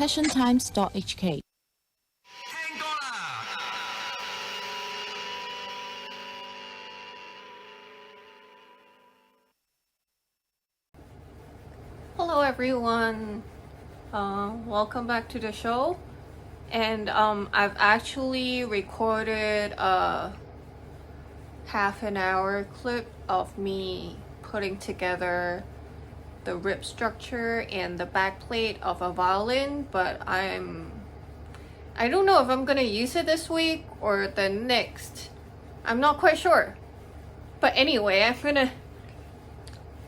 passiontimes.hk。Hello everyone, welcome back to the show. And I've actually recorded a half an hour clip of me putting together the rib structure and the backplate of a violin, but I don't know if I'm gonna use it this week or the next. I'm not quite sure. But anyway,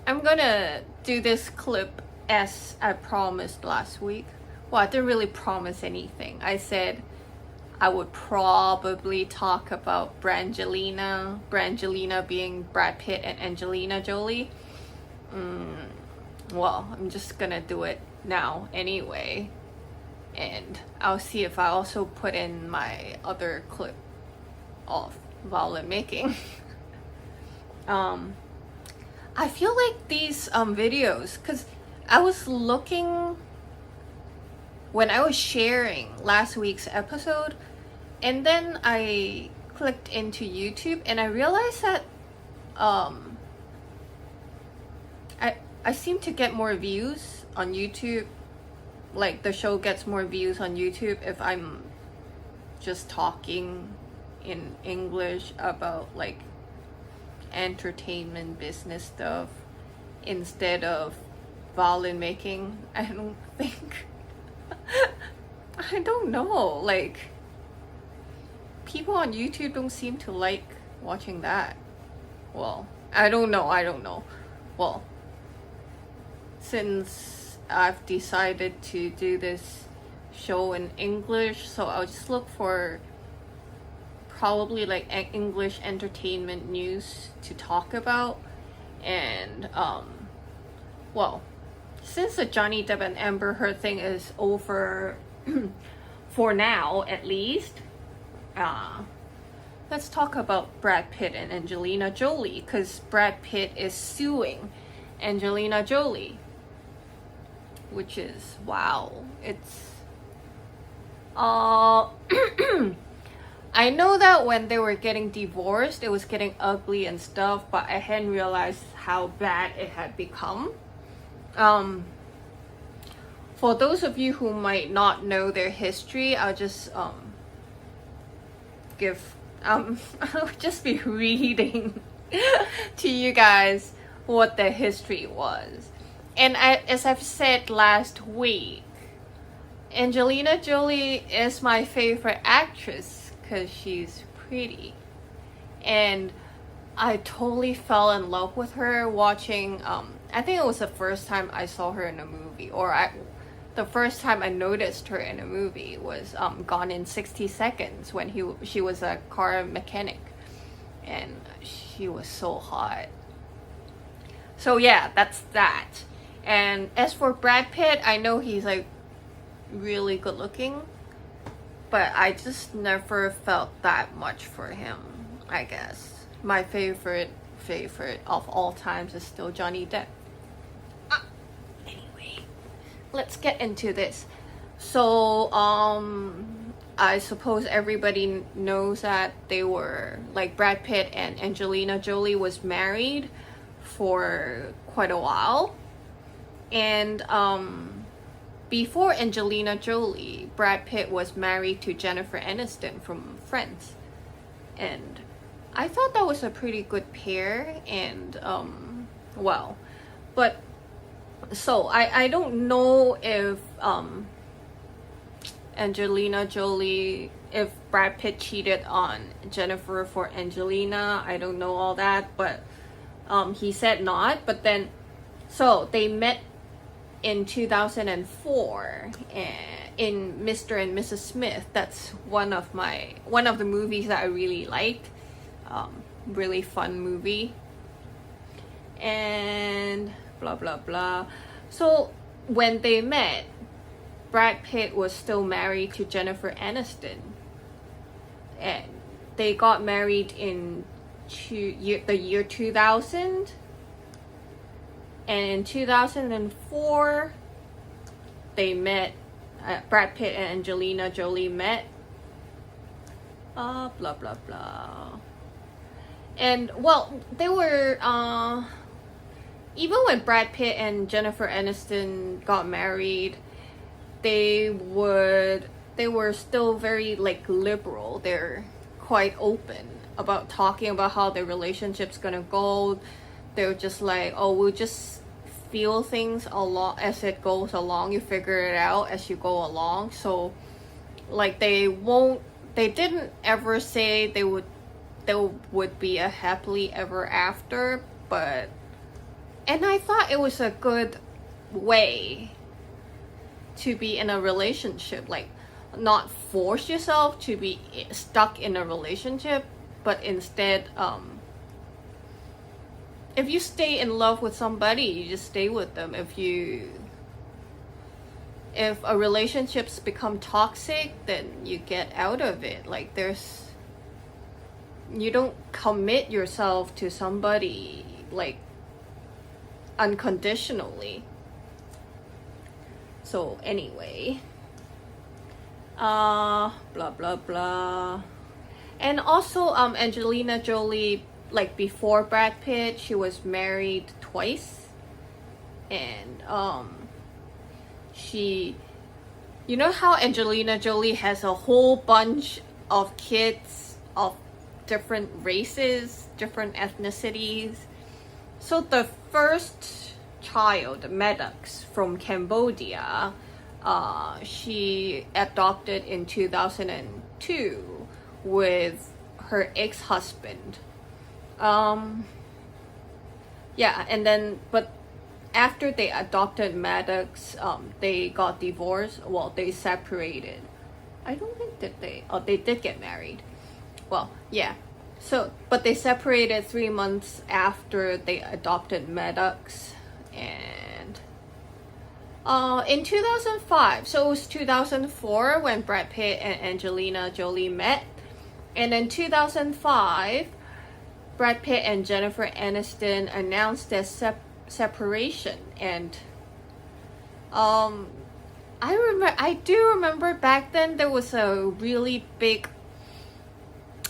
I'm gonna do this clip as I promised last week. Well, I didn't really promise anything. I said I would probably talk about Brangelina being Brad Pitt and Angelina Jolie. Well, I'm just gonna do it now anyway. And I'll see if I also put in my other clip of violin making. I feel like these videos, because I was looking when I was sharing last week's episode, and then I clicked into YouTube and I realized that I seem to get more views on YouTube. Like the show gets more views on YouTube if I'm just talking in English about like entertainment business stuff instead of violin making. I don't think I don't know, like people on YouTube don't seem to like watching that. Well, I don't know. Well, since I've decided to do this show in English, so I'll just look for probably like English entertainment news to talk about. And well, since the Johnny Depp and Amber Heard thing is over for now at least, let's talk about Brad Pitt and Angelina Jolie, because Brad Pitt is suing Angelina Jolie, which is wow. It's I know that when they were getting divorced it was getting ugly and stuff, but I hadn't realized how bad it had become. For those of you who might not know their history, I'll just I'll just be reading to you guys what their history was. And as I've said last week, Angelina Jolie is my favorite actress because she's pretty. And I totally fell in love with her watching, I think it was the first time I saw her in a movie, the first time I noticed her in a movie was Gone in 60 Seconds when she was a car mechanic, and she was so hot. So yeah, that's that. And as for Brad Pitt, I know he's like really good looking, but I just never felt that much for him, I guess. My favorite of all times is still Johnny Depp. Anyway, let's get into this. So I suppose everybody knows that they were like Brad Pitt and Angelina Jolie was married for quite a while. And before Angelina Jolie, Brad Pitt was married to Jennifer Aniston from Friends. And I thought that was a pretty good pair. And well, but so I don't know if Angelina Jolie, if Brad Pitt cheated on Jennifer for Angelina. I don't know all that, but he said not. But then, so they met in 2004 in Mr. and Mrs. Smith. That's one of the movies that I really liked. Really fun movie. And blah blah blah. So when they met, Brad Pitt was still married to Jennifer Aniston, and they got married in the year 2000. And in 2004, they met Brad Pitt and Angelina Jolie met. Blah blah blah. And well, they were even when Brad Pitt and Jennifer Aniston got married, they were still very like liberal. They're quite open about talking about how their relationship's gonna go. They're just like, oh, we'll just feel things along as it goes along. You figure it out as you go along. So like they didn't ever say there would be a happily ever after, but and I thought it was a good way to be in a relationship, like not force yourself to be stuck in a relationship, but instead if you stay in love with somebody, you just stay with them. If a relationship's become toxic, then you get out of it. Like you don't commit yourself to somebody like unconditionally. So anyway, blah blah blah. And also Angelina Jolie, like before Brad Pitt, she was married twice. And you know how Angelina Jolie has a whole bunch of kids of different races, different ethnicities. So the first child, Maddox, from Cambodia, she adopted in 2002 with her ex-husband. And then, but after they adopted Maddox, they got divorced. Well, they separated. I don't think they did get married. Well, yeah. So, but they separated 3 months after they adopted Maddox. And in 2005, so it was 2004 when Brad Pitt and Angelina Jolie met. And in 2005, Brad Pitt and Jennifer Aniston announced their separation. And I do remember back then there was a really big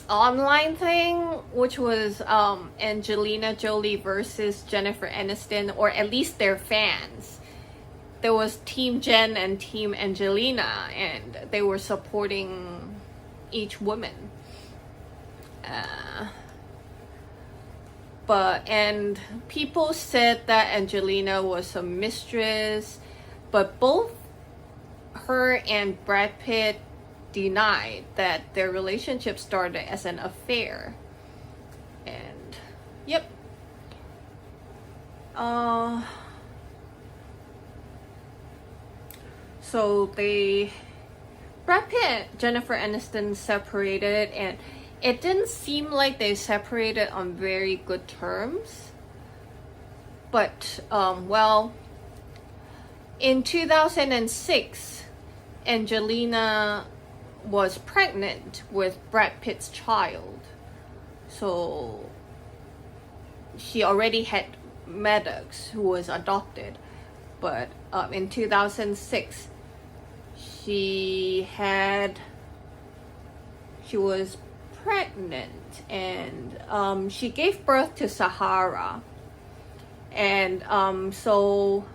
online thing, which was Angelina Jolie versus Jennifer Aniston, or at least their fans. There was Team Jen and Team Angelina, and they were supporting each woman. And people said that Angelina was a mistress, but both her and Brad Pitt denied that their relationship started as an affair. And yep. So Brad Pitt and Jennifer Aniston separated, and it didn't seem like they separated on very good terms. But, in 2006, Angelina was pregnant with Brad Pitt's child. So, she already had Maddox, who was adopted. But in 2006, she was pregnant, and she gave birth to Sahara. And so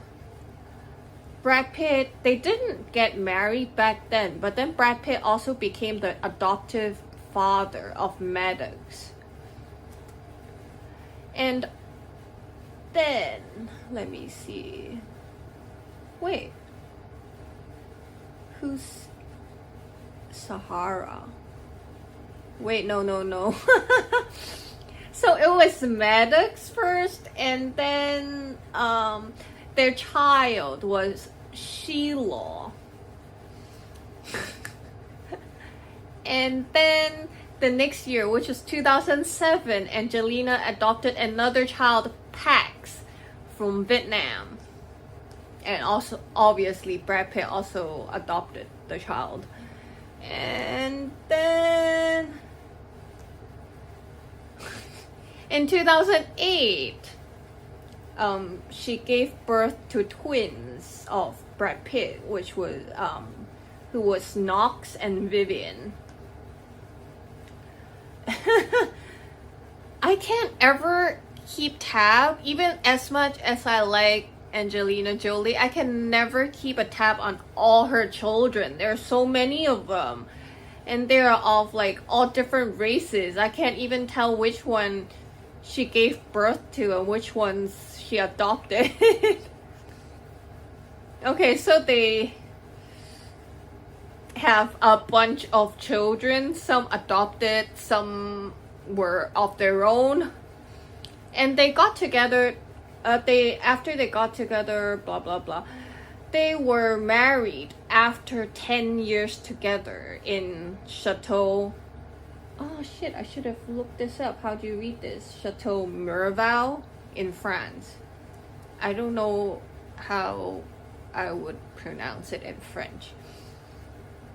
Brad Pitt, they didn't get married back then, but then Brad Pitt also became the adoptive father of Maddox. And then, let me see. Wait. Who's Sahara? Wait, no. So it was Maddox first, and then their child was Sheila. And then the next year, which was 2007, Angelina adopted another child, Pax, from Vietnam. And also, obviously, Brad Pitt also adopted the child. And then in 2008, she gave birth to twins of Brad Pitt, which was who was Knox and Vivian. I can't ever keep tab, even as much as I like Angelina Jolie, I can never keep a tab on all her children. There are so many of them, and they're of like all different races. I can't even tell which one she gave birth to and which ones she adopted. Okay, so they have a bunch of children, some adopted, some were of their own, and they got together. After they got together, blah blah blah, they were married after 10 years together in Chateau. Oh shit! I should have looked this up. How do you read this? Chateau Miraval in France. I don't know how I would pronounce it in French.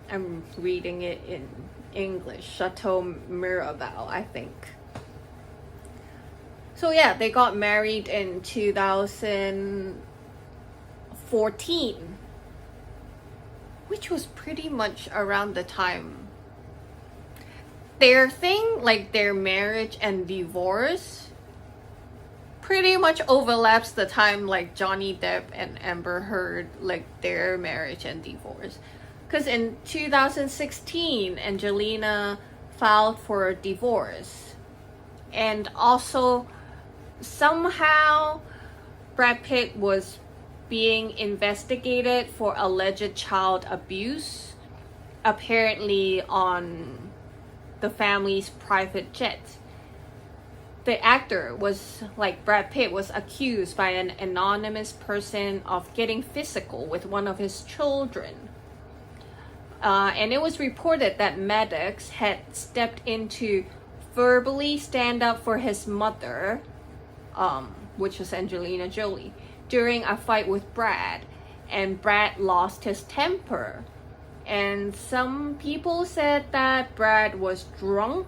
I'm reading it in English. Chateau Miraval, I think. So yeah, they got married in 2014, which was pretty much around the time their thing, like their marriage and divorce, pretty much overlaps the time like Johnny Depp and Amber Heard, like their marriage and divorce. Because in 2016, Angelina filed for a divorce, and also somehow Brad Pitt was being investigated for alleged child abuse, apparently on the family's private jet. The actor was, like Brad Pitt, was accused by an anonymous person of getting physical with one of his children. And it was reported that Maddox had stepped in to verbally stand up for his mother, which was Angelina Jolie, during a fight with Brad, and Brad lost his temper. And some people said that Brad was drunk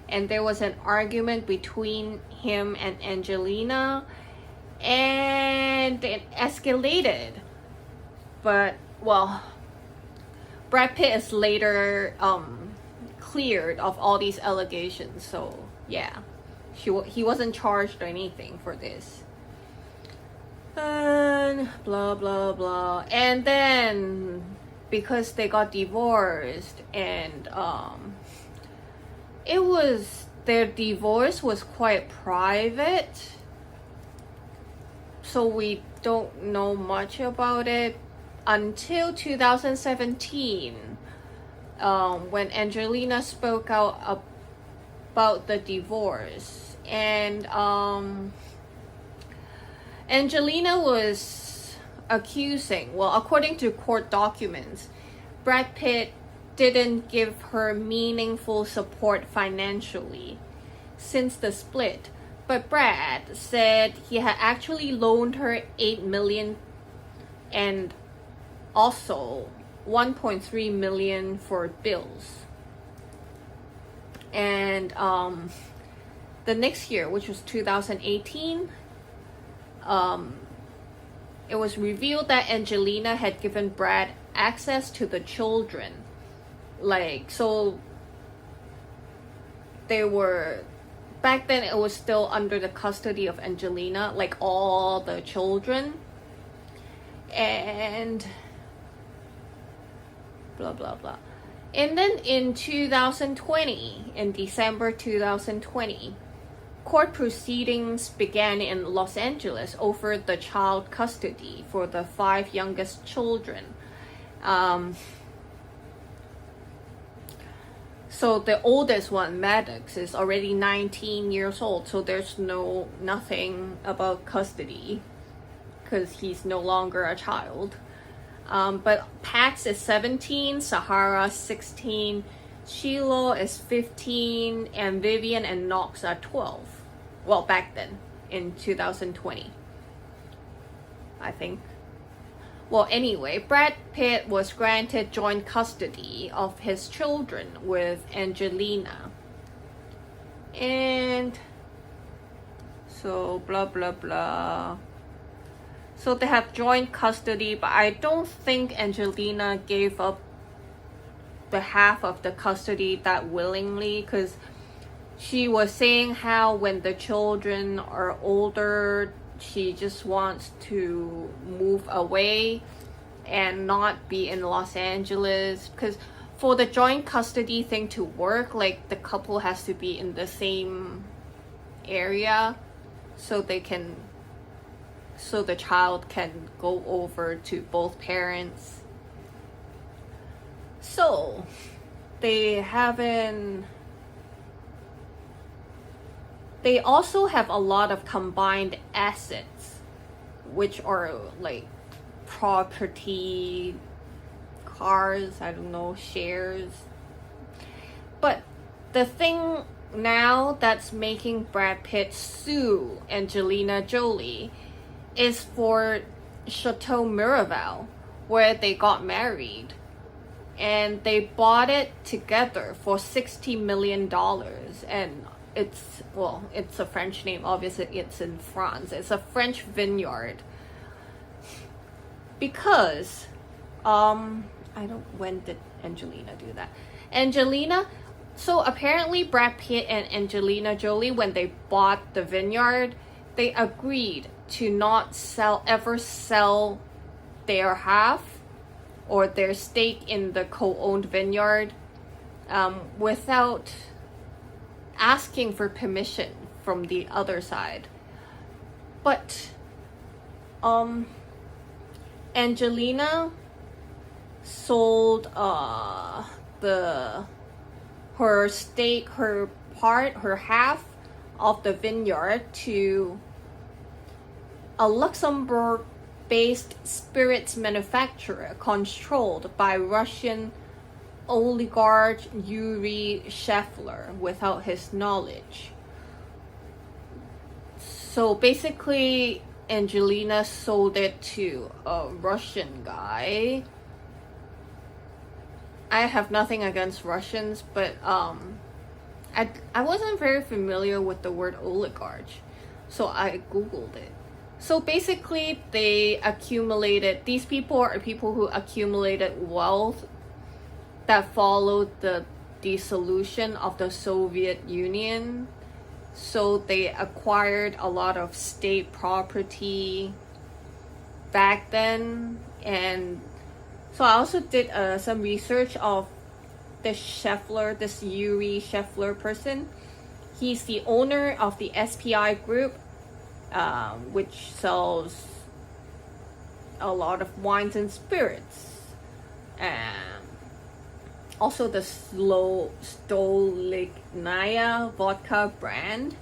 and there was an argument between him and Angelina, and it escalated. But, well, Brad Pitt is later cleared of all these allegations, so yeah, he wasn't charged or anything for this. And blah blah blah. And then because they got divorced, and their divorce was quite private, so we don't know much about it until 2017, when Angelina spoke out about the divorce. And Angelina was accusing, well, according to court documents, Brad Pitt didn't give her meaningful support financially since the split, but Brad said he had actually loaned her $8 million and also $1.3 million for bills. And the next year, which was 2018, it was revealed that Angelina had given Brad access to the children. Like, so they were, back then it was still under the custody of Angelina, like all the children. And blah blah blah. And then in 2020, in December 2020, court proceedings began in Los Angeles over the child custody for the 5 youngest children. So the oldest one, Maddox, is already 19 years old, so there's nothing about custody because he's no longer a child. But Pax is 17, Sahara 16, Shiloh is 15, and Vivian and Knox are 12. Well, back then, in 2020, I think. Well, anyway, Brad Pitt was granted joint custody of his children with Angelina. And so, blah, blah, blah. So they have joint custody, but I don't think Angelina gave up the half of the custody that willingly, because she was saying how when the children are older, she just wants to move away and not be in Los Angeles, because for the joint custody thing to work, like the couple has to be in the same area so the child can go over to both parents. So they also have a lot of combined assets, which are like property, cars, I don't know, shares. But the thing now that's making Brad Pitt sue Angelina Jolie is for Chateau Miraval, where they got married. And they bought it together for $60 million. And it's a French name, obviously it's in France. It's a French vineyard. Because, when did Angelina do that? So apparently Brad Pitt and Angelina Jolie, when they bought the vineyard, they agreed to not ever sell their half or their stake in the co-owned vineyard without asking for permission from the other side. But Angelina sold her stake, her half of the vineyard to a Luxembourg-based spirits manufacturer controlled by Russian oligarch Yuri Shefler without his knowledge. So basically, Angelina sold it to a Russian guy. I have nothing against Russians, but I wasn't very familiar with the word oligarch, so I googled it. So basically, these people are people who accumulated wealth that followed the dissolution of the Soviet Union. So they acquired a lot of state property back then. And so I also did some research of this Yuri Shefler person. He's the owner of the SPI Group, which sells a lot of wines and spirits. Also the Stolichnaya vodka brand.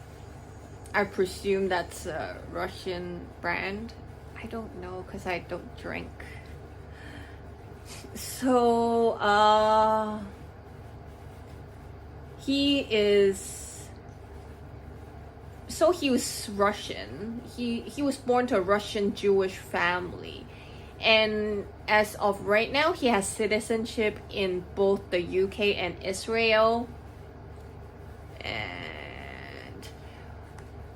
I presume that's a Russian brand. I don't know because I don't drink. So he was Russian. He was born to a Russian Jewish family. And as of right now, he has citizenship in both the UK and Israel. And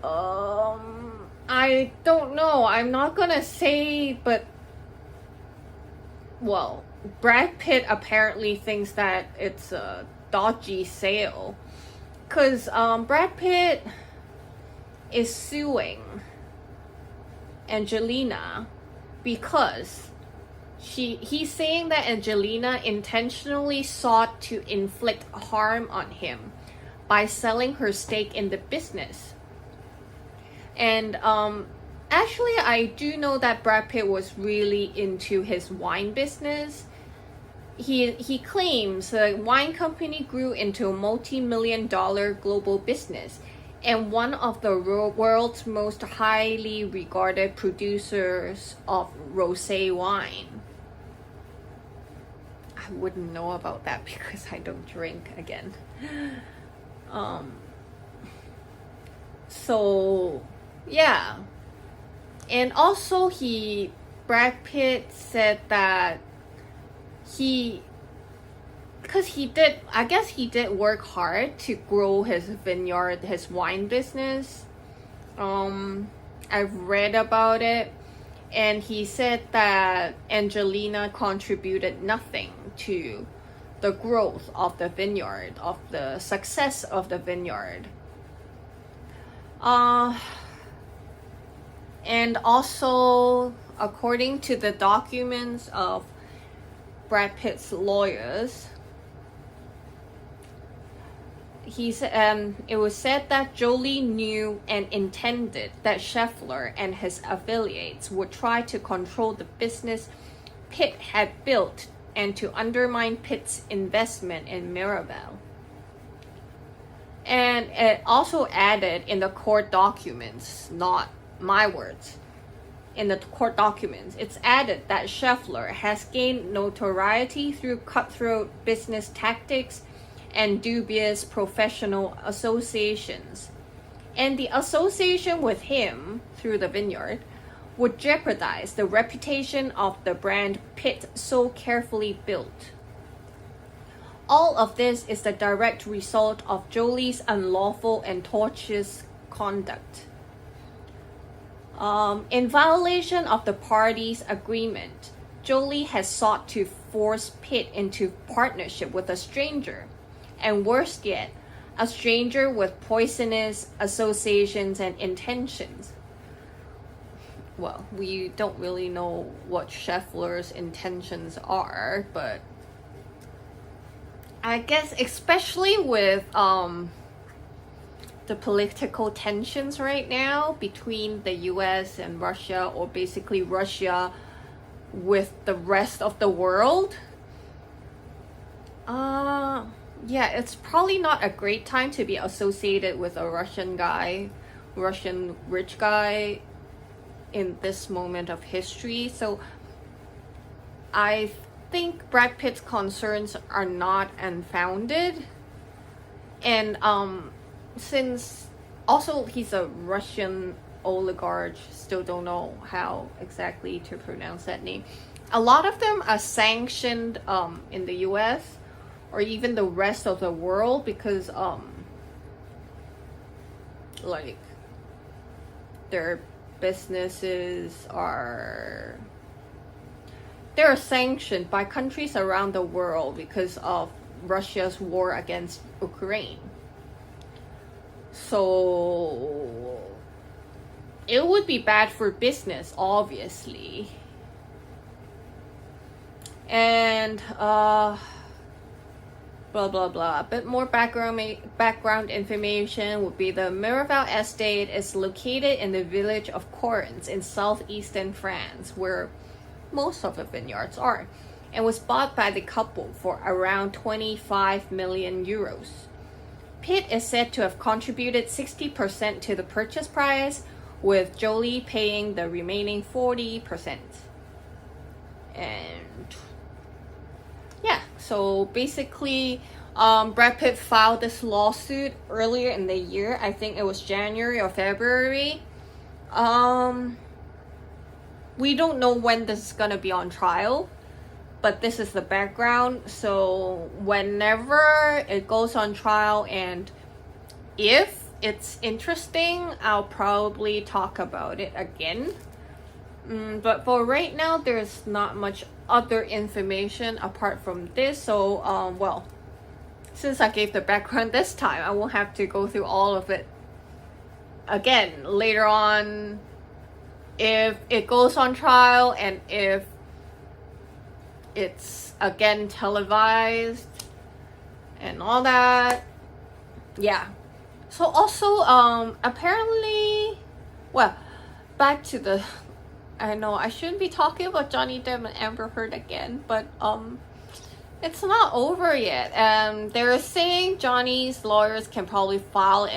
I don't know. I'm not gonna say, but well, Brad Pitt apparently thinks that it's a dodgy sale, cause Brad Pitt is suing Angelina because he's saying that Angelina intentionally sought to inflict harm on him by selling her stake in the business. And actually, I do know that Brad Pitt was really into his wine business. He claims the wine company grew into a multi-million-dollar global business and one of the world's most highly regarded producers of rosé wine. I wouldn't know about that because I don't drink again. So yeah. And also Brad Pitt said that I guess he did work hard to grow his vineyard, his wine business. I've read about it, and he said that Angelina contributed nothing to the growth of the vineyard, of the success of the vineyard. And also, according to the documents of Brad Pitt's lawyers, it was said that Jolie knew and intended that Scheffler and his affiliates would try to control the business Pitt had built and to undermine Pitt's investment in Mirabelle. And it also added in the court documents, not my words, in the court documents, it's added that Scheffler has gained notoriety through cutthroat business tactics and dubious professional associations. And the association with him through the vineyard would jeopardize the reputation of the brand Pitt so carefully built. All of this is the direct result of Jolie's unlawful and tortious conduct. In violation of the parties' agreement, Jolie has sought to force Pitt into partnership with a stranger, and worse yet, a stranger with poisonous associations and intentions. Well, we don't really know what Scheffler's intentions are, but I guess especially with the political tensions right now between the US and Russia, or basically Russia with the rest of the world, yeah, it's probably not a great time to be associated with a Russian rich guy in this moment of history. So I think Brad Pitt's concerns are not unfounded. And since also he's a Russian oligarch, still don't know how exactly to pronounce that name. A lot of them are sanctioned in the US or even the rest of the world because like their businesses are sanctioned by countries around the world because of Russia's war against Ukraine. So it would be bad for business, obviously. And blah blah blah. A bit more background information would be the Mirabelle estate is located in the village of Correns in southeastern France, where most of the vineyards are, and was bought by the couple for around 25 million euros. Pitt is said to have contributed 60% to the purchase price, with Jolie paying the remaining 40%. And yeah, so basically Brad Pitt filed this lawsuit earlier in the year. I think it was January or February. We don't know when this is gonna be on trial, but this is the background. So whenever it goes on trial, and if it's interesting, I'll probably talk about it again. But for right now, there's not much other information apart from this. So well, since I gave the background this time, I won't have to go through all of it again later on if it goes on trial and if it's again televised and all that. Yeah. So also apparently, well, back to the, I know I shouldn't be talking about Johnny Depp and Amber Heard again, but it's not over yet. They're saying Johnny's lawyers can probably file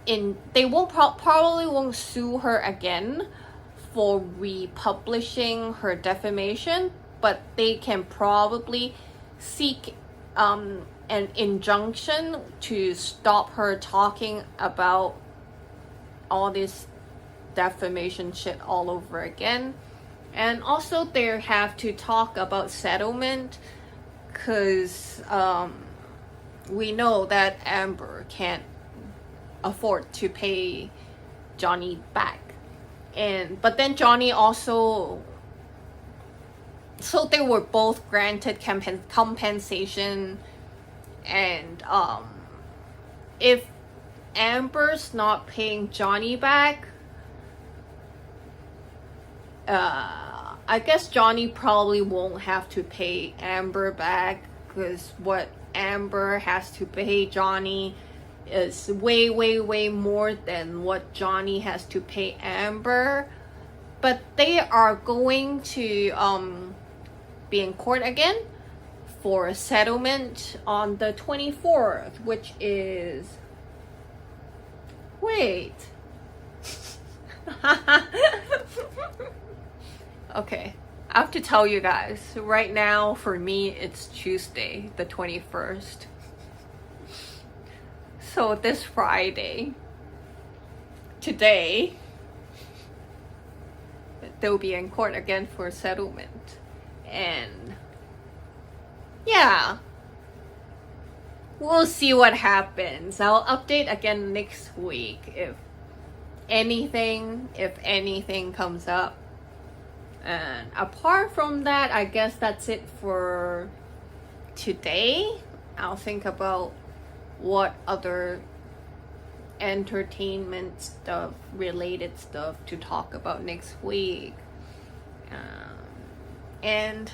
they won't probably won't sue her again for republishing her defamation, but they can probably seek an injunction to stop her talking about all this defamation shit all over again. And also they have to talk about settlement, because we know that Amber can't afford to pay Johnny back. But then Johnny also so they were both granted compensation, and if Amber's not paying Johnny back, I guess Johnny probably won't have to pay Amber back, because what Amber has to pay Johnny is way more than what Johnny has to pay Amber. But they are going to be in court again for a settlement on the 24th, which is... Wait. Okay, I have to tell you guys, right now for me it's Tuesday the 21st. So this Friday, today, they'll be in court again for settlement. And yeah, we'll see what happens. I'll update again next week if anything comes up. And apart from that, I guess that's it for today. I'll think about what other entertainment stuff, related stuff to talk about next week. And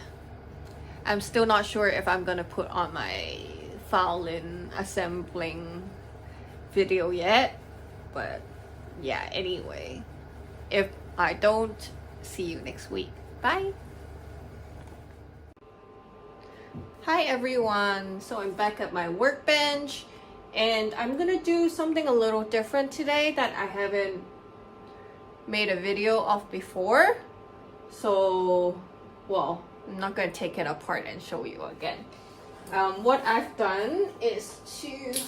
I'm still not sure if I'm gonna put on my violin assembling video yet. But yeah, anyway, if I don't, see you next week. Bye. Hi everyone. So I'm back at my workbench, and I'm gonna do something a little different today that I haven't made a video of before. So, well, I'm not gonna take it apart and show you again. What I've done is to,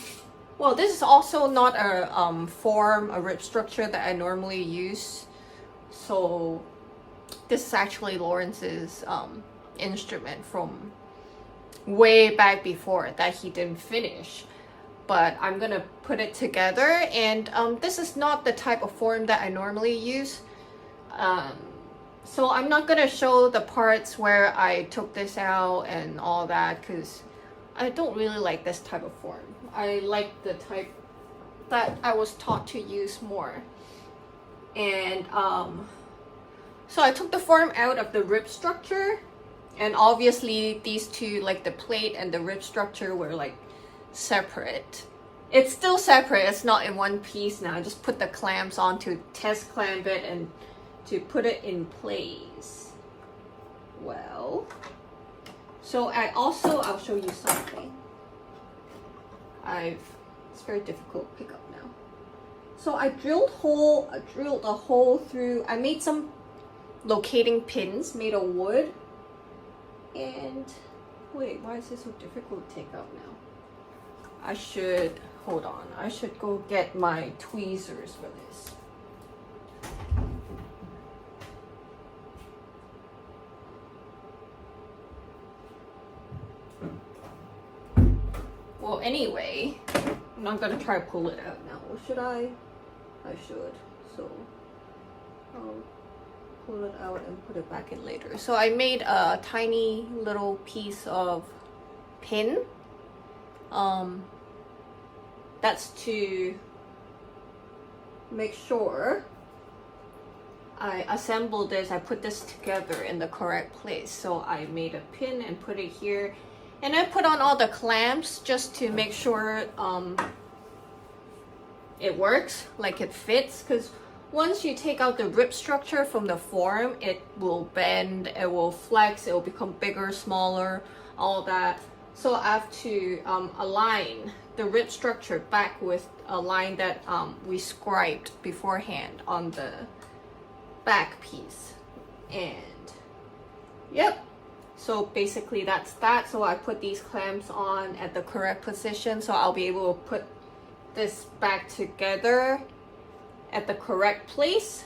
well, this is also not a form, a rib structure that I normally use. So this is actually Lawrence's instrument from way back before that he didn't finish, but I'm gonna put it together. And this is not the type of form that I normally use, so I'm not gonna show the parts where I took this out and all that, because I don't really like this type of form. I like the type that I was taught to use more. And so I took the form out of the rib structure, and obviously these two, like the plate and the rib structure, were like separate. It's still separate, it's not in one piece now. I just put the clamps on to test clamp it and to put it in place. Well, so I'll show you something. It's very difficult to pick up now. So I drilled a hole through, I made some locating pins made of wood. And wait, why is this so difficult to take out now? Hold on, I should go get my tweezers for this. Well, anyway, I'm not gonna try to pull it out now. Or should I? I should. So I'll pull it out and put it back in later. So I made a tiny little piece of pin. That's to make sure I assemble this, I put this together in the correct place. So I made a pin and put it here. And I put on all the clamps just to make sure it works, like it fits. Because once you take out the rib structure from the form, it will bend, it will flex, it will become bigger, smaller, all that. So I have to align the rib structure back with a line that we scribed beforehand on the back piece. And yep. So basically that's that. So I put these clamps on at the correct position, so I'll be able to put this back together at the correct place.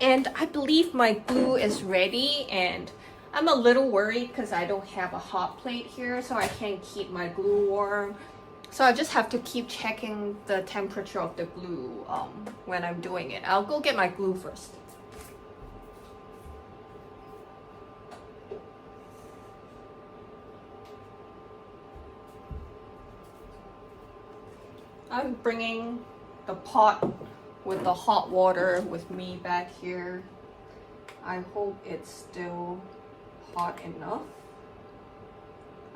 And I believe my glue is ready, and I'm a little worried because I don't have a hot plate here, so I can't keep my glue warm. So I just have to keep checking the temperature of the glue when I'm doing it. I'll go get my glue first. I'm bringing the pot with the hot water with me back here. I hope it's still hot enough.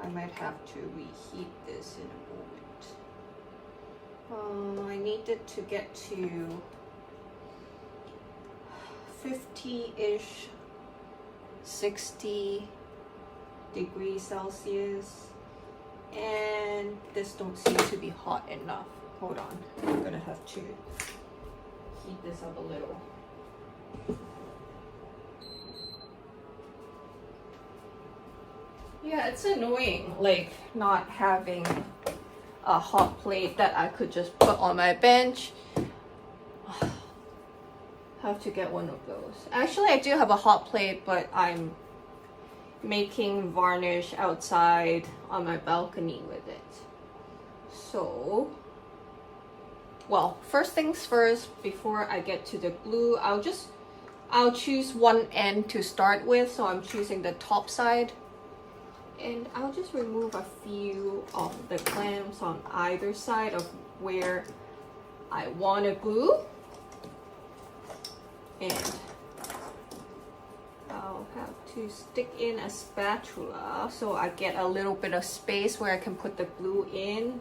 I might have to reheat this in a moment. I need it to get to 50-ish, 60 degrees Celsius. And this don't seem to be hot enough. Hold on, I'm gonna have to heat this up a little. Yeah, it's annoying, like not having a hot plate that I could just put on my bench. Have to get one of those. Actually, I do have a hot plate, but I'm making varnish outside on my balcony with it. So, well, first things first, before I get to the glue, I'll choose one end to start with. So I'm choosing the top side. And I'll just remove a few of the clamps on either side of where I want to glue. And I'll have to stick in a spatula so I get a little bit of space where I can put the glue in.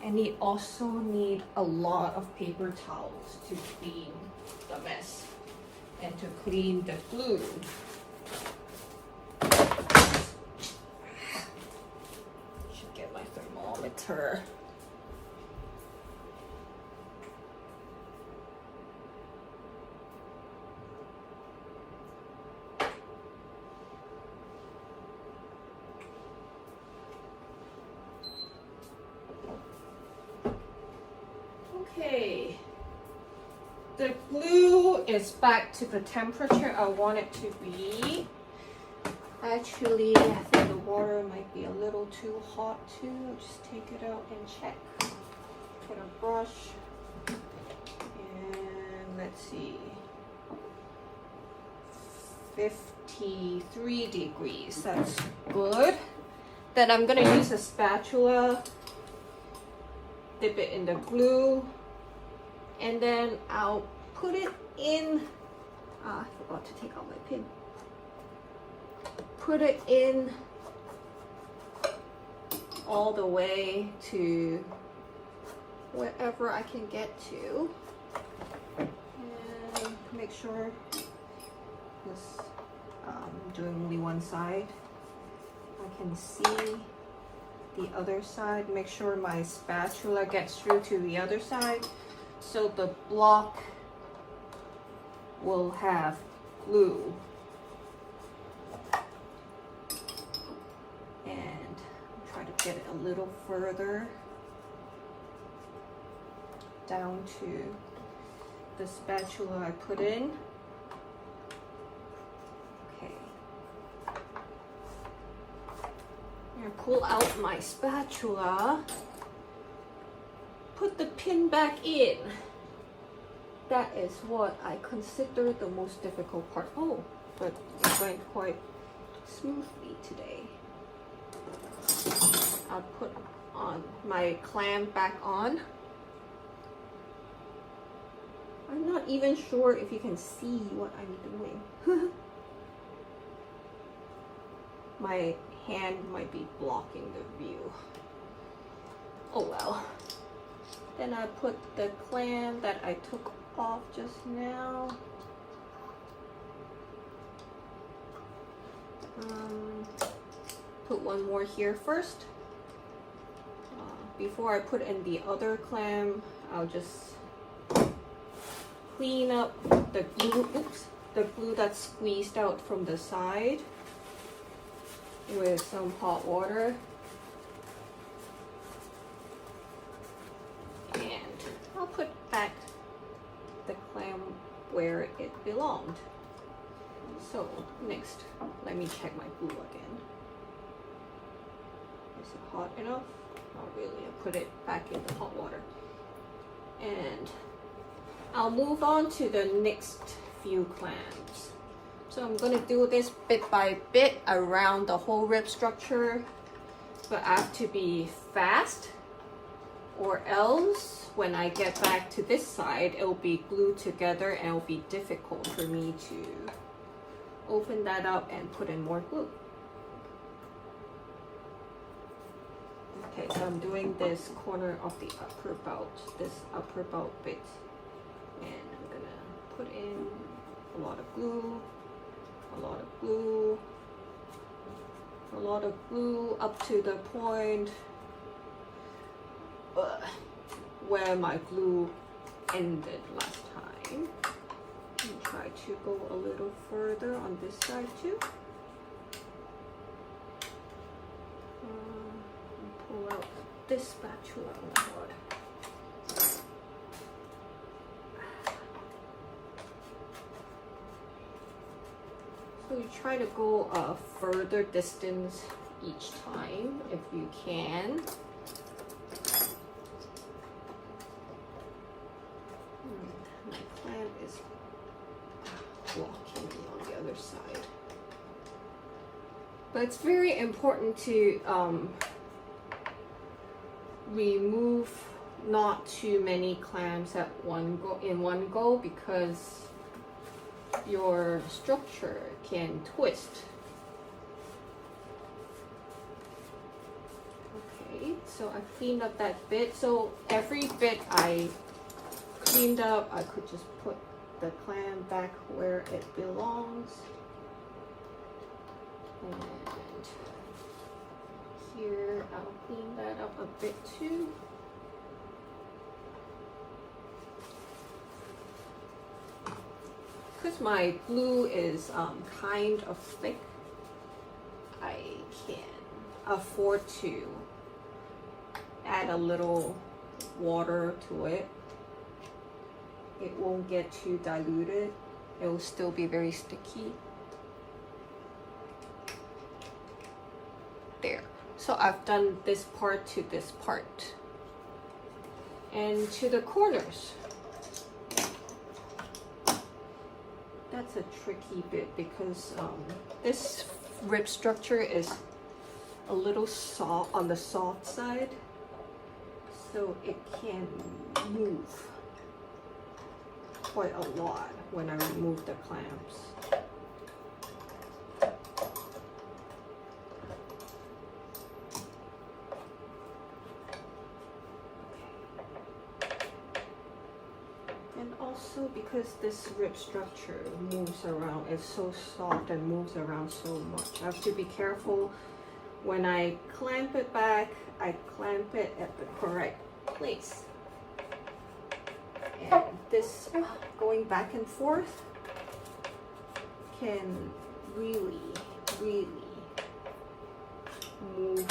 And you also need a lot of paper towels to clean the mess and to clean the glue. Should get my thermometer. Okay, the glue is back to the temperature I want it to be. Actually, I think the water might be a little too hot too. I'll just take it out and check. Get a brush. And let's see. 53 degrees, that's good. Then I'm gonna use a spatula, dip it in the glue, and then I'll put it in, I forgot to take out my pin. Put it in all the way to wherever I can get to. And make sure this, doing only one side. I can see the other side. Make sure my spatula gets through to the other side so the block will have glue. And try to get it a little further down to the spatula I put in. Okay. I'm gonna pull out my spatula, put the pin back in. That is what I consider the most difficult part. Oh, but it went quite smoothly today. I'll put on my clamp back on. I'm not even sure if you can see what I'm doing. My hand might be blocking the view. Oh well. Then I put the clamp that I took off just now. Put one more here first. Before I put in the other clamp, I'll just clean up the glue, the glue that's squeezed out from the side with some hot water. And I'll put back the clamp where it belonged. So next, let me check my glue again. Is it hot enough? Not really. I'll put it back in the hot water. And I'll move on to the next few clamps. So I'm going to do this bit by bit around the whole rib structure, but I have to be fast or else when I get back to this side, it'll be glued together and it'll be difficult for me to open that up and put in more glue. Okay, so I'm doing this corner of the upper belt, this upper belt bit, and I'm gonna put in a lot of glue, a lot of glue, a lot of glue up to the point where my glue ended last time. And try to go a little further on this side too. Pull out this spatula. Oh my god. So you try to go a further distance each time if you can. My clamp is blocking me on the other side. But it's very important to remove not too many clamps at one go because your structure can twist. Okay, so I cleaned up that bit. So every bit I cleaned up, I could just put the clamp back where it belongs. And here I'll clean that up a bit too. Because my glue is kind of thick, I can afford to add a little water to it. It won't get too diluted. It will still be very sticky. There. So I've done this part to this part. And to the corners. That's a tricky bit because this rib structure is a little soft on the soft side, so it can move quite a lot when I remove the clamps. And also because this rib structure moves around, it's so soft and moves around so much, I have to be careful when I clamp it back. I clamp it at the correct place. And this going back and forth can really move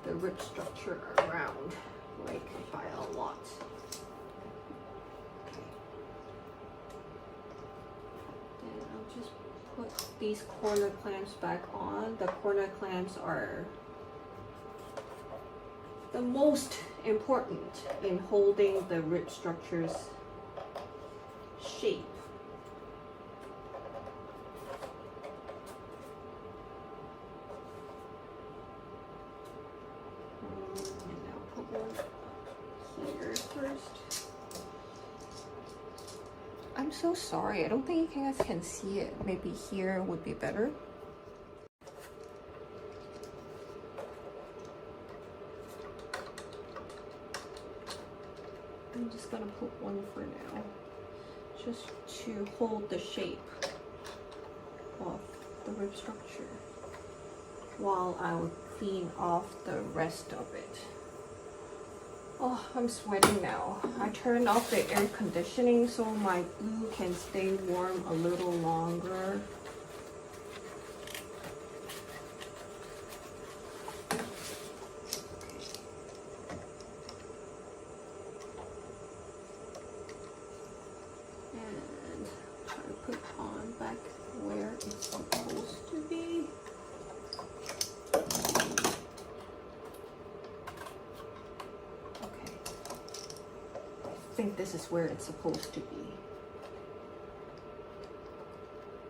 the rib structure around like by a lot. Okay. Then I'll just put these corner clamps back on. The corner clamps are the most important in holding the rib structure's shape. And I'll put one here first. I'm so sorry. I don't think you guys can see it. Maybe here would be better. I'm just gonna put one for now, just to hold the shape of the rib structure while I would clean off the rest of it. Oh, I'm sweating now. I turned off the air conditioning so my glue can stay warm a little longer. I think this is where it's supposed to be.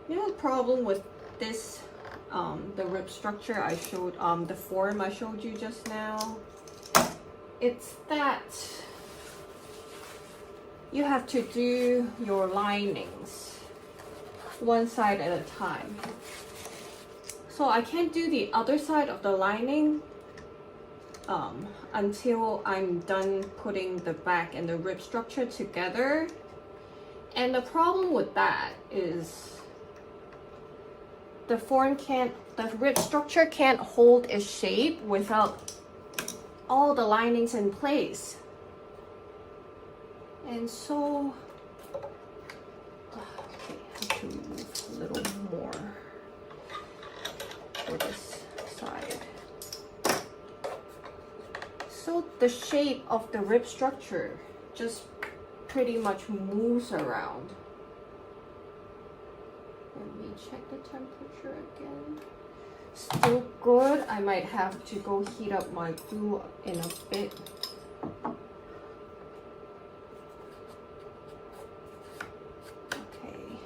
You know, the problem with this the rib structure I showed, the form I showed you just now. It's that you have to do your linings one side at a time. So I can't do the other side of the lining until I'm done putting the back and the rib structure together. And the problem with that is the rib structure can't hold its shape without all the linings in place. And so, okay, I have to move a little more for this side. So the shape of the rib structure just pretty much moves around. Let me check the temperature again. Still good. I might have to go heat up my glue in a bit. Okay.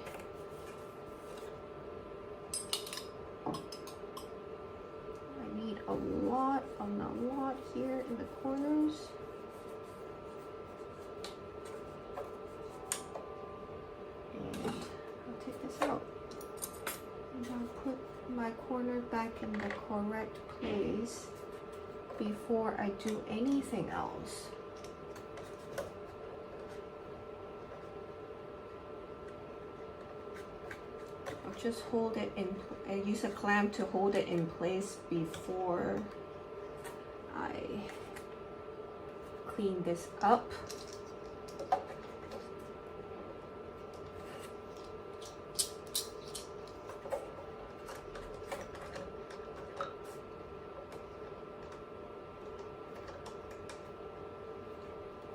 I need a lot here in the corners. Out. And I'll put my corner back in the correct place before I do anything else. I'll just hold it in, I use a clamp to hold it in place before I clean this up.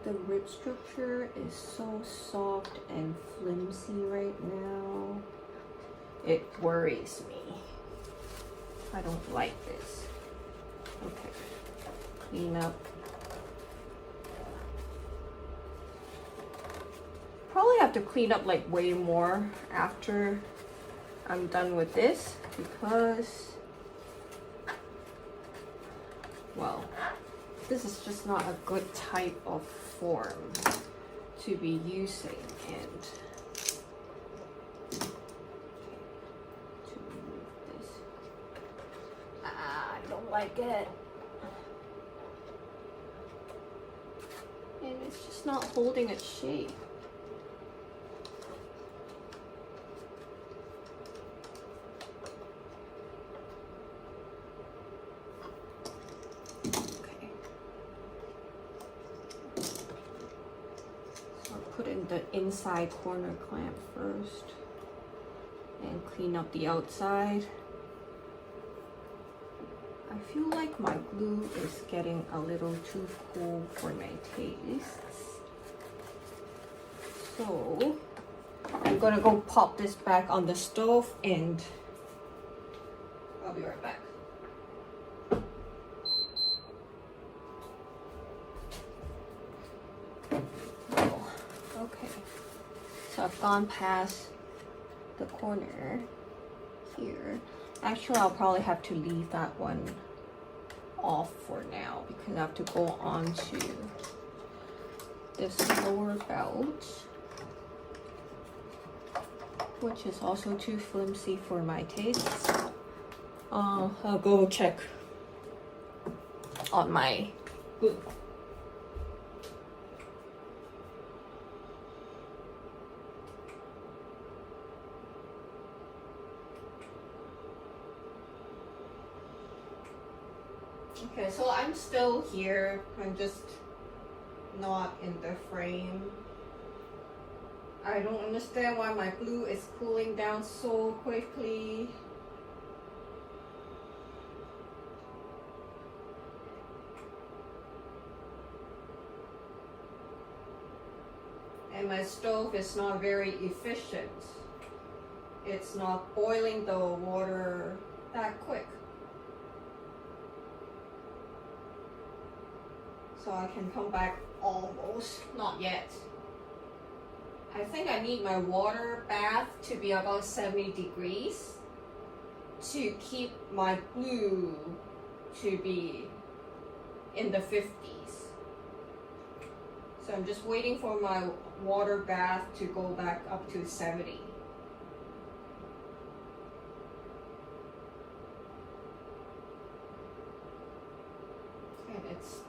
The rib structure is so soft and flimsy right now. It worries me. I don't like this. Okay, clean up. Probably have to clean up like way more after I'm done with this because, well, this is just not a good type of form to be using, and to remove this. I don't like it. And it's just not holding its shape. Put in the inside corner clamp first and clean up the outside. I feel like my glue is getting a little too cool for my tastes. So I'm gonna go pop this back on the stove and I'll be right back. Okay, so I've gone past the corner here. Actually, I'll probably have to leave that one off for now because I have to go on to this lower belt, which is also too flimsy for my tastes. I'll go check on my glue. Okay, so I'm still here. I'm just not in the frame. I don't understand why my glue is cooling down so quickly. And my stove is not very efficient. It's not boiling the water that quick. So I can come back almost, not yet. I think I need my water bath to be about 70 degrees to keep my glue to be in the 50s. So I'm just waiting for my water bath to go back up to 70. And it's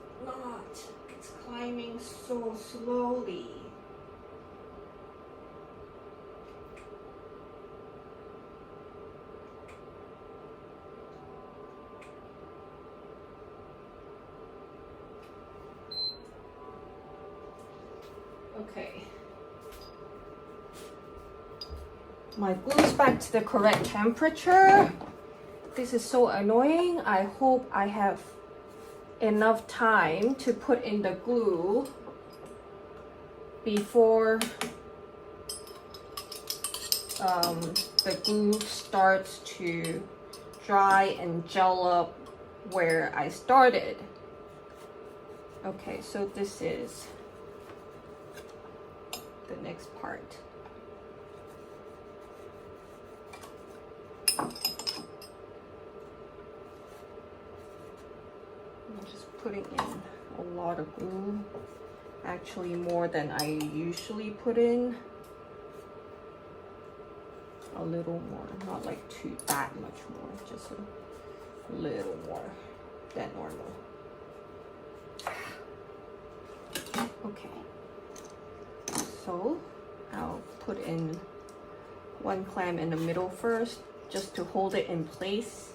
climbing so slowly. Okay. My glue's back to the correct temperature. This is so annoying. I hope I have enough time to put in the glue before the glue starts to dry and gel up where I started. Okay, so this is the next part. I'm just putting in a lot of glue, actually more than I usually put in. A little more, not like that much more, just a little more than normal. Okay. So I'll put in one clam in the middle first just to hold it in place,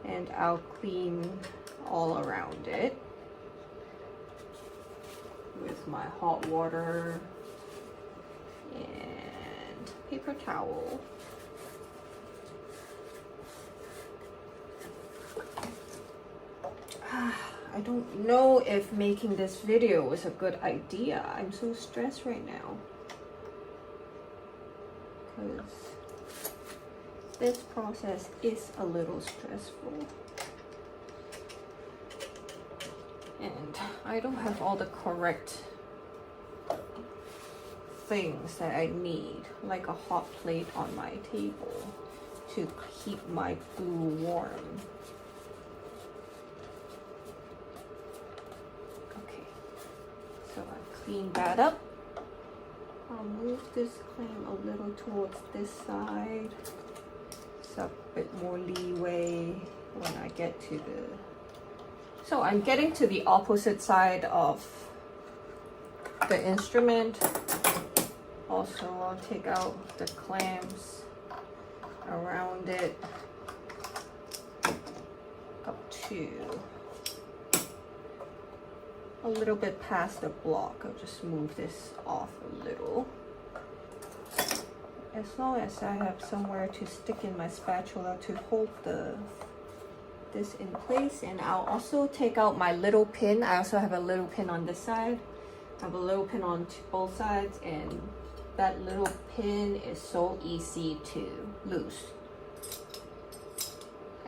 and I'll clean all around it with my hot water and paper towel. I don't know if making this video is a good idea. I'm so stressed right now because this process is a little stressful and I don't have all the correct things that I need, like a hot plate on my table to keep my glue warm. So I clean that up. I'll move this clam a little towards this side. So a bit more leeway when I get to the... So I'm getting to the opposite side of the instrument. Also, I'll take out the clamps around it up to a little bit past the block. I'll just move this off a little. As long as I have somewhere to stick in my spatula to hold this in place. And I'll also take out my little pin. I also have a little pin on this side. I have a little pin on both sides, and that little pin is so easy to lose.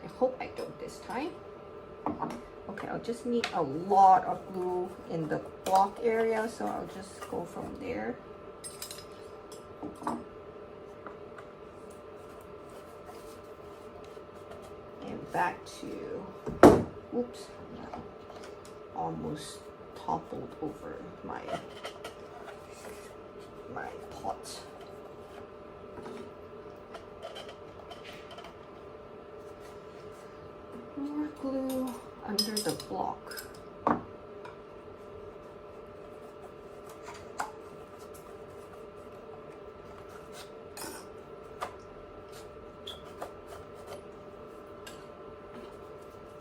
I hope I don't this time. Okay, I'll just need a lot of glue in the block area, so I'll just go from there. And back to, oops, almost toppled over my pot. More glue under the block.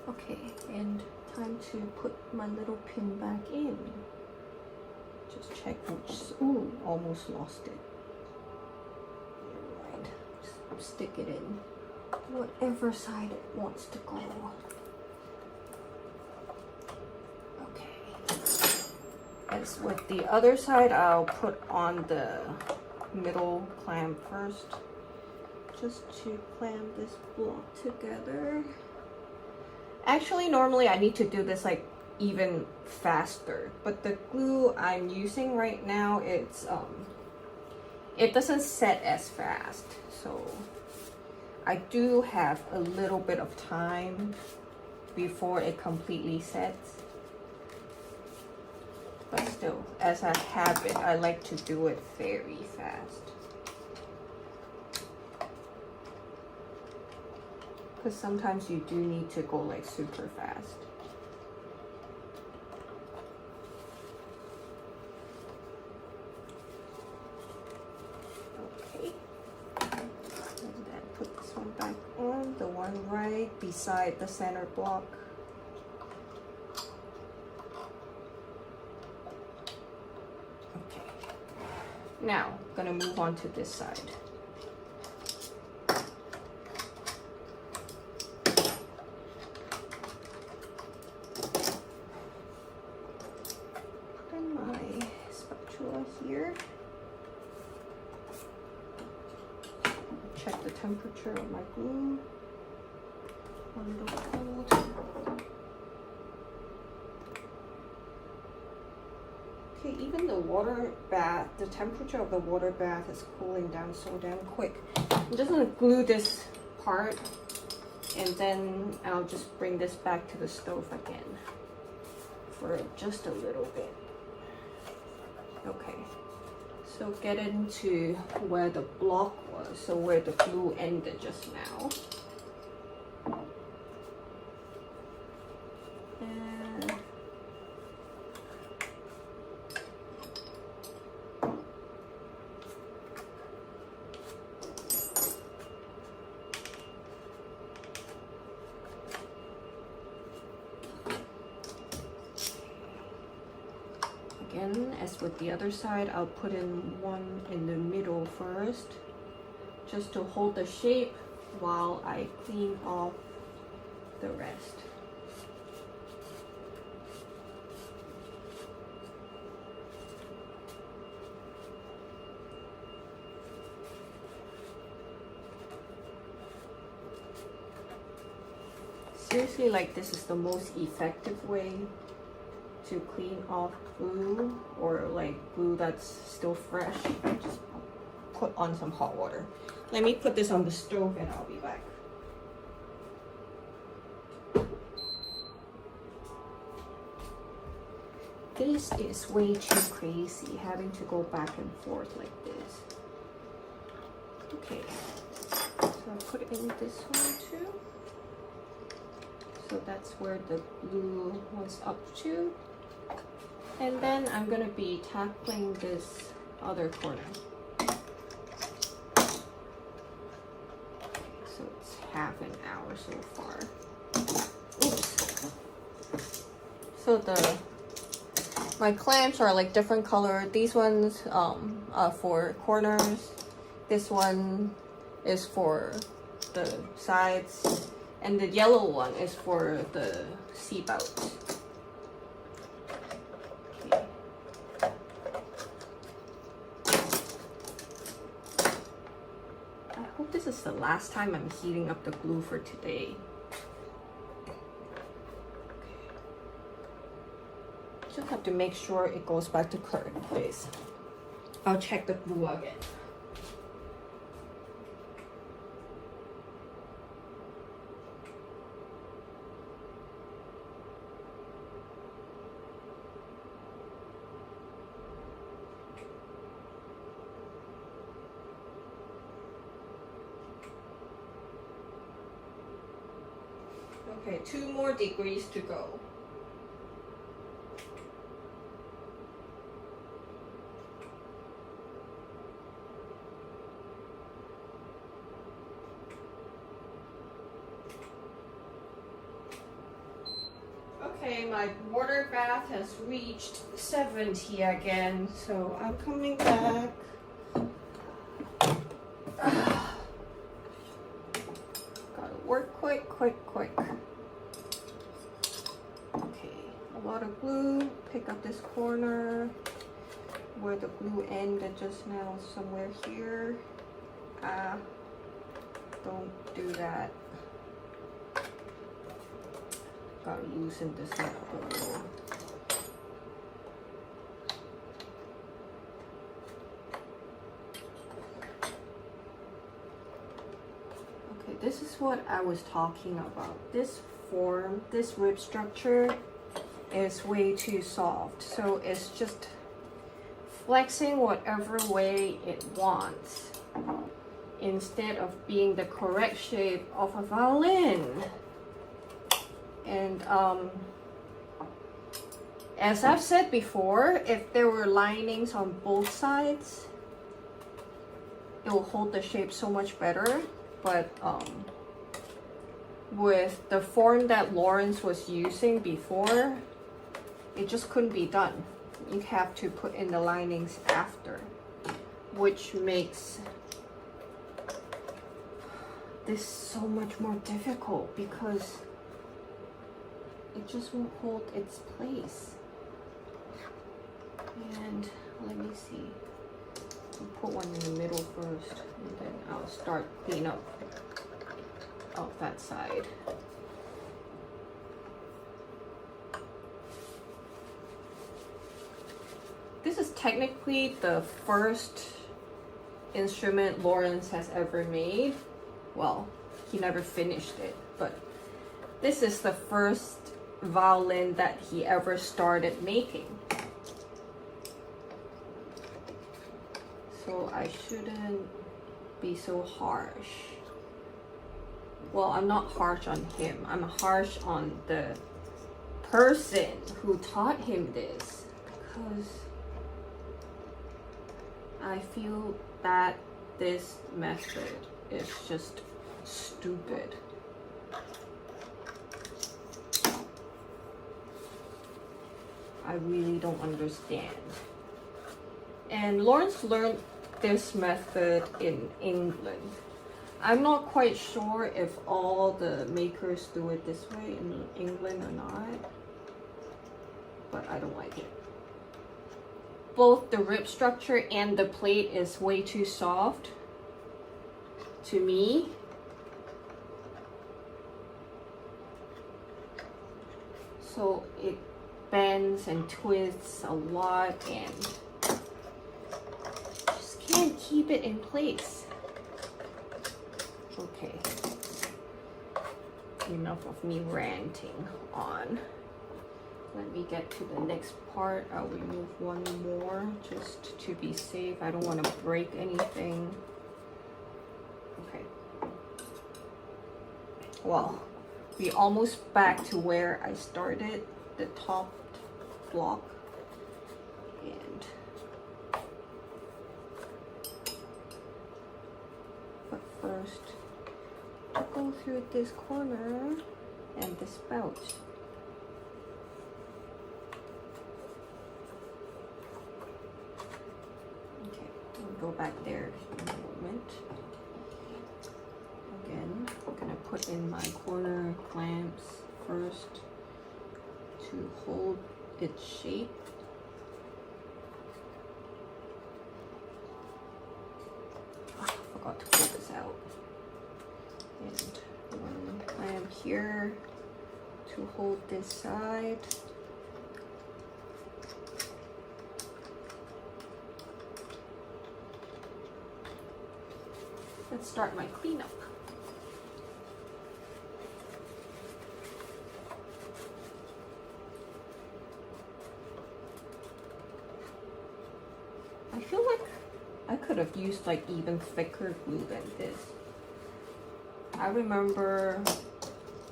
Okay, and time to put my little pin back in. Just check which, ooh, almost lost it. Never mind, just stick it in whatever side it wants to go. As with the other side, I'll put on the middle clamp first, just to clamp this block together. Actually, normally I need to do this like even faster, but the glue I'm using right now, it doesn't set as fast, so I do have a little bit of time before it completely sets. But still, as a habit, I like to do it very fast. Because sometimes you do need to go like super fast. Okay. And then put this one back on, the one right beside the center block. Now, gonna move on to this side. And my spatula here. Check the temperature of my glue. A little cold. Okay, even the water bath, the temperature of the water bath is cooling down so damn quick. I'm just gonna glue this part and then I'll just bring this back to the stove again for just a little bit. Okay, so get into where the block was, so where the glue ended just now. And again, as with the other side, I'll put in one in the middle first, just to hold the shape while I clean off the rest. Seriously, like this is the most effective way to clean off glue, or like glue that's still fresh. Just put on some hot water. Let me put this on the stove and I'll be back. This is way too crazy, having to go back and forth like this. Okay, so I'll put in this one too. So that's where the glue was up to. And then I'm gonna be tackling this other corner. So it's half an hour so far. Oops. So my clamps are like different color. These ones are for corners. This one is for the sides. And the yellow one is for the seat belt. Okay. I hope this is the last time I'm heating up the glue for today. Just have to make sure it goes back to current place. I'll check the glue again. Okay, 2 more degrees to go. Okay, my water bath has reached 70 again, so I'm coming back. Gotta work quick. Okay, a lot of glue. Pick up this corner where the glue ended just now, somewhere here. Don't do that. Gotta loosen this one up a little. Okay, this is what I was talking about. This form, this rib structure is way too soft. So it's just flexing whatever way it wants instead of being the correct shape of a violin. And as I've said before, if there were linings on both sides, it will hold the shape so much better. But with the form that Lawrence was using before, it just couldn't be done. You have to put in the linings after, which makes this so much more difficult because it just won't hold its place. And let me see. I'll put one in the middle first, and then I'll start clean up that side. This is technically the first instrument Lawrence has ever made. Well, he never finished it, but this is the first violin that he ever started making. So I shouldn't be so harsh. Well, I'm not harsh on him. I'm harsh on the person who taught him this, because I feel that this method is just stupid. I really don't understand. And Lawrence learned this method in England. I'm not quite sure if all the makers do it this way in England or not, but I don't like it. Both the rib structure and the plate is way too soft to me. So it bends and twists a lot and just can't keep it in place. Okay, enough of me ranting on. Let me get to the next part. I'll remove one more just to be safe. I don't want to break anything. Okay. Well, we're almost back to where I started, the top block. And but first, to go through this corner and this spout. Go back there in a moment. Again, I'm gonna put in my corner clamps first to hold its shape. Oh, I forgot to pull this out. And one clamp here to hold this side. Let's start my cleanup. I feel like I could have used like even thicker glue than this. I remember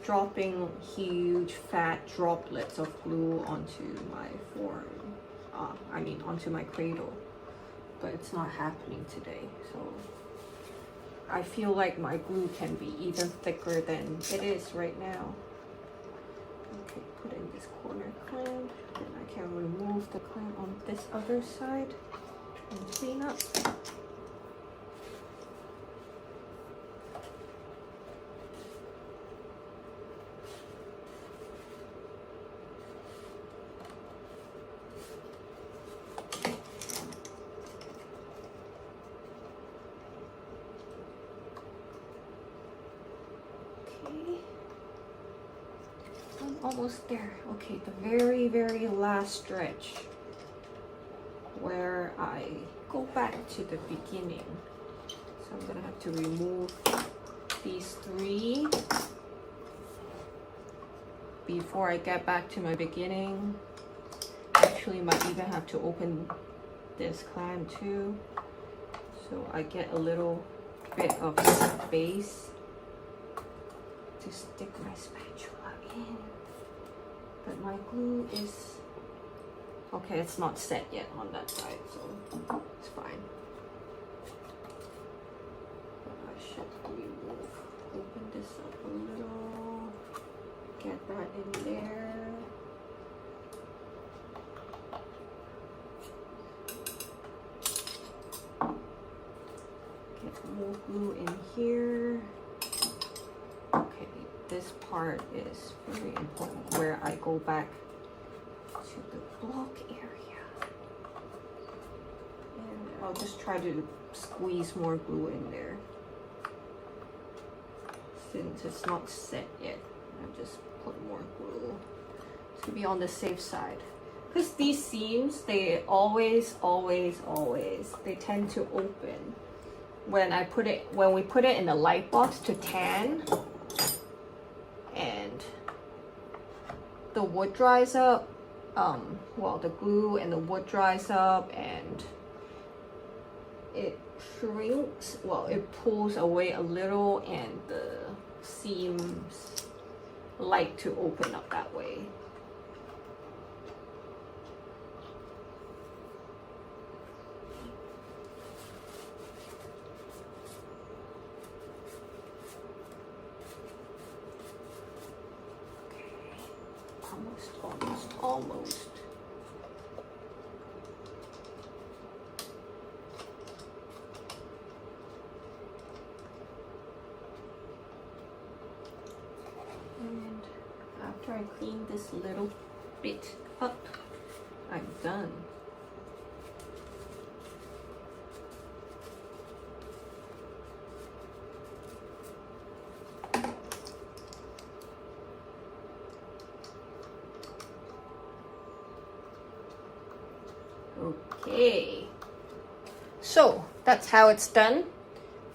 dropping huge fat droplets of glue onto my form. Onto my cradle, but it's not happening today, so I feel like my glue can be even thicker than it is right now. Okay, put in this corner clamp, and I can remove the clamp on this other side and clean up. Almost there. Okay, the very last stretch where I go back to the beginning. So I'm gonna have to remove these 3 before I get back to my beginning. Actually, might even have to open this clamp too, so I get a little bit of space to stick my spatula in. But my glue is okay, it's not set yet on that side, so it's fine. But I should open this up a little, get that in there. Get more glue in here. Okay, this part is very important where I go back to the block area. And I'll just try to squeeze more glue in there. Since it's not set yet, I'll just put more glue to be on the safe side. Because these seams, they always, they tend to open when we put it in the light box to tan, and the wood dries up. The glue and the wood dries up, and it shrinks. It pulls away a little, and the seams like to open up that way. Almost. And after I clean this little bit up, I'm done. Okay, so that's how it's done.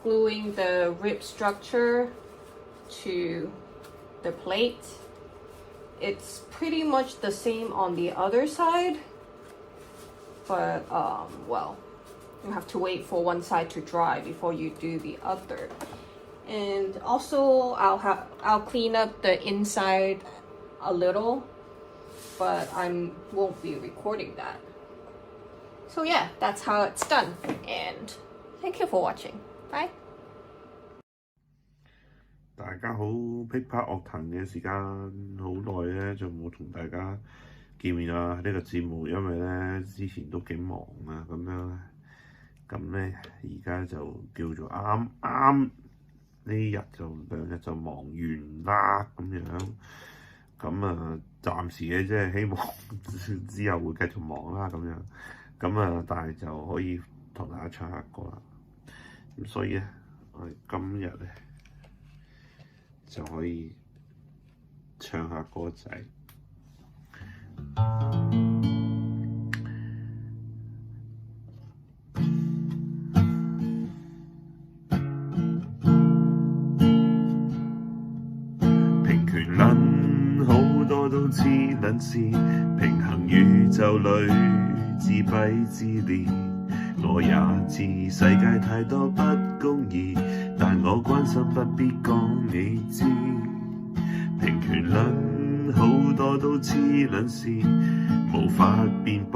Gluing the rib structure to the plate. It's pretty much the same on the other side, but you have to wait for one side to dry before you do the other. And also I'll clean up the inside a little, but I won't be recording that. So yeah, that's how it's done, and thank you for watching. Bye. 大家好，劈啪樂壇嘅時間好耐咧，就冇同大家見面啦。呢個節目因為咧之前都幾忙啊，咁咧而家就叫做啱呢日就2日就忙完啦咁樣。咁啊，暫時嘅即係希望之後會繼續忙啦咁樣。咁啊，但係就可以同大家唱下歌啦。咁所以咧，我哋今日咧就可以唱下歌仔。平權撚好多都黐撚線，平衡宇宙裏自閉自憐，我也知世界太多不公義，但我關心不必講你知。平權撚好多都黐撚線，無法辯駁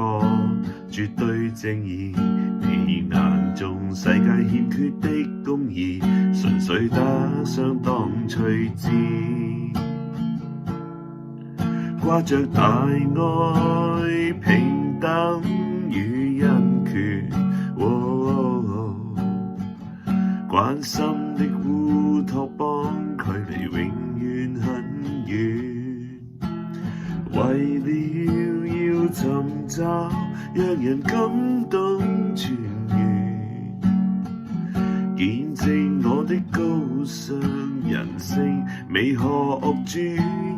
絕對正義，你眼中世界欠缺的公義，純粹得相當趣致。掛着大愛平等與人權，關心的烏托邦距離永遠很遠，為了要尋找讓人感動泉源，見證我的高尚人性美學主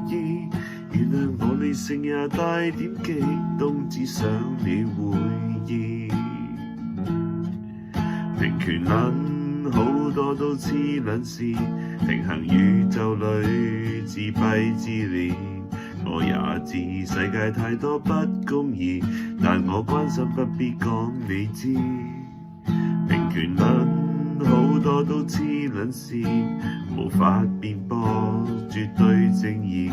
義，原諒我理性也帶點激動，只想你會意。平權撚好多都痴撚線，平衡宇宙裏自閉自憐。我也知世界太多不公義，但我關心不必講你知。平權撚好多都痴撚線，無法辯駁絕對正義。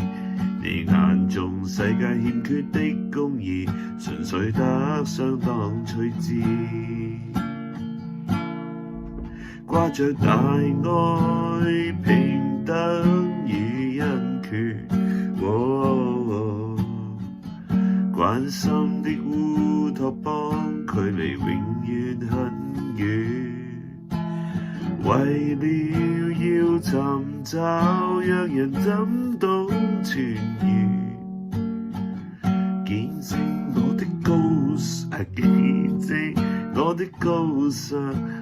你眼中世界欠缺的公義，純粹得相當趣致。掛着大愛平等與人權，關心的烏托邦距離永遠很遠。為了要尋找讓人感到痊愈，見證我的見證我的高尚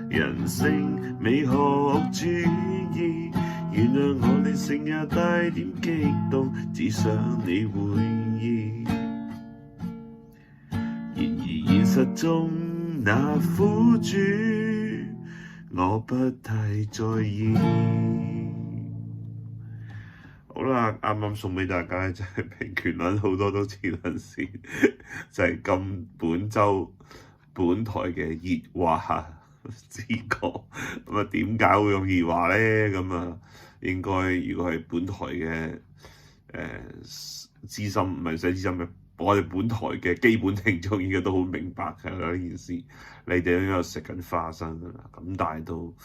人性美學主義。原諒我的聲也帶點激動，只想你會意。然而現實中那苦主，我不太在意。好啦，啱啱送俾大家就係平權撚好多都痴撚線，就係本週本台嘅熱話之歌。咁啊，點解會用熱話咧？咁啊，應該如果係本台嘅資深，唔係寫資深嘅，我哋本台嘅基本聽眾應該都好明白嘅呢件事。你哋應該食緊花生㗎啦，咁但係都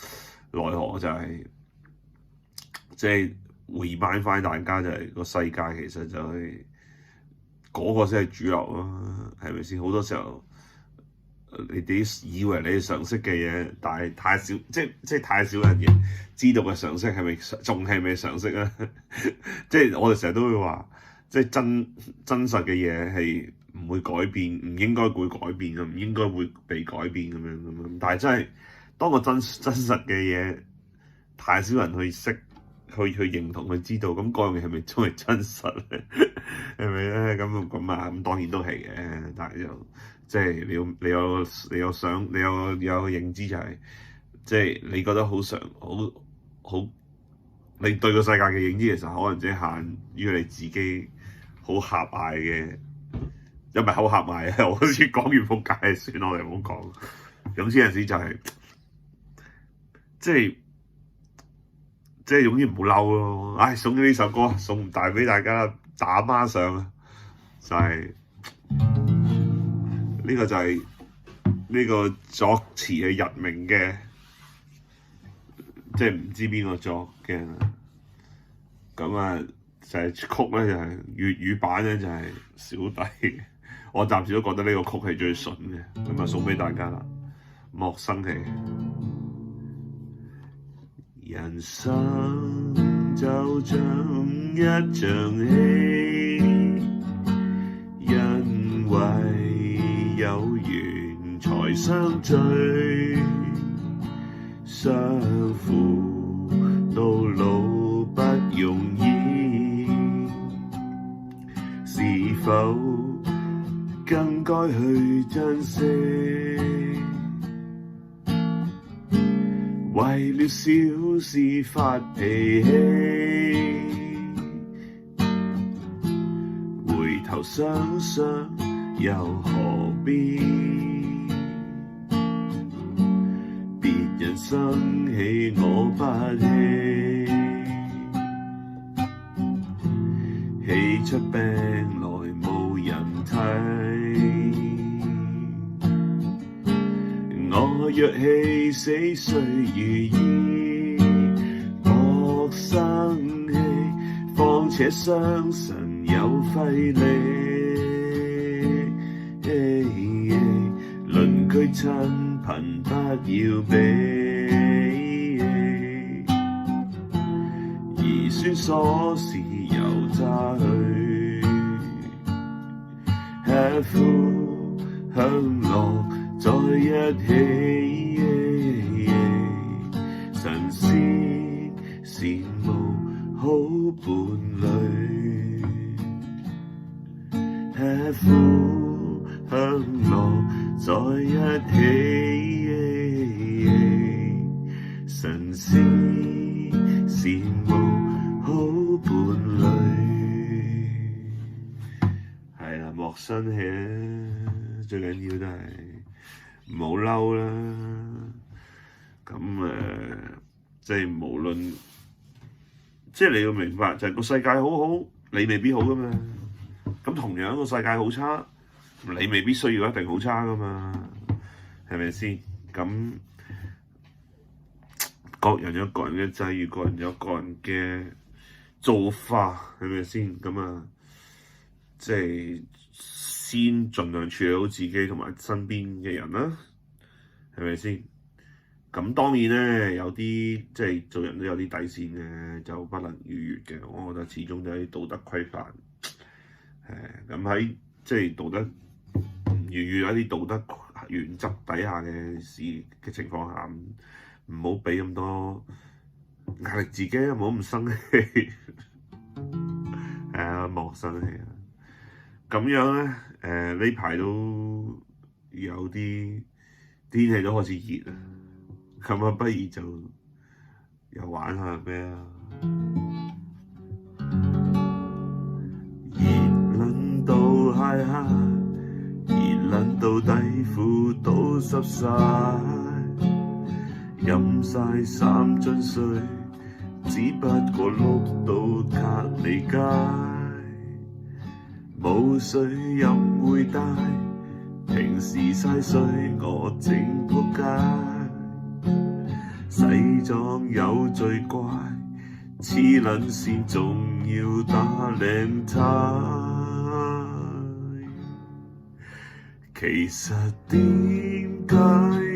奈何就係即係remind翻大家就係個世界其實就係嗰個先係主流咯，係咪先？好多時候你哋以為你哋常識嘅嘢，但係太少，即係太少人嘅知道嘅常識係咪仲係咪常識啊？即係我哋成日都會話，即係真實嘅嘢係唔會改變，唔應該會改變嘅，唔應該會被改變咁樣。但係真係當個真實嘅嘢太少人去識。去認同去知道，咁嗰樣嘢係咪真係真實咧？係咪咧？咁啊，咁當然都係嘅，但係就即係你有個認知就係、是，即係你覺得好你對個世界嘅認知其實可能只限於你自己好狹隘嘅，又唔係好狹隘啊！我好似講完仆街算啦，我哋唔好講。總之有陣時就係、即係總之唔好嬲咯，送咗呢首歌送大俾大家打孖上啊！就係、呢個就係呢個作詞係日明嘅，即係唔知邊個作嘅。咁啊就係曲咧就係粵語版咧就係小弟，我暫時都覺得呢個曲係最順嘅，咁啊送俾大家啦，莫生氣。人生就像一場戲，因為有緣才相聚，相扶到老不容易，是否更該去珍惜？為了小事發脾氣，回頭想想又何必？別人生氣我不氣，氣出病來無人睇。我若氣死誰如意，莫生氣，況且傷神有費力。鄰居親朋不要比，兒孫瑣事由他去，吃苦享樂在一起，神仙羨慕好伴侶，吃苦享樂在一起，神仙生氣，最緊要都係唔好嬲啦。咁即係無論，即係你要明白就係個世界好好，你未必好噶嘛。咁同樣個世界好差，你未必需要一定好差噶嘛，係咪先？咁各人有各人嘅際遇，各人有各人嘅做法，係咪先？咁即係先盡量處理好自己同埋身邊嘅人啦，係咪先？咁當然咧，有啲即係做人都有啲底線嘅，就不能逾越嘅。我覺得始終都係道德規範。咁喺即係道德唔逾越一啲道德原則底下嘅事嘅情況下，唔好俾咁多壓力自己，唔好咁生氣。莫生氣啊！咁樣咧，呢排都有啲天氣都開始熱啊！咁不如就又玩下咩啊？熱撚到鞋下，熱撚到底褲都濕晒，飲晒3樽水，只不過碌到隔離街，冇水飲會大，平時嘥水我整仆街。洗妝有最怪，黐撚線仲要打領呔。其實點解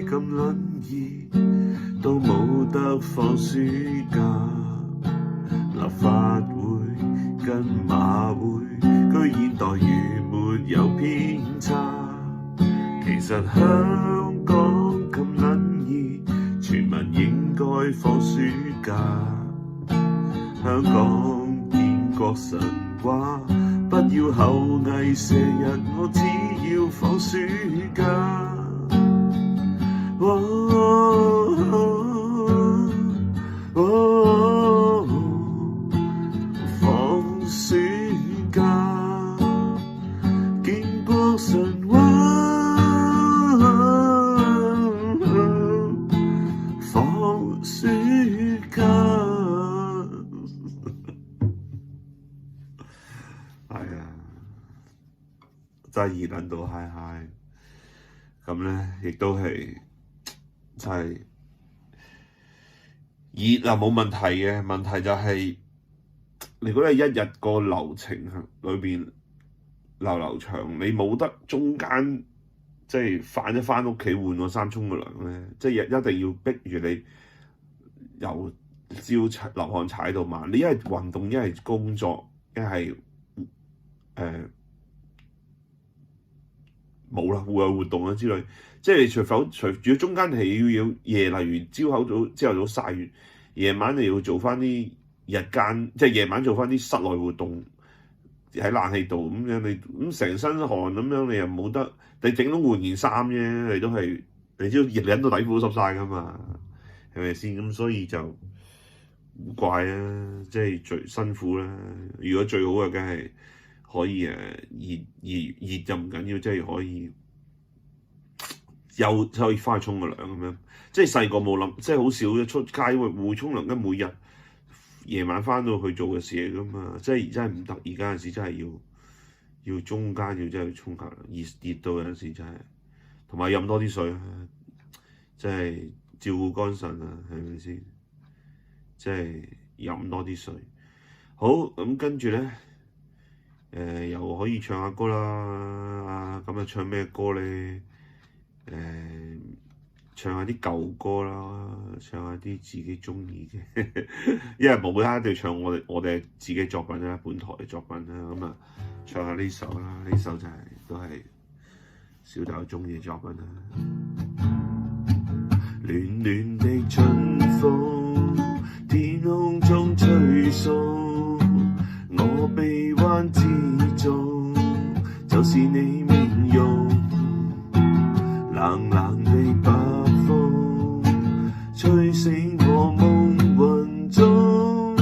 咁撚熱，都冇得放暑假？立法會跟馬會，居然待遇沒有偏差。其實香港咁撚熱，全民應該放暑假。香港建國神話，不要後羿射日，我只要放暑假。放暑假，建國神話，放暑假。係啊，真係熱撚到嗨嗨。咁咧，亦都係就係熱啊，冇問題嘅。問題就係，如果你一日個流程裏邊流長，你冇得中間即係翻屋企換個衫沖個涼咧，即係一定要逼住你由朝流汗踩到晚。你一係運動，一係工作，一係冇啦，戶外活動啊之類，即係除咗中間係要夜，例如朝頭早曬完，夜晚你要做翻啲日間，即係夜晚做翻啲室內活動喺冷氣度咁樣，你咁成身汗咁樣，你又冇得，你整到換件衫啫，你都係你知道熱撚到底褲濕晒噶嘛，係咪先？咁所以就好怪啊，即係最辛苦啦。如果最好嘅梗係可以熱就唔緊要，即係可以可以翻去沖個涼咁樣。即係細個冇諗，即係好少出街會沖涼，跟每日夜晚翻到去做嘅事嚟噶嘛。即係真係唔得，而家有陣時真係要中間要真係沖下涼，熱到有陣時真係，同埋飲多啲水啊，即係照顧肝腎啊，係咪先？即係飲多啲水。好，咁跟住咧。又可以唱下歌啦，咁唱咩歌咧？唱下啲舊歌啦，唱下啲自己中意嘅，因為冇啦，一定要唱我哋自己作品啦，本台嘅作品啦，咁唱下呢首啦，呢首就都係小弟中意嘅作品啦。暖暖的春風，天空中吹送。我臂彎之中，就是你面容。冷冷的北風，吹醒我夢魂中。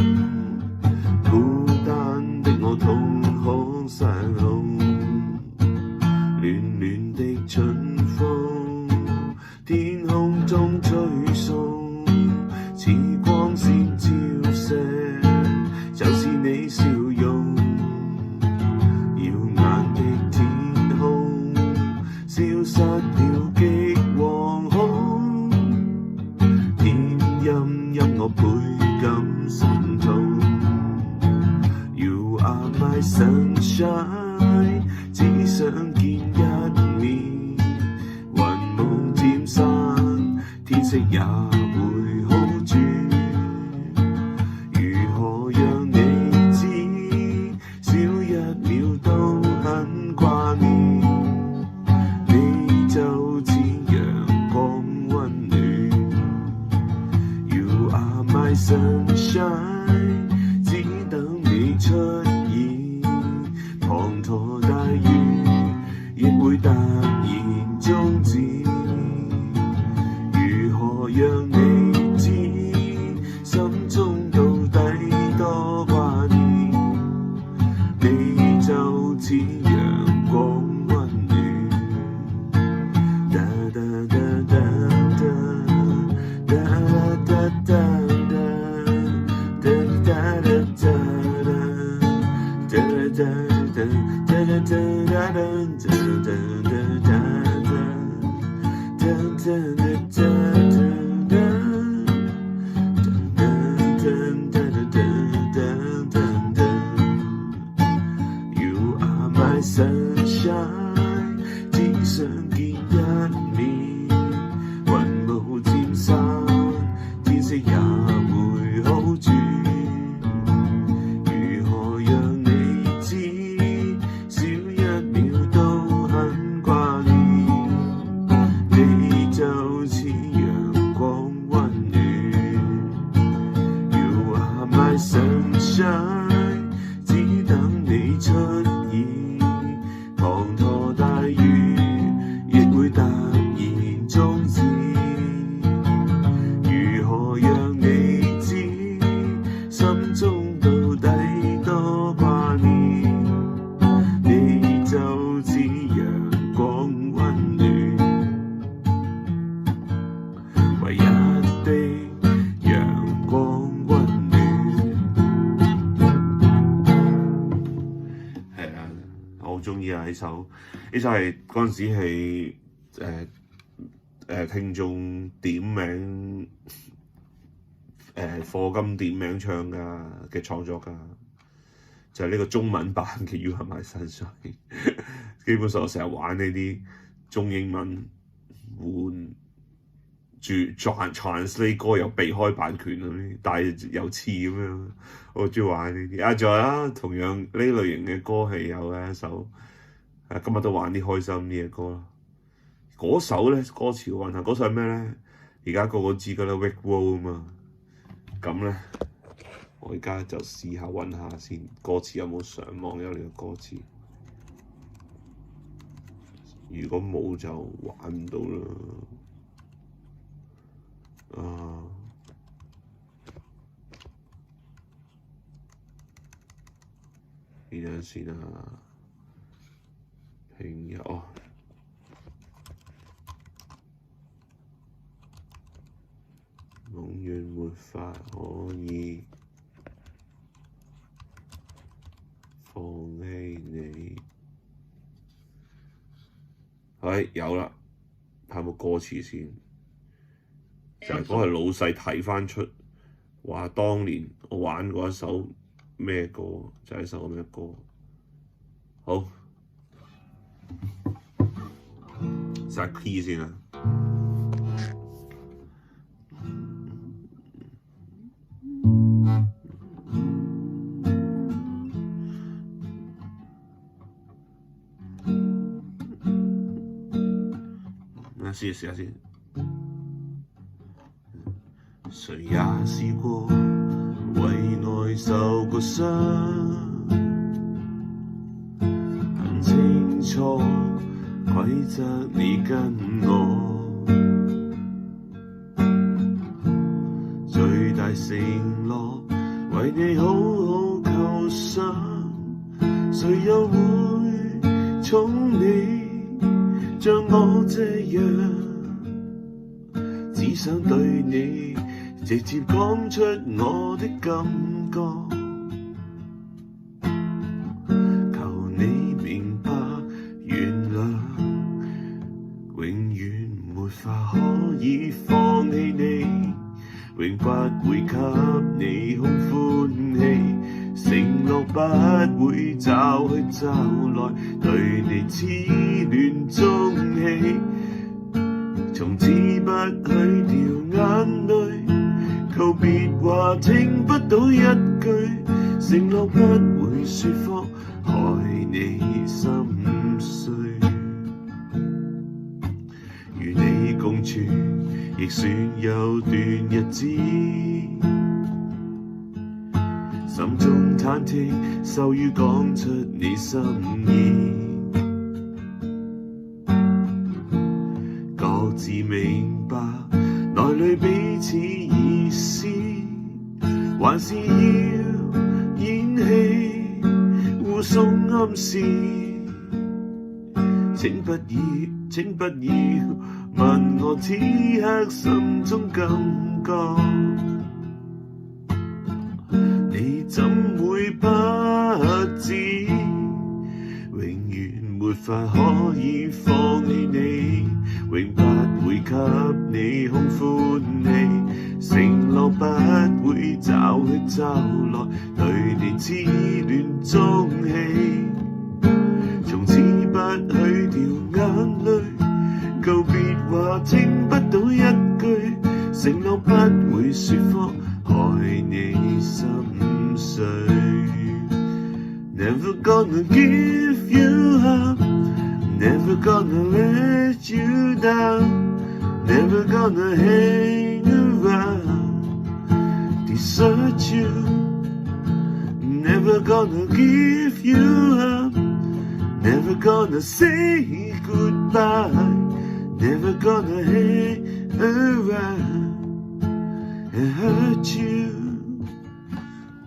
孤單的我瞳孔失控，的春風，天空中吹送，似光線照射，就是你笑容。耀眼的天空，消失了極惶恐，天陰陰我倍感心痛。You are my sunshine， 只想見一面，雲霧漸散，天色也會好轉。如何讓你知，少一秒都很掛念，你就似陽光溫暖。You are my sunshine， 只等你出現，滂沱大雨亦會突然終止。如何讓你知，心中到底多掛念，你就似陽光溫暖。噠噠噠噠噠噠噠噠You are my sunshine， 只想見一面，雲霧漸散，天色也會好轉。如何讓你知，少一秒都很掛念，你就似陽光溫暖。You are my sunshine， 只等你出現，滂沱大雨亦會突然終止。如何讓你知，心中到底多掛念，你就似陽光溫暖。唯一的陽光溫暖。係啊，我好中意啊！呢首係嗰陣時係聽眾點名課金點名唱嘅創作㗎，就係呢個中文版嘅 You Are My Sunshine。基本上我成日玩呢啲中英文換住 translate 歌又避開版權嗰啲，但係又似咁樣，我好中意玩呢啲。啊，仲有啦，同樣呢類型嘅歌係有咧一首，今日都玩啲開心啲嘅歌啦。嗰首咧歌詞揾下，嗰首係咩咧？而家個個知㗎啦 ，Rick Roll 啊嘛。咁咧，我而家就試下揾下先，歌詞有冇上網有呢個歌詞？如果冇就玩唔到啦。呢陣先啊，平日哦。永遠沒法可以放棄你。係有啦，睇有冇歌詞先。就係嗰係老細睇翻出，話當年我玩過一首咩歌，就係一首咁嘅歌。好，set key 先啦。試下先。誰也試過為愛受過傷，很清楚規則你跟我，最大承諾為你好好構想，誰又會寵你？像我這樣，只想對你直接講出我的感覺，求你明白原諒，永遠沒法可以放棄你，永不會給你空歡喜，承諾不會找去找來對你痴戀終起，從此不去掉眼淚，告別話聽不到一句，承諾不會說謊害你心碎，與你共處亦算有段日子，心中忐忑，羞於講出你心意，各自明白內裏彼此意思，還是要演戲互送暗示，請不要問我此刻心中感覺，你怎會不知，永遠沒法可以放棄你，永不會給你空歡喜，承諾不會找去找來對你痴戀終起，從此不去掉眼淚，告別話聽不到一句，承諾不會說謊害你心碎。Never gonna give you up, never gonna let you down, never gonna hang around, desert you. Never gonna give you up, never gonna say goodbye, never gonna hang around and hurt you.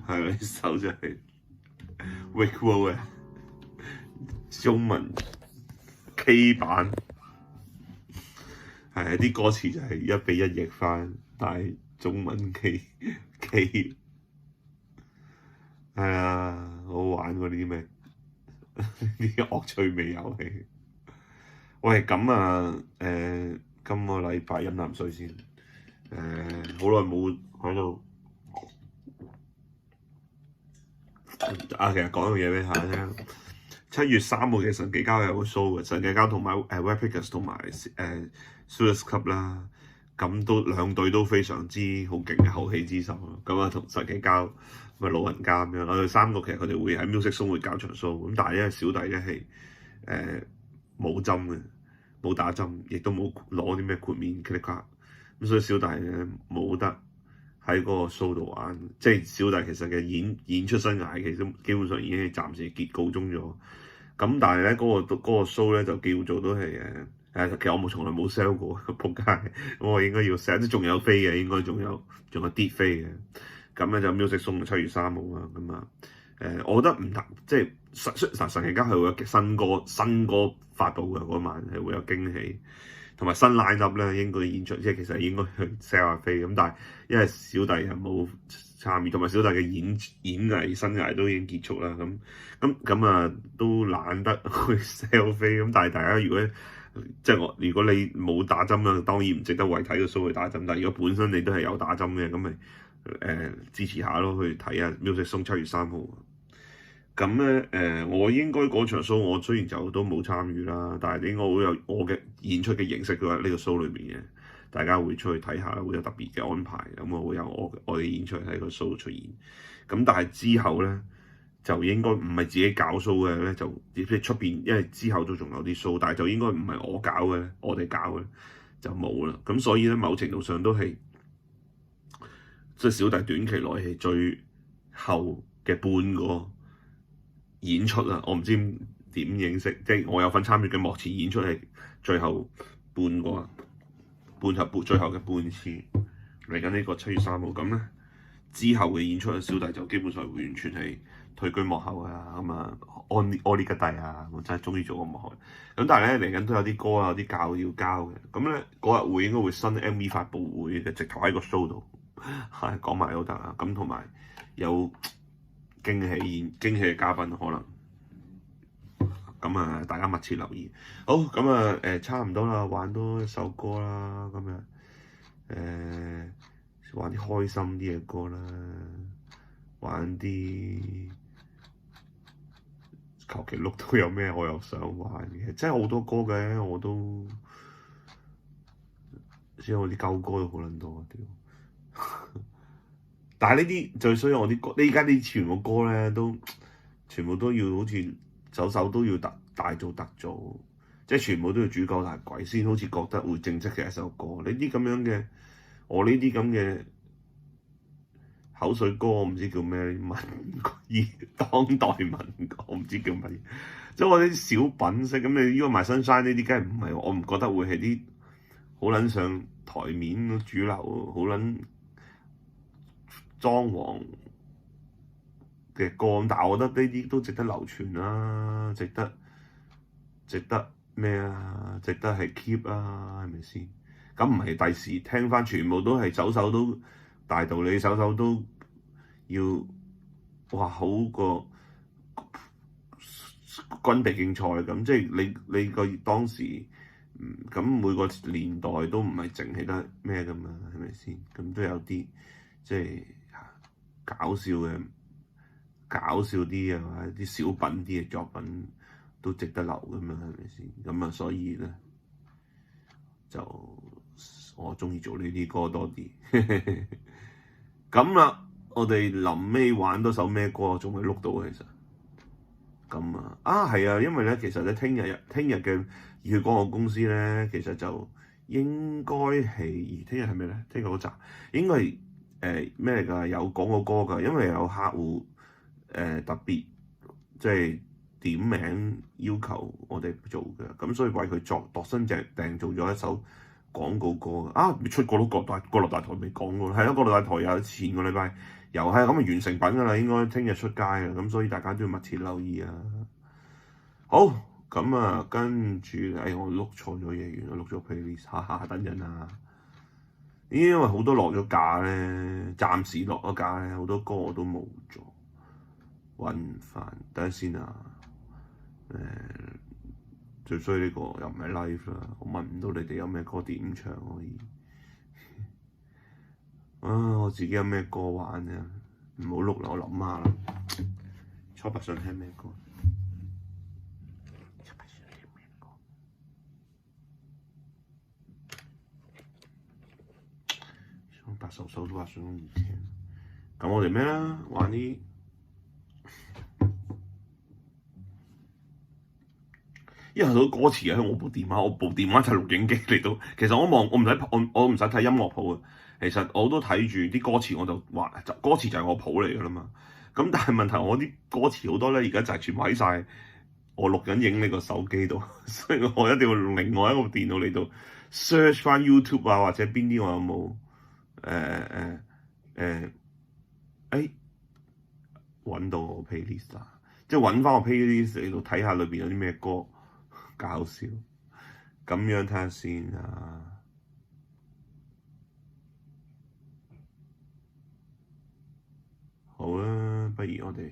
係呢首就係 Weibo 嘅中文 K 版，係啲歌詞就係1比1譯翻，但係中文 K 係啊，好玩過呢啲咩啲惡趣味遊戲。喂，咁啊今個禮拜飲啖水先，好耐冇喺度。其實講樣嘢俾大家聽。7月3號嘅神奇交有個 show 嘅，神奇交同埋Brad Pitt同埋Suicide Club 啦，咁都兩隊都非常之好勁嘅後起之秀咯。咁啊同神奇交咪老人家咁樣，我哋3個其實佢哋會喺 Music Zone 會搞場 show， 咁但係因為小弟咧係冇針嘅，冇打針，亦都冇攞啲咩豁免 credit card， 咁所以小弟咧冇得喺嗰個 show 度玩，即係小弟其實嘅演出生涯其實基本上已經係暫時告終咗。咁但係咧嗰個 show 咧就叫做都係其實我從來冇 sell 過，仆街！咁我應該要 sell， 即仲有飛嘅，應該仲有啲飛嘅。咁咧就 Music Zone 7月3號啦。咁啊我覺得唔同，即係神奇交係會有新歌發布嘅嗰晚係會有驚喜。同埋新 line up 咧應該演出，即係其實應該去 sell 下飛咁，但係因為小弟又冇參與，同埋小弟嘅演藝生涯都已經結束啦，咁啊都懶得去 sell 飛咁，但係大家如果如果你冇打針啦，當然唔值得為睇個 show 去打針，但係如果本身你都係有打針嘅，咁咪支持下咯，去睇下 Music Zone 7月3號。咁咧我應該嗰場 show 我雖然就都冇參與啦，但係應該會有我嘅演出嘅形式喺呢個 show 裏面嘅，大家會出去睇下，會有特別嘅安排，咁我會有我嘅演出喺個 show 出現。咁但係之後咧就應該唔係自己搞 show 嘅咧，就即係出邊，因為之後都仲有啲 show， 但係就應該唔係我搞嘅咧，我哋搞嘅就冇啦。咁所以咧某程度上都係即係小弟短期內係最後嘅半個演出啦，我唔知點認識，即係我有份參與嘅幕前演出係最後最後嘅半次嚟緊呢個7月3號。咁咧之後嘅演出，小弟就基本上完全係退居幕後啊，咁啊安呢吉蒂啊，我真係終於做個幕後。咁但係咧嚟緊都有啲歌啊，有啲教要交嘅。咁咧嗰日應該會新 MV 發佈會嘅，直頭喺個 show 度係講埋都得啊。咁同埋有驚喜嘅嘉賓可能。咁啊，大家密切留意。好，咁啊差唔多啦，玩多一首歌啦。咁啊玩啲開心啲嘅歌啦，玩啲求其碌到有咩我又想玩嘅，真係好多歌嘅，我都知我啲舊歌都好撚多屌。但係呢啲最衰我啲歌，你而家啲全部歌咧都全部都要好似首都要大做特做，即係全部都要主角大鬼先好似覺得會正式嘅一首歌。你啲咁樣嘅，我呢啲咁嘅口水歌，我唔知叫咩民當代民歌，我唔知叫乜嘢。即係我啲小品式咁，你呢個賣新山呢啲，梗係唔係？我唔覺得會係啲好撚上台面主流，好撚裝潢嘅歌。但係我覺得呢啲都值得流傳啦，值得咩啊？值得係 keep 啊，係咪先？咁唔係第時聽翻，全部都係首都大道理，首都要哇好過軍備競賽咁，即係你個當時咁每個年代都唔係淨係得咩噶嘛，係咪先？咁都有啲即係搞笑啲啊，或者啲小品啲嘅作品都值得留噶嘛，係咪先？咁啊，所以咧就我中意做呢啲歌多啲。咁啦，我哋臨尾玩多首咩歌，仲未碌到其實。咁係啊，因為咧其實咧聽日嘅熱血廣告公司咧，其實就應該係聽日係咩咧？聽日嗰集應該係咩嚟㗎？有廣告歌㗎，因為有客戶特別即係點名要求我哋做嘅，咁所以為佢度身訂做咗一首廣告歌啊！出過都國立大台未講過，係咯，國立大台有前個禮拜又係咁啊，完成品㗎啦，應該聽日出街啊，咁所以大家都要密切留意啊。好，咁啊，跟住我碌錯咗嘢，原來碌咗 playlist，等陣啊。因為好多落咗架咧，暫時落咗架咧，好多歌我都冇咗，揾唔翻，等陣先啊。最衰呢個又唔係 live 啦，我問唔到你哋有咩歌點唱可以。我自己有咩歌玩啫？唔好碌啦，我諗下啦。初八想聽咩歌？初八首都話想易聽。咁我哋咩啦？玩啲。因為好多歌詞喺我部電話就係錄影機嚟到。其實我唔使睇音樂譜啊。其實我都睇住啲歌詞，我就話歌詞就係我譜嚟㗎啦嘛。咁但係問題我啲歌詞好多咧，而家就係全部喺晒我錄緊影呢個手機度，所以我一定要用另外一個電腦嚟到 search 翻 YouTube 啊，或者邊啲我有冇揾到我 playlist 啊，即係揾翻我 playlist 嚟到睇下裏邊有啲咩歌。搞笑，咁樣睇下先啊！好啦，不如我哋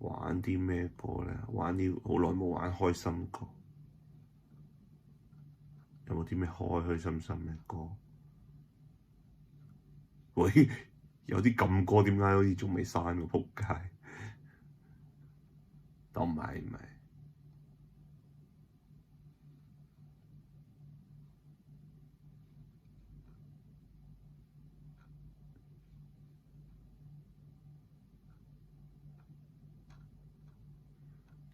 玩啲咩歌咧？玩啲好耐冇玩開心歌，有冇啲咩開心嘅歌？喂，有啲禁歌，點解好似仲未刪喎？仆街！都唔係。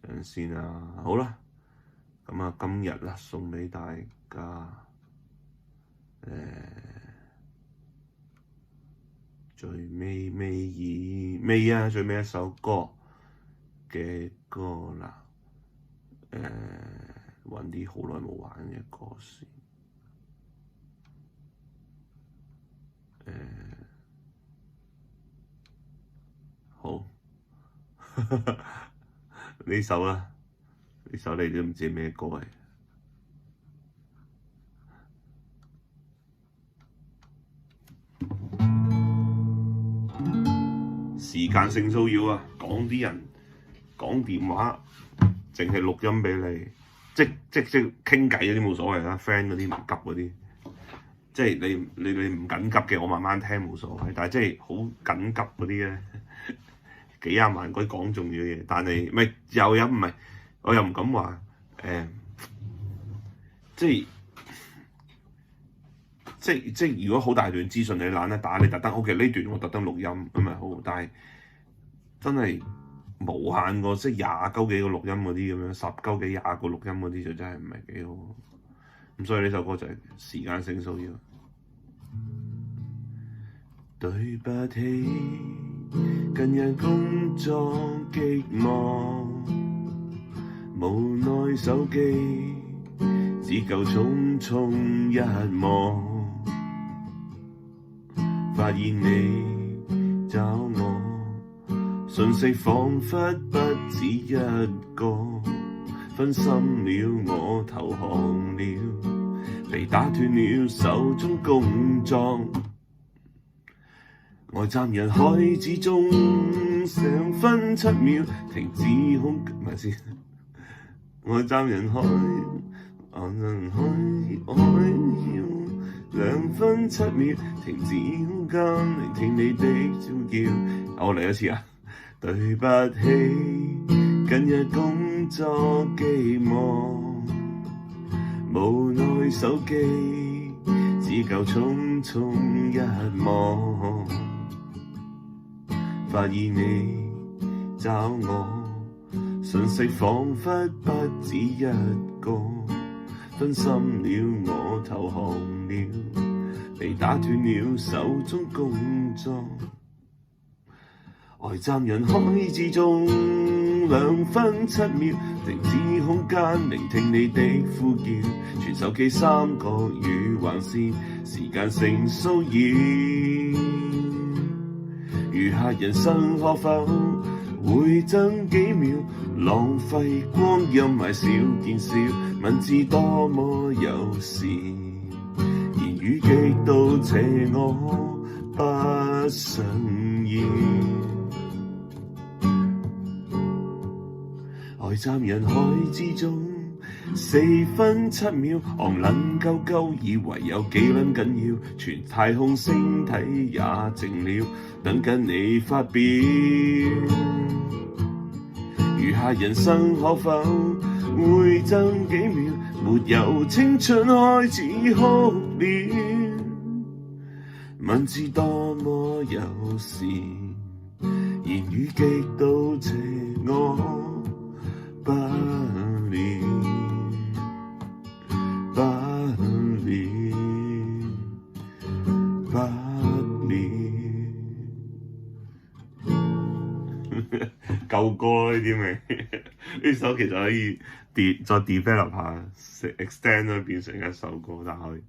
等先啊，好啦，咁啊今日啦送俾大家最尾一首歌嘅歌啦，揾啲好耐冇玩嘅歌先，好。呢首啦，呢首你都唔知咩歌嚟。時間性騷擾啊，講啲人講電話，淨係錄音俾你，即傾偈嗰啲冇所謂啦 ，friend 嗰啲唔急嗰啲，即係你唔緊急嘅，我慢慢聽冇所謂。但係即係好緊急嗰啲咧，幾廿萬嗰啲講重要嘢，但係唔係唔係，我又唔敢話即如果好大段資訊你懶得打，你特登 OK 呢段我特登錄音咁咪好，但係真係無限個即20幾個錄音嗰啲咁樣，10幾20個錄音嗰啲就真係唔係幾好。咁所以呢首歌就係時間性騷擾。對不起，近日工作極忙，無奈手機只夠匆匆一望。發現你找我，訊息彷彿不止一個，分心了我投降了，被打斷了手中工作。呆站人海之中2分7秒，停止空唔係先，呆站人海2分7秒，停止空間，聆聽你的召叫。我嚟一次啊！對不起，近日工作極忙，無奈手機只夠匆匆一望，發現你找我，訊息彷彿不止一個，分心了我投降了，被打斷了手中工作。呆站人海之中2分7秒，停止空間，聆聽你的呼叫，傳手機3個語橫線，時間性騷擾。餘下人生可否回贈幾秒，浪費光陰買少見少，文字多麼友善，言語極度邪惡不順意。呆站人海之中4分7秒，昂撚鳩鳩以為有幾撚緊要，全太空星體也靜了，等緊你發表。餘下人生可否回贈幾秒，沒有青春開始哭了，文字多麼友善，言語極度邪惡不了，不了，不了。舊歌呢啲咪呢首其實可以再 develop 下 extend 咗變成一首歌，但係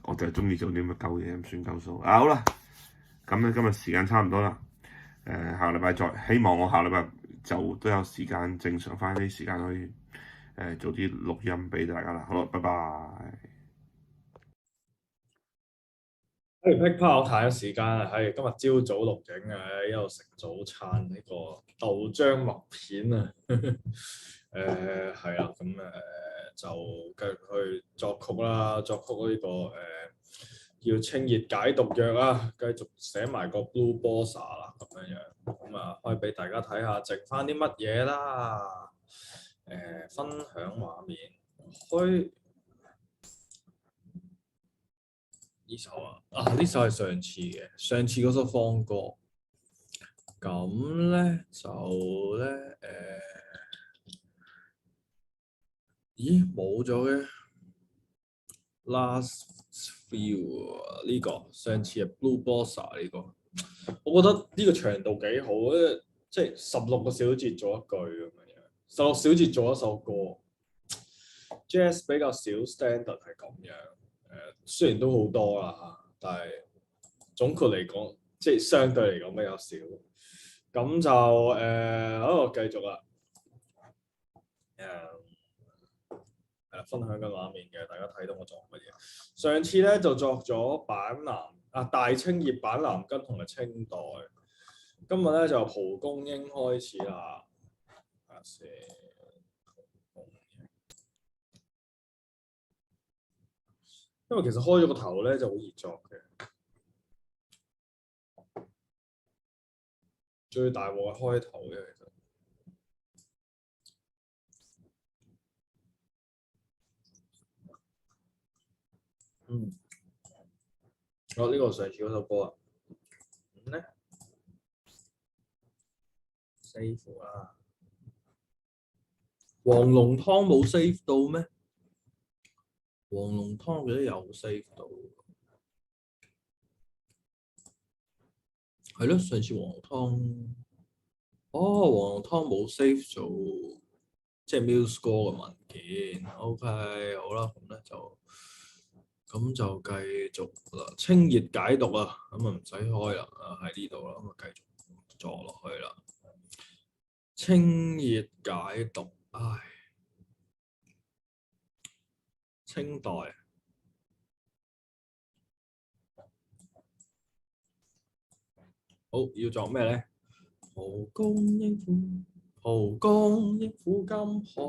我就係中意做啲咁嘅鳩嘢，唔算鳩數。好啦，咁咧今日時間差唔多啦，下個禮拜再，希望我下個禮拜就都有時間正常翻啲時間可以做啲錄音俾大家啦。好啦，拜拜。劈啪樂壇嘅時間啊，係今日朝早錄影啊，喺度食早餐呢個豆漿麥片啊，係啦，咁就繼續去作曲啦，作曲呢個叫清熱解毒藥啊，繼續寫埋個 Blue Bossa 啦，咁樣，咁啊可以俾大家睇下剩翻啲乜嘢啦，分享畫面，開。呢首呢首係上次嘅，上次嗰首放歌，咁咧就咧咦冇咗嘅 Last Few 呢個，上次係 Blue Bossa 呢個，我覺得呢個長度幾好，即係16個小節做一句咁樣，16小節做一首歌 ，Jazz 比較少 standard 係咁樣。雖然都好多啦嚇，但係總括嚟講，即係相對嚟講比較少。咁就我繼續啦。係啦，分享緊畫面嘅，大家睇到我做乜嘢？上次咧就作咗板藍大清熱板藍根同埋清代，今日咧就蒲公英開始啦。睇下先，因為其實開咗個頭咧就好易作嘅，最大鑊係開頭嘅其實。呢個上次嗰首歌啊，咁咧 save 啦。黃龍湯冇 save 到咩？黃龍湯記得有 save 到，係咯，上次黃龍湯，黃龍湯冇 save 做即係 Muse Score 嘅文件。OK， 好啦，咁就繼續啦。清熱解毒啊，咁啊唔使開啦，喺呢度啦，咁啊繼續坐落去啦。清熱解毒，清代。好，要作咩咧？蒲公英苦金寒，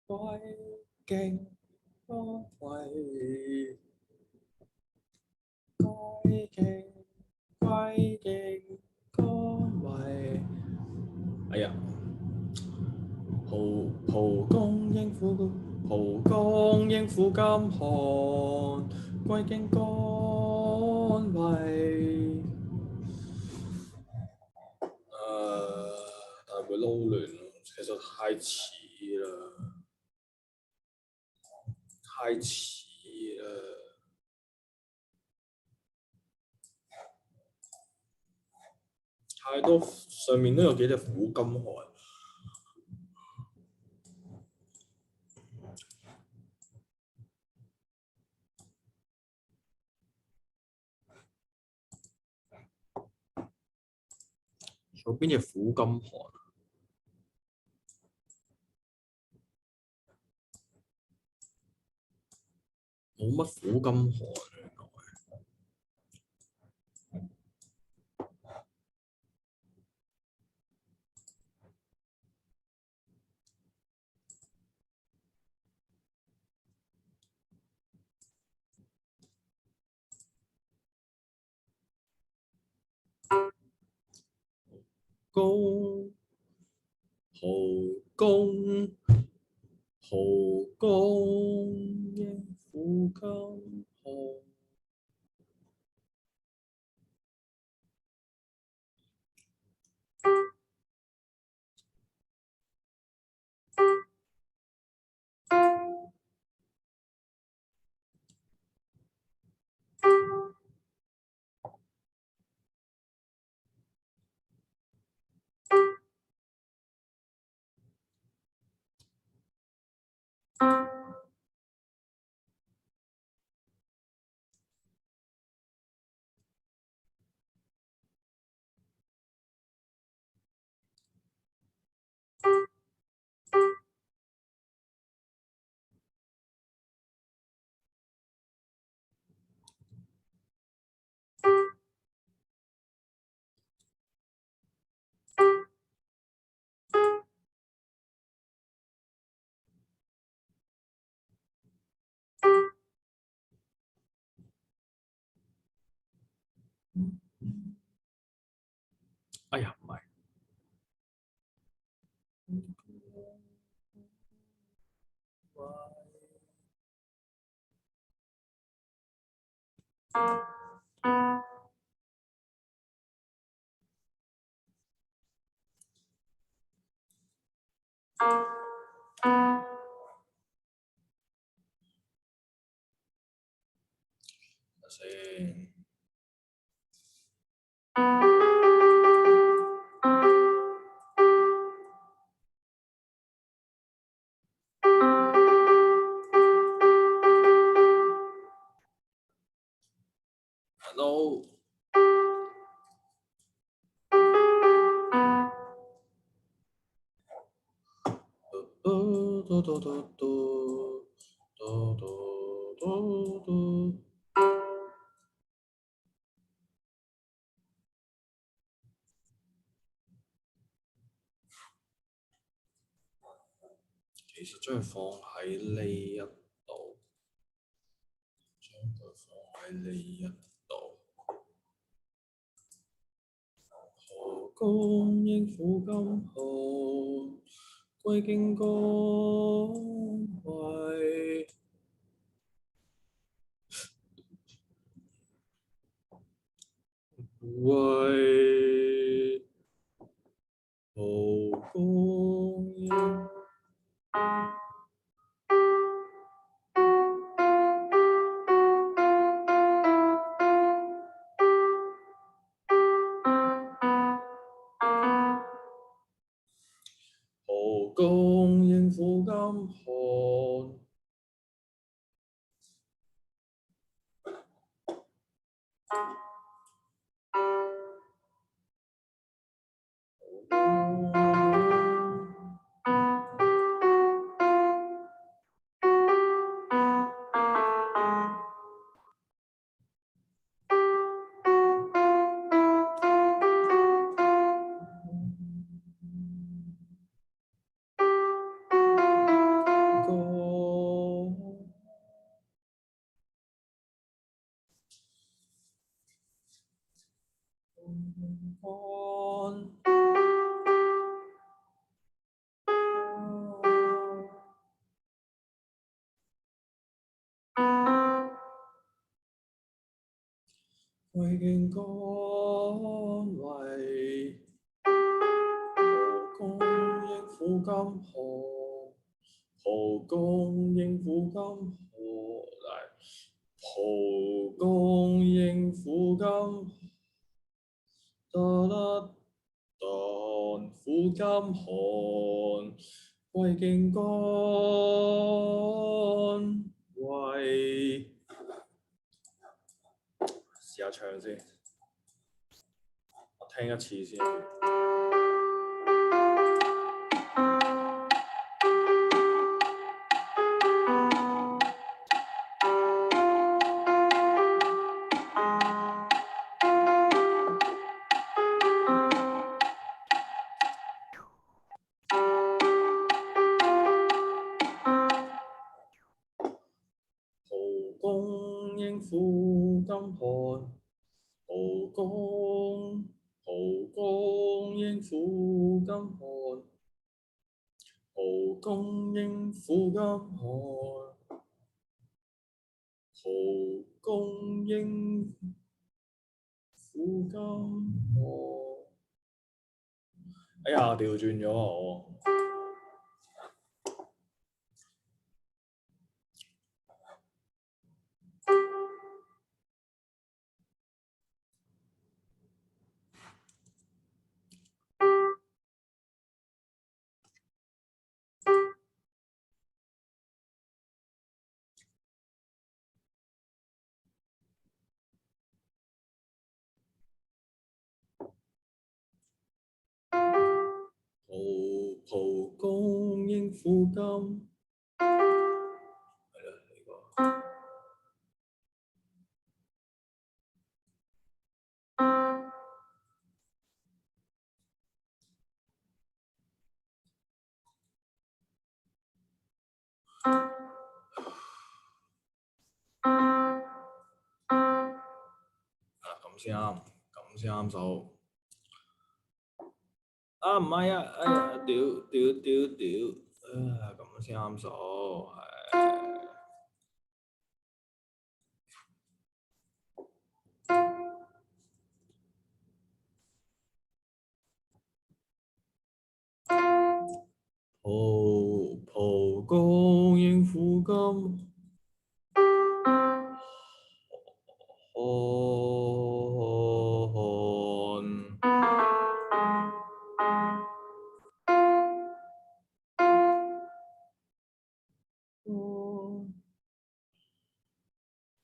歸京安慰，歸京安慰。哎呀，蒲公英苦金寒，歸京安慰。但係會撈亂咯，其實太似啦，太多上面都有幾隻苦金寒。有邊隻苦金寒？冇乜苦金寒。蒲公英苦金寒。哎呀，唔係。先。Hello。其實將佢放喺呢一度，將佢放喺呢一度。何公應苦今寒，歸京江為。為蒲公英，蒲公英苦今寒。歸京江為蒲公英苦今寒，蒲公英苦今寒，蒲公英苦今苦今寒，歸京江為。試下唱先，我聽一次先。蒲公英苦今寒，蒲公英苦今寒，蒲公英苦今寒，蒲公英苦今寒。哎呀，調轉咗我。蒲公英苦今，係啦呢個。咁先啱，咁先啱數。啊唔係啊，哎呀，屌，咁先啱數，係。蒲公英苦今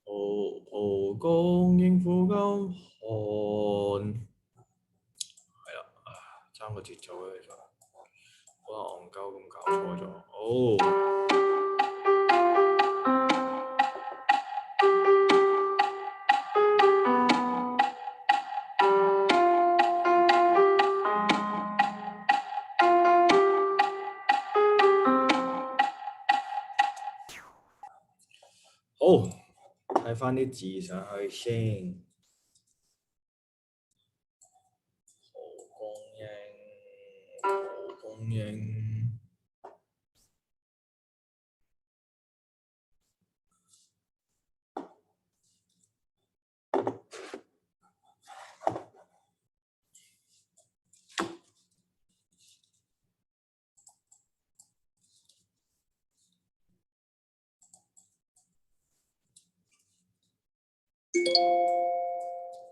蒲公英苦今寒，係啦，爭個節奏咧，其實可能戇鳩咁搞錯咗。好，睇翻啲字上去先。蒲公英。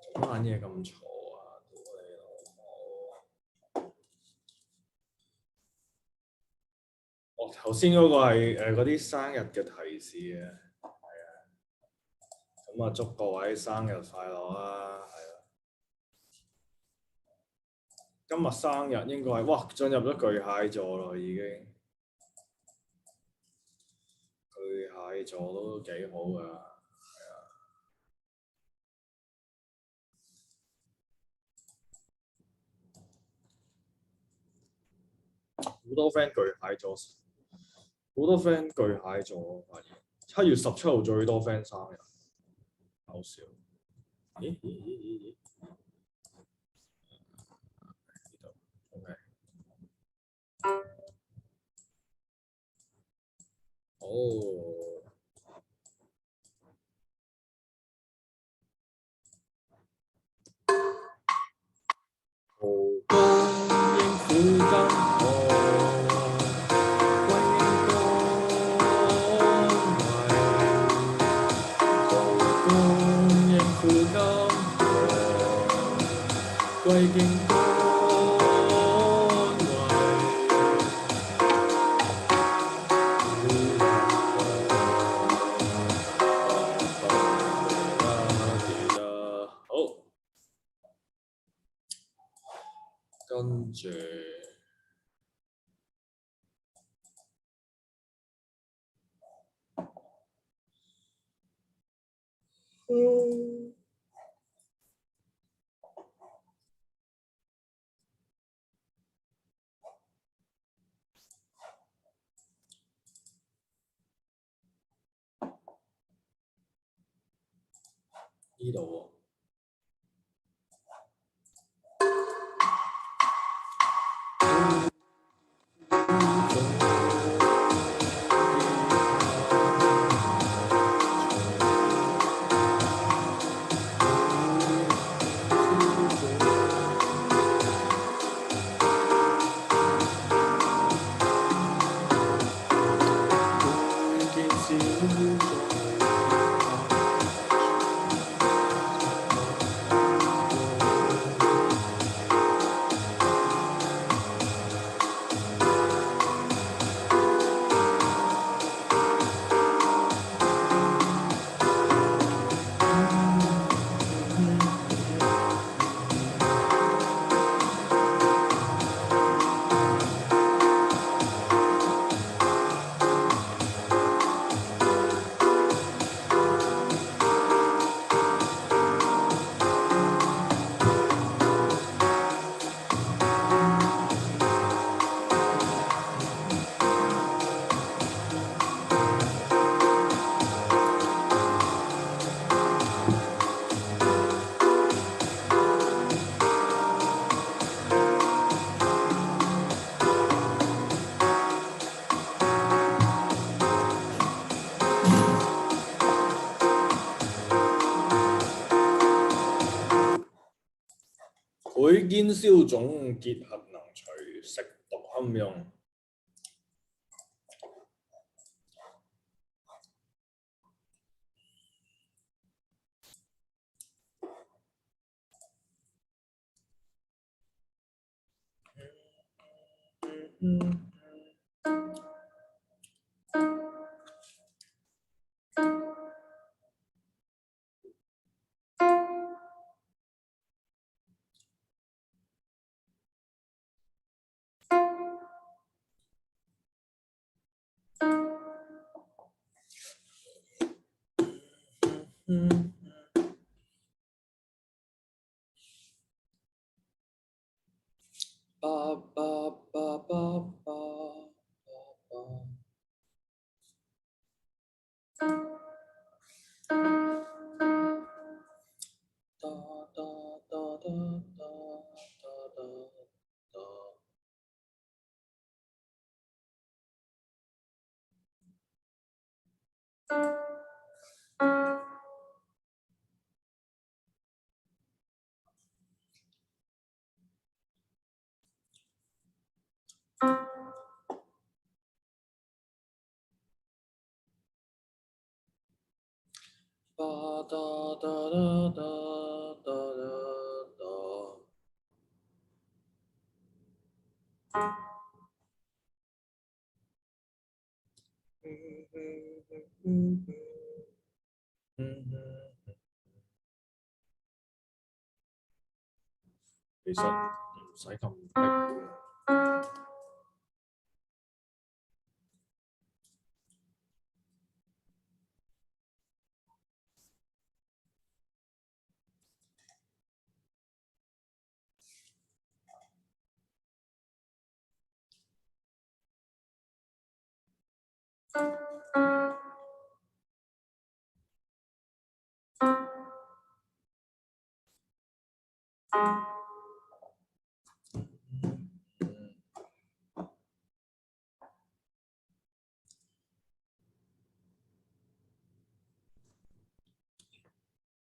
做乜嘢咁嘈啊？屌你老母！哦，頭先嗰個係嗰啲生日嘅提示啊，係啊。咁啊，祝各位生日快樂啦，係啊。今日生日應該係哇，進入咗巨蟹座咯，已經。巨蟹座都幾好㗎。好多 friend 巨蟹座，好多 friend 巨蟹座，我發現7月17號最多 friend 生日，好笑。咦？呢度 OK。哦。蒲公英苦甘寒，歸應乾為。蒲公英苦甘寒，歸應乾為。好，跟住。呢度喎。會見消腫，結核能除，食毒堪用。吧哒哒哒哒哒哒。其實唔使咁逼。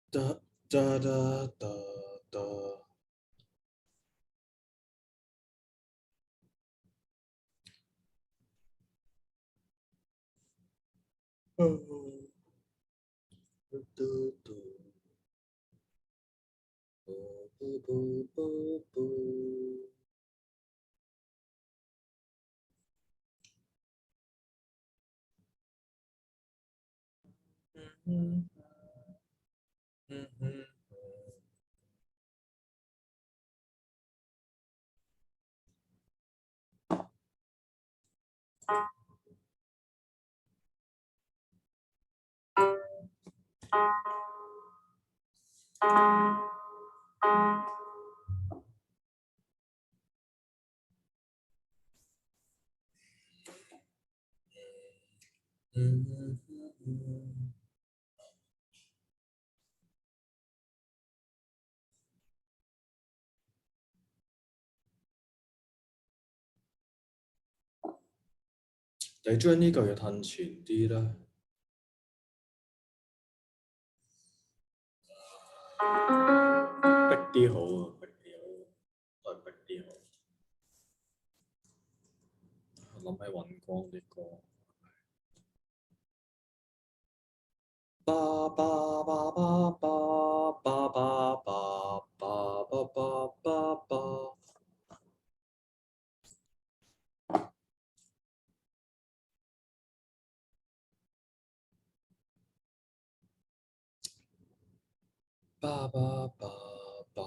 哒哒哒哒哒。你將呢句嘢褪前啲啦。逼啲好啊，逼啲好，都係逼啲好。我諗起尹光啲歌。吧吧吧吧吧吧吧吧吧吧吧吧。吧吧吧吧。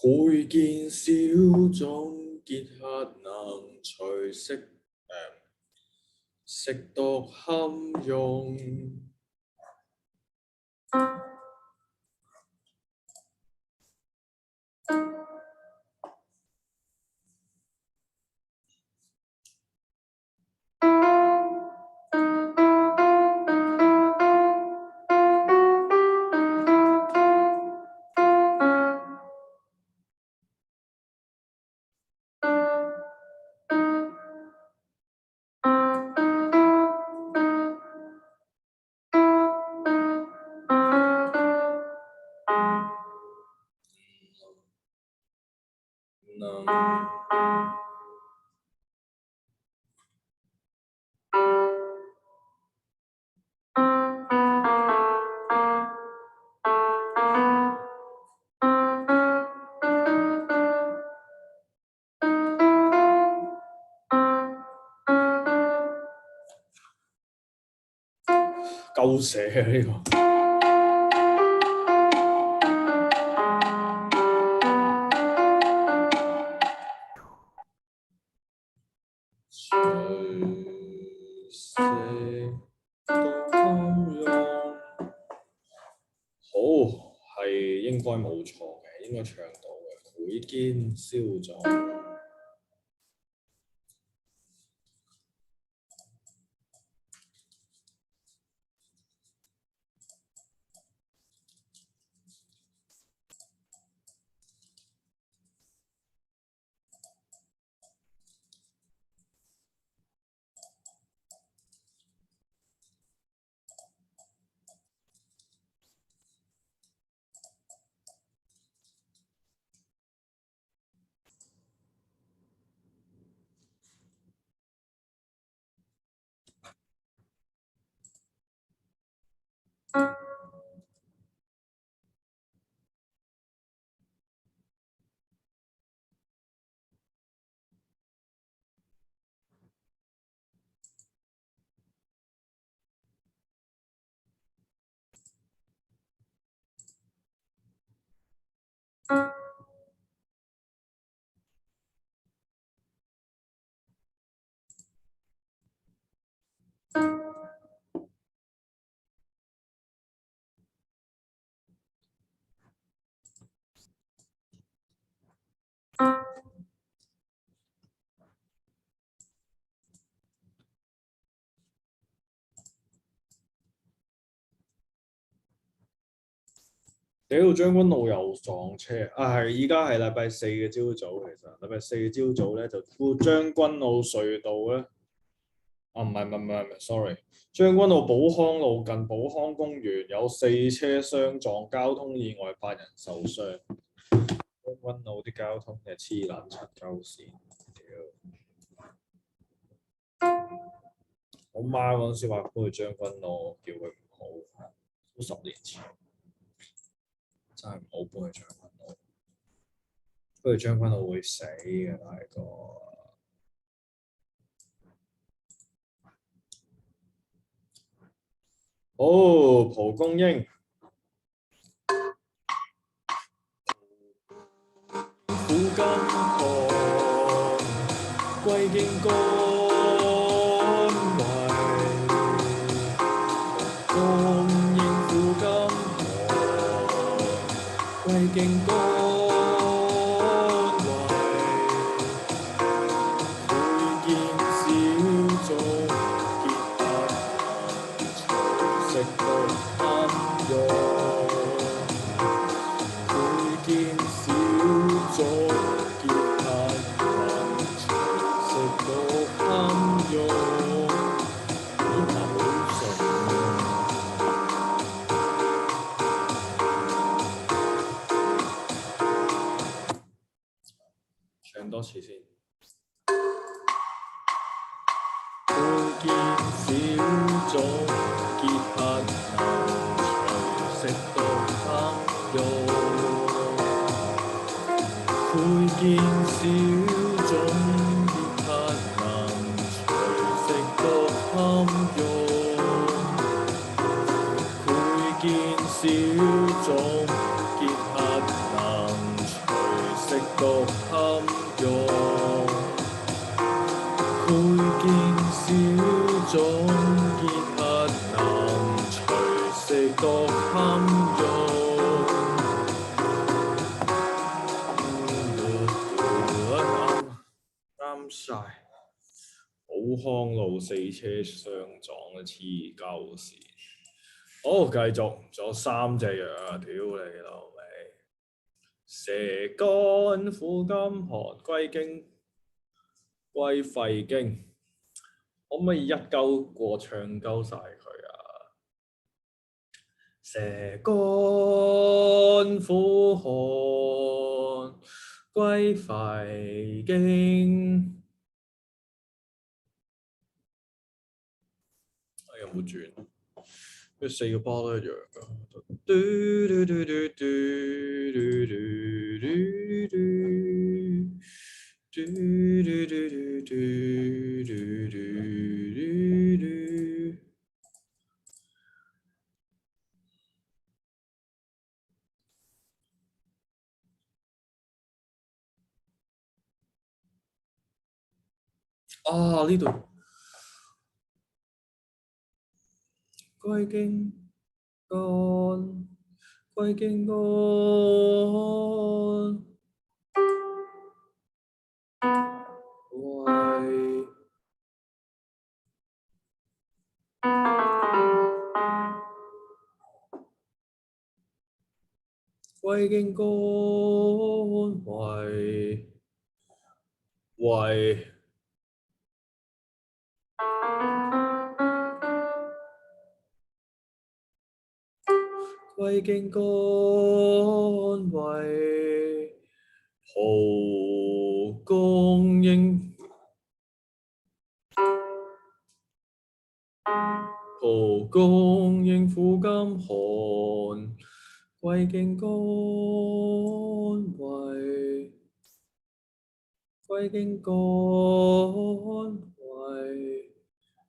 配件小種結合能隨食毒堪用。夠寫啊呢個。隨色都堪用。好，係應該冇錯嘅，應該唱到嘅。會見消咗。屌將軍澳又撞車啊！係依家係禮拜四嘅朝早，其實禮拜四嘅朝早咧就將軍澳隧道咧，唔係，sorry， 將軍澳寶康路近寶康公園有4車相撞，交通意外8人受傷。將軍澳啲交通係黐撚柒鳩線，我媽嗰陣時話搬去將軍澳，叫佢唔好，都10年前。真係唔好搬去將軍澳，搬去將軍澳會死嘅大哥。蒲公英，苦金寒，歸經乾為，供應苦金寒，歸經乾為。唱多次先。配件小種結核能隨食道堪用。配件小種結核能隨食道堪用。配件小種結核能隨食道堪用。配件小種結核能隨食道堪用。啱晒，寶康路4車相撞嘅黐鳩線。好，繼續，仲有3隻藥啊！屌你老味，蛇乾苦金寒歸經歸肺經，可唔可以一鳩過唱鳩晒佢啊？蛇乾苦寒歸肺經。有冇轉？佢4個波都一樣㗎。啊呢度歸經乾，歸經乾，為歸經乾，為歸經乾，為蒲公英，蒲公英苦甘寒，歸經乾，為歸經乾，為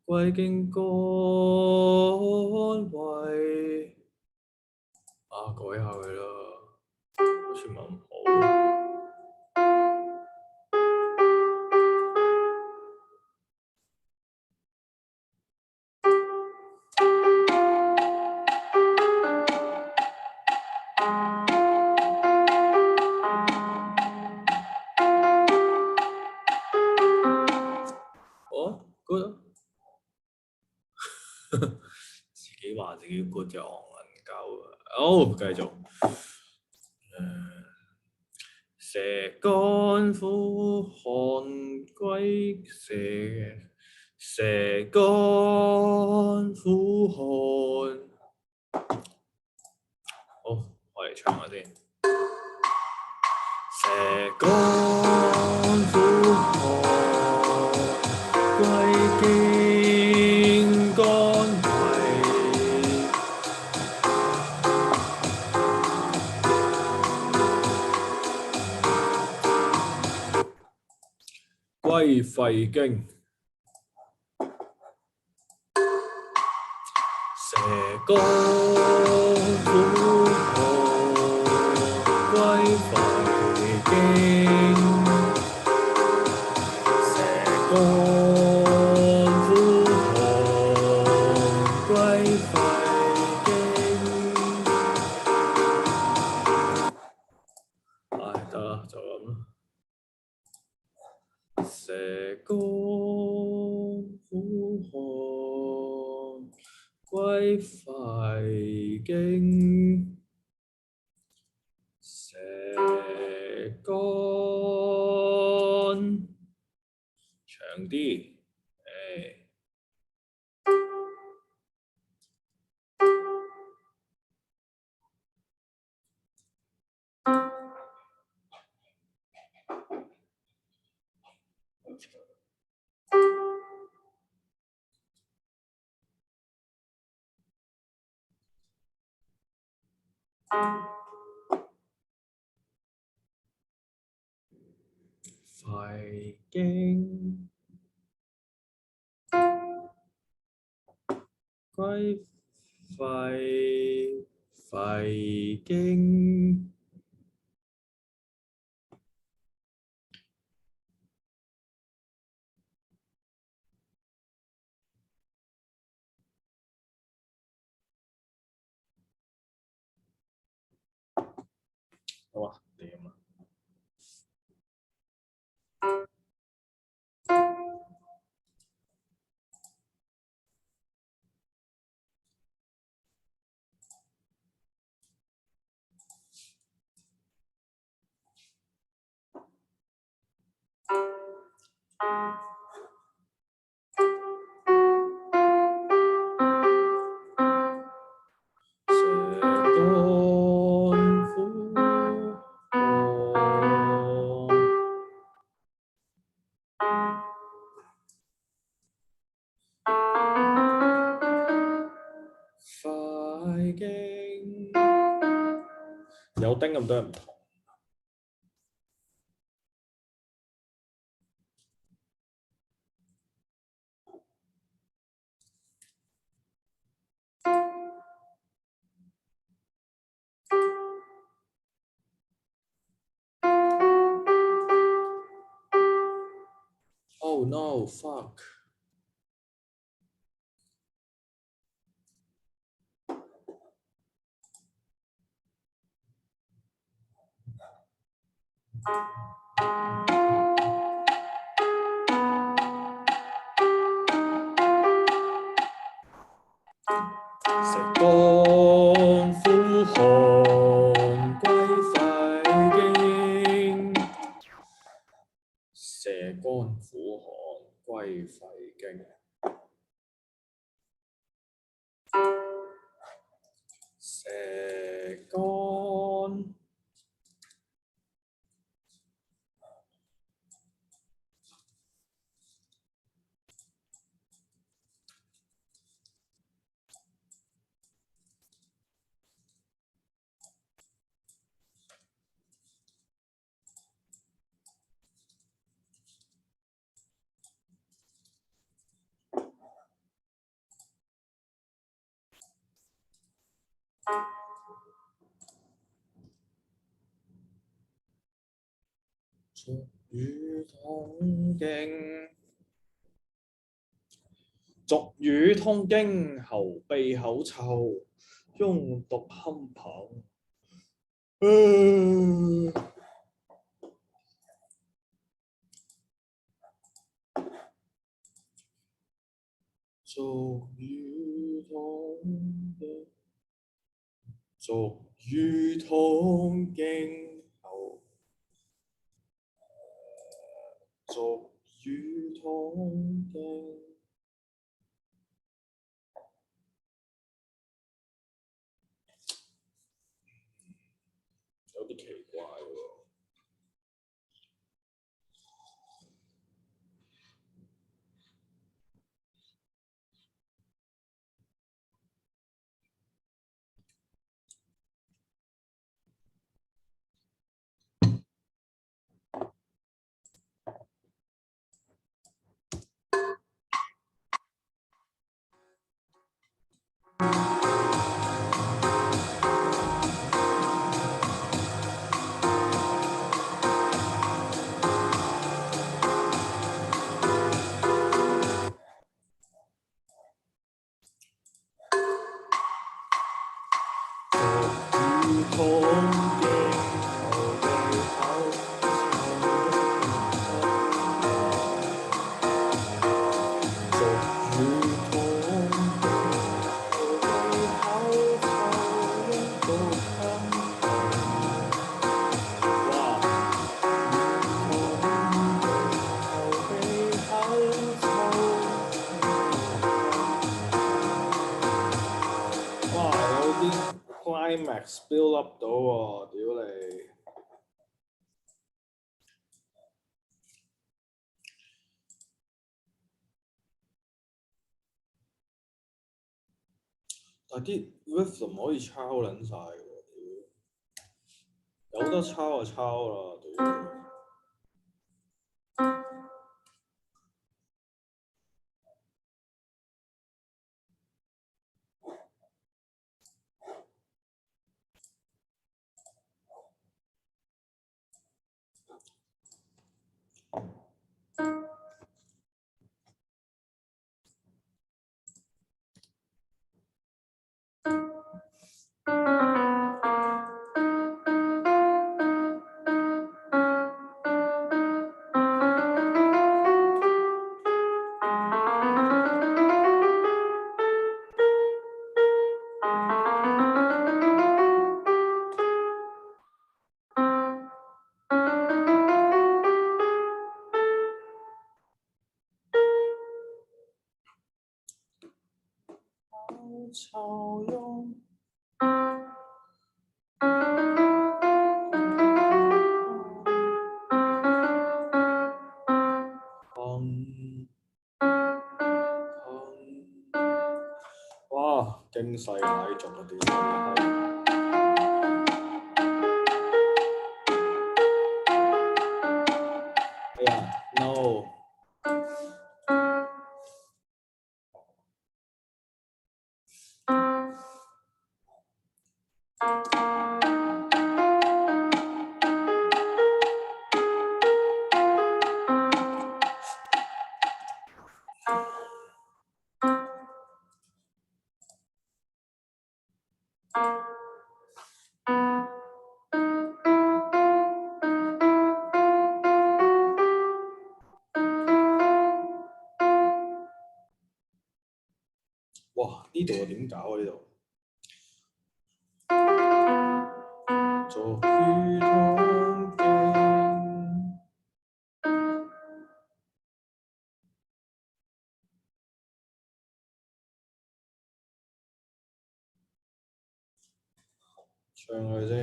歸經乾，為改下佢啦，好似唔係咁好。good 自己話自己 good 就戇撚鳩啊！好，繼續。蛇乾苦寒歸蛇乾苦寒。好，我嚟唱下先。蛇乾苦寒歸經乾歸肺經。蛇乾苦寒歸肺經，蛇乾苦寒歸肺經。得啦，就咁啦。蛇乾苦寒歸肺經，蛇乾長啲，肺經歸肺經。好啊，掂啊！肺經有丁咁多人唔同。Oh no, fuck！ 石乾苦寒歸肺經，石乾苦寒歸肺經，石乾。俗語通經，俗語通經，喉鼻口臭，庸毒堪棒。俗語通經，俗語通經，俗語通經。有啲奇怪喎。climax build up 到喎，屌你！但啲 rhythm 可以抄撚晒喎，屌！有得抄就抄啦，屌！臭庸。哇！驚世駭俗嗰啲係。哎呀 ，no！哇！呢度又點搞啊？呢度做魚湯經，唱佢先。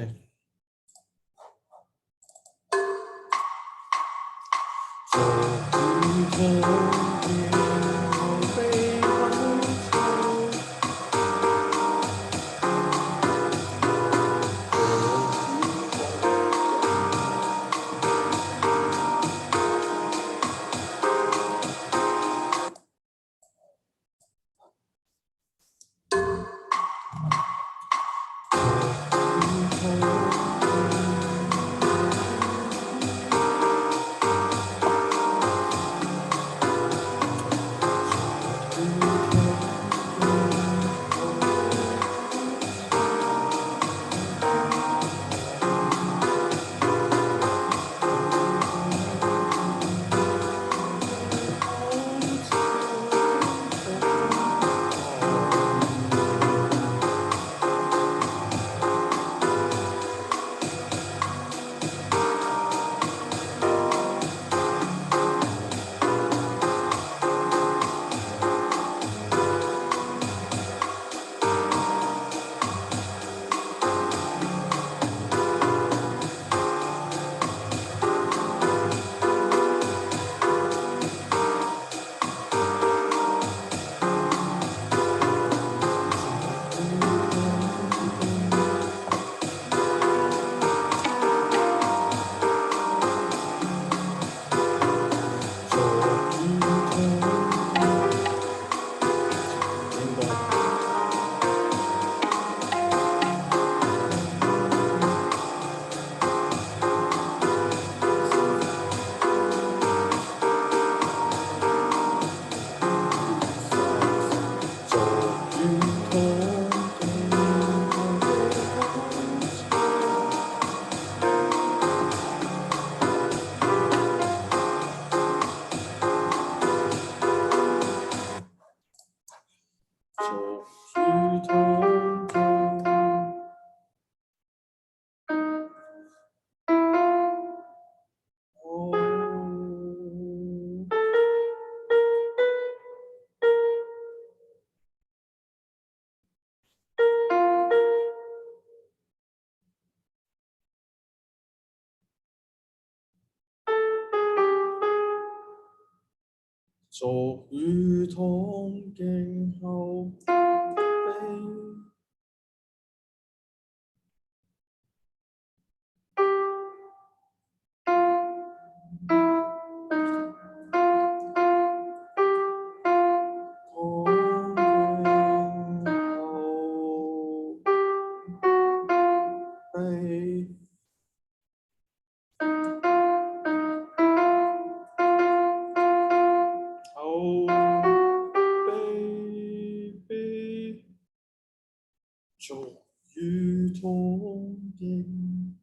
做魚湯經，後備好臭。做魚湯經後備。做魚湯經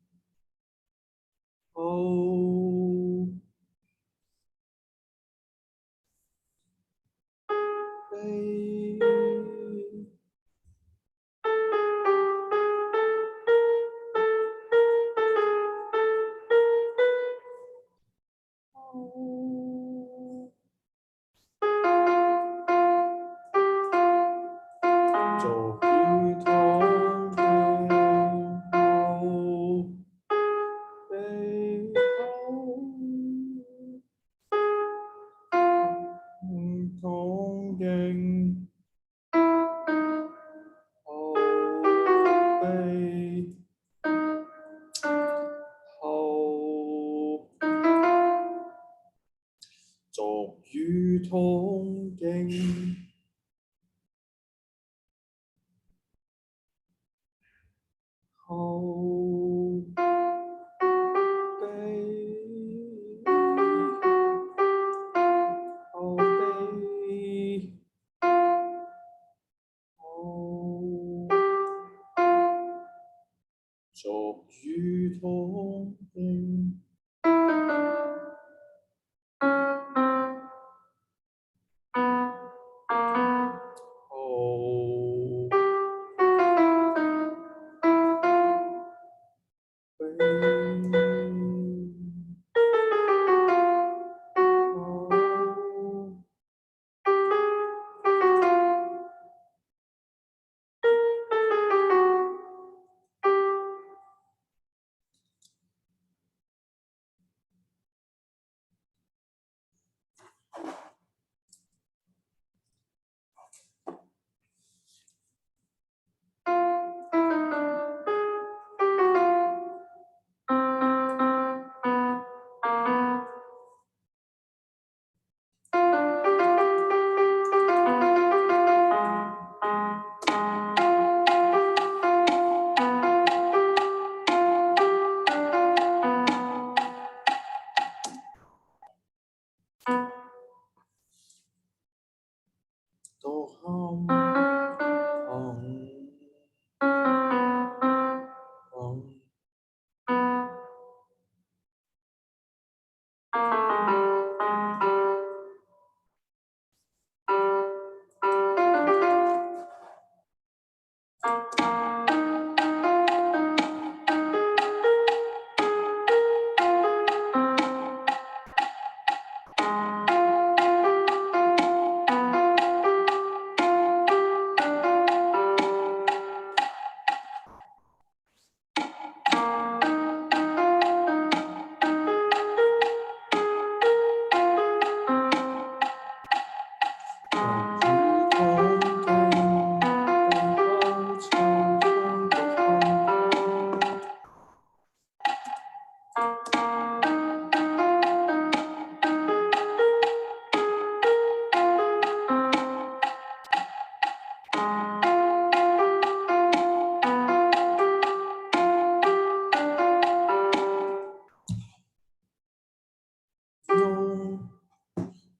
後備。做魚湯經後備湯經後備後做魚湯經後備如同冰。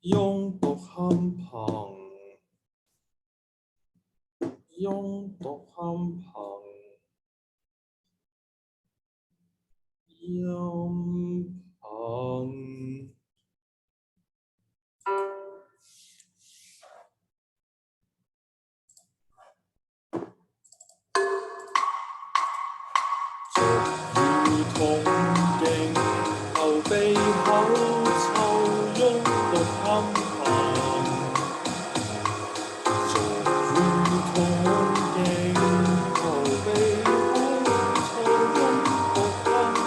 擁獨堪憑，擁獨堪憑，音憑。俗語痛勁，後鼻口臭，擁獨堪憑。俗語痛勁，後鼻口臭，擁獨堪憑。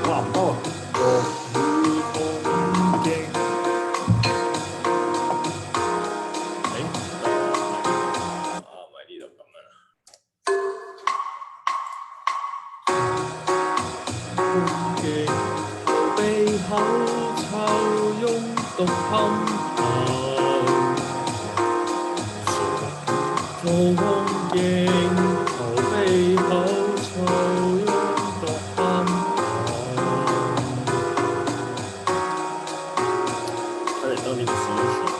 哇，唔多啊！俗語痛勁。唔係呢度咁樣。勁，後鼻口臭，擁獨堪憑。俗語痛勁，後鼻口臭，擁獨堪憑。快點到你的solution。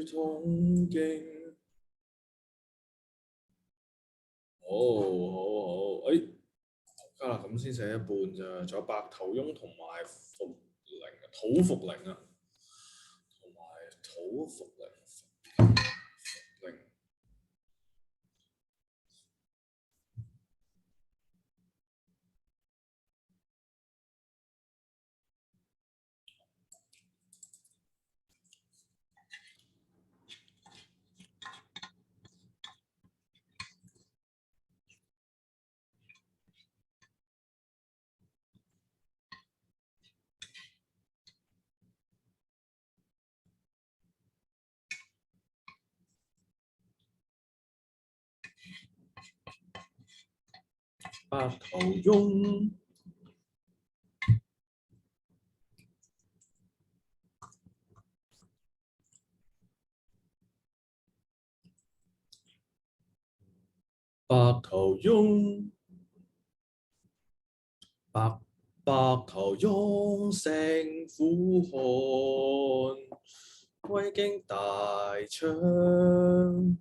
痛勁。好，加啦咁先寫一半咋，仲有白頭翁同埋土茯苓啊，同埋土茯苓。白頭翁，白頭翁，白頭翁，勝苦漢，威經大昌。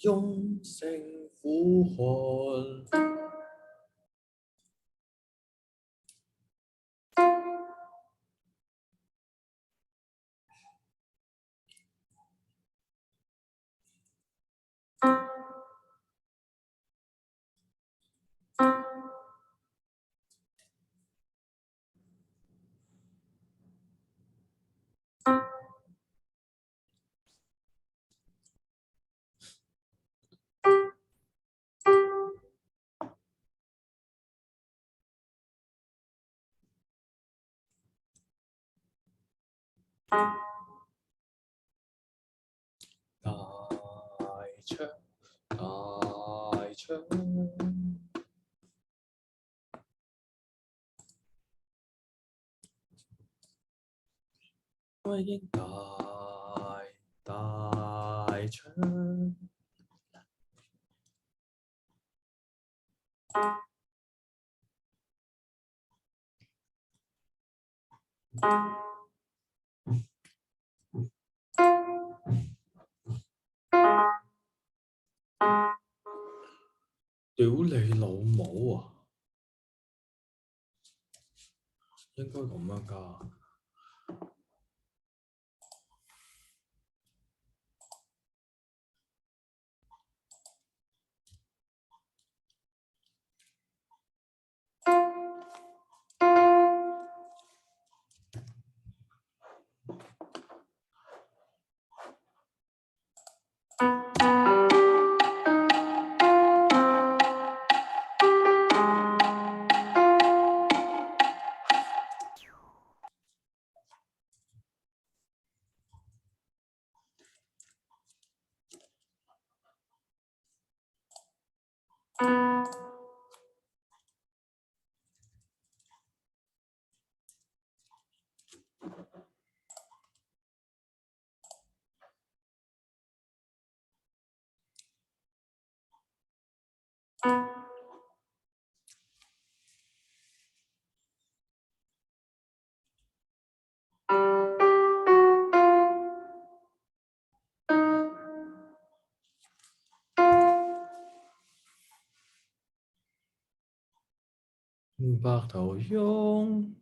翁勝苦漢，大昌，大昌，威經大昌。屌你老母啊！應該咁樣㗎。白頭翁，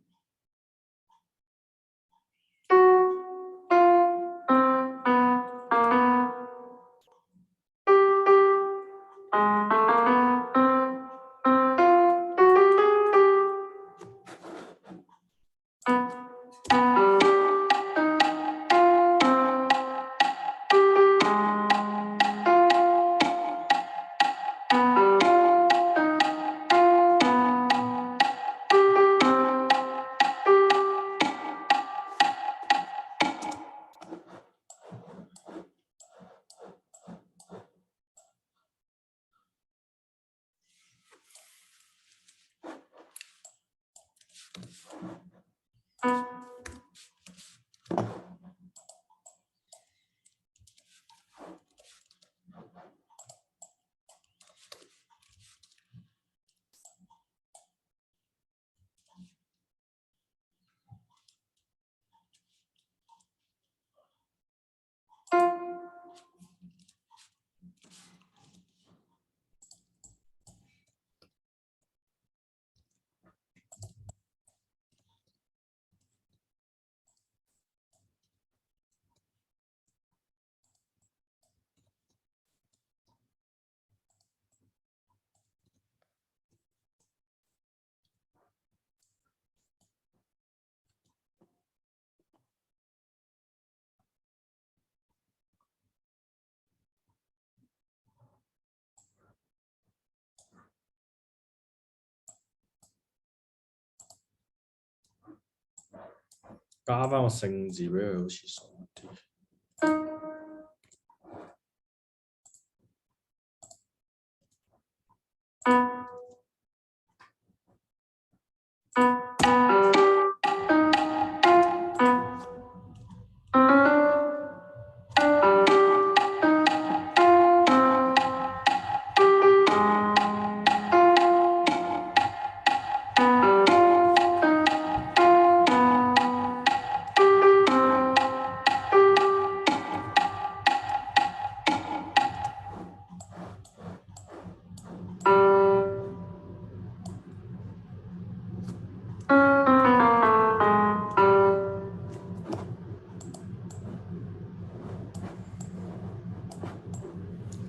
加翻個姓字俾佢，好似順啲。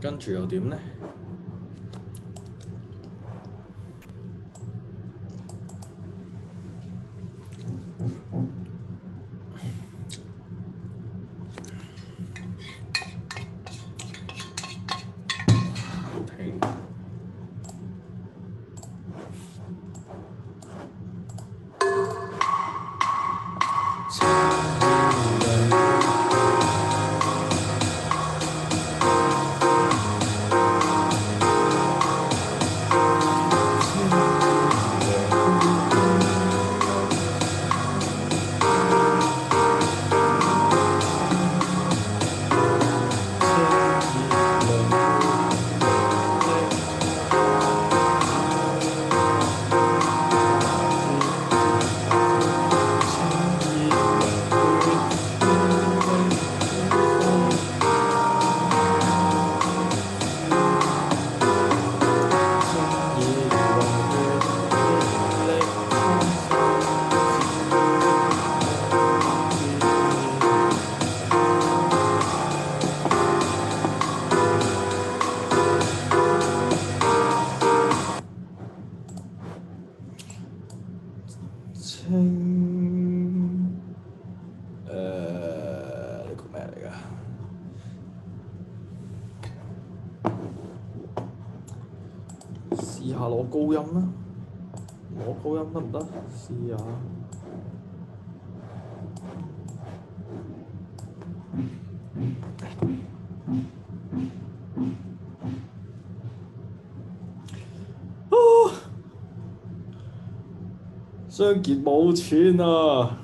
跟住又點呢？呢個咩嚟㗎？試下攞高音啦，攞高音得唔得？試下。湘傑冇錢啊！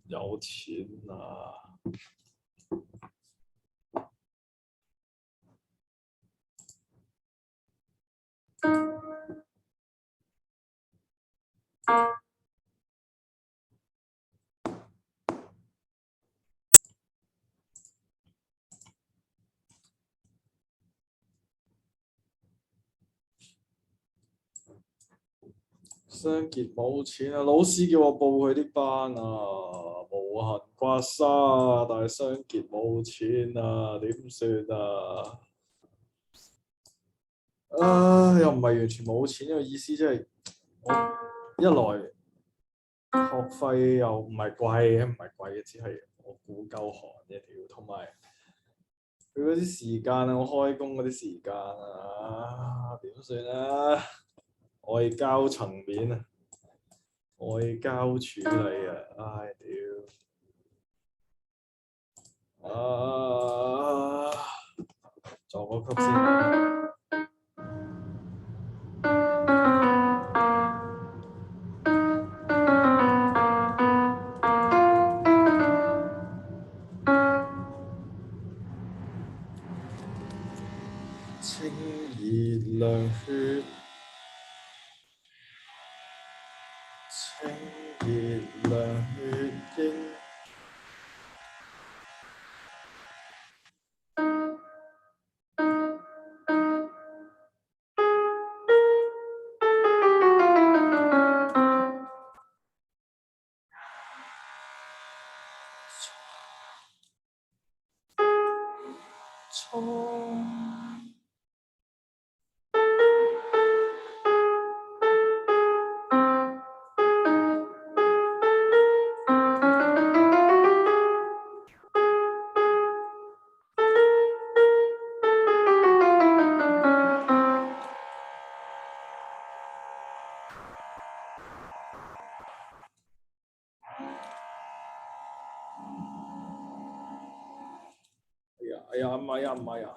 有錢啊！湘傑冇錢啊！老師叫我報佢啲班啊，無痕刮痧啊，但係湘傑冇錢啊，點算啊？又唔係完全冇錢嘅意思，即係我一來學費又唔係貴嘅，只係我估夠寒嘅條，同埋佢嗰啲時間啊，我開工嗰啲時間啊，點算啊？外交層面啊，外交處理啊，唉屌！作個曲先。清熱涼血，清熱涼血應。唔係啊！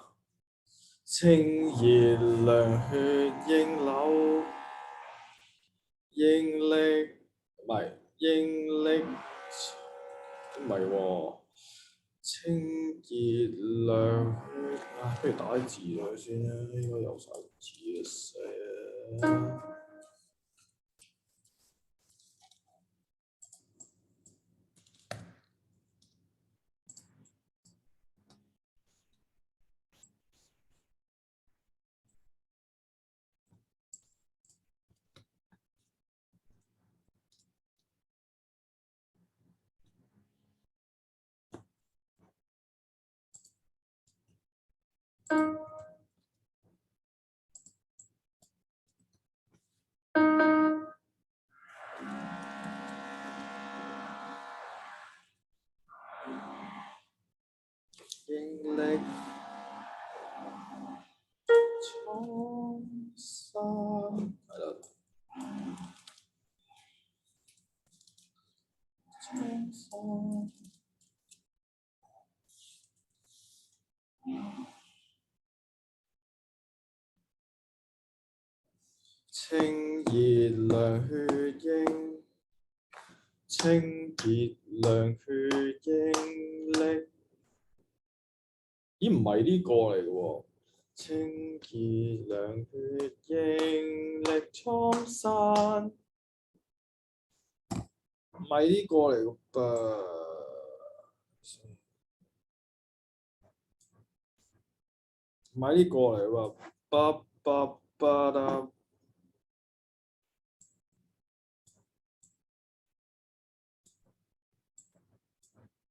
清熱涼血應流，應力唔係應力，唔係喎。清熱涼血不如打啲字落去先啦，應該有晒字嘅寫。經歷滄桑，係啦，滄桑。清熱涼血應，清熱涼血應力。咦，唔係呢個嚟嘅喎，清熱涼血應力蒼山，唔係呢個嚟嘅噃，唔係呢個嚟喎，吧，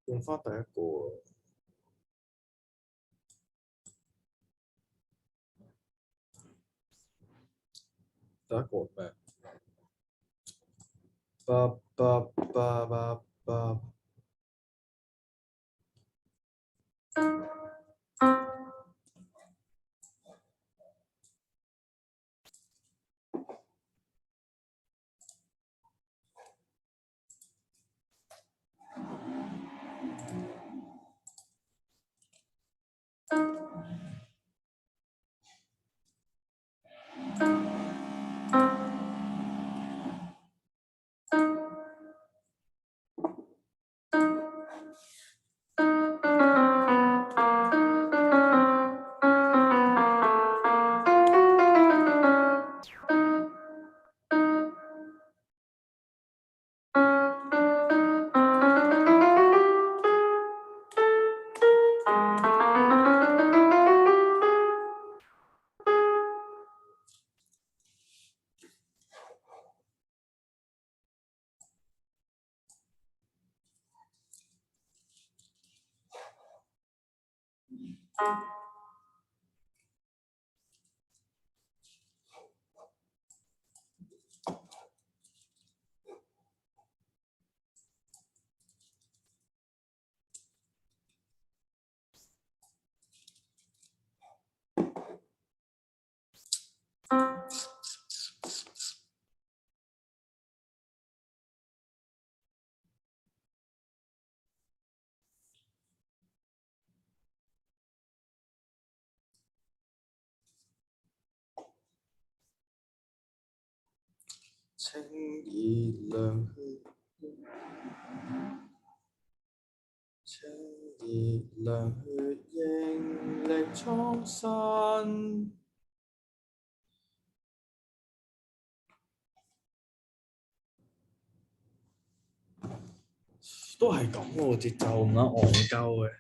用翻第一個啊！第一個咩？吧。情意涼血，情意涼血，應力蒼生。都係咁喎，節奏咁撚戇鳩嘅。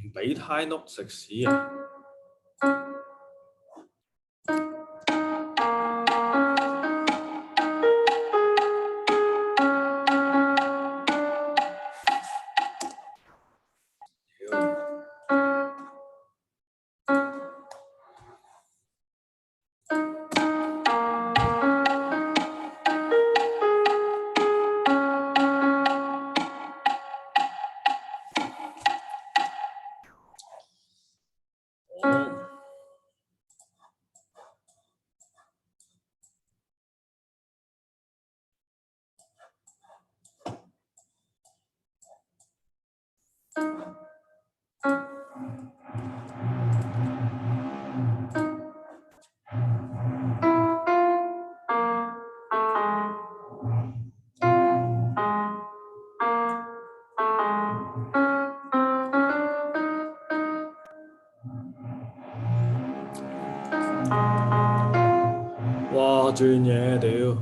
唔俾胎碌食屎啊！哇！轉嘢屌，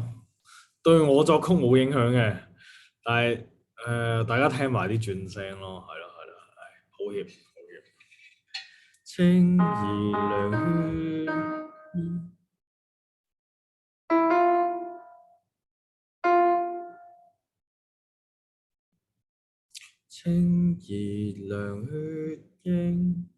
對我作曲冇影響嘅，但係大家聽埋啲轉聲咯，係咯，抱歉。情意涼血，情意涼血應。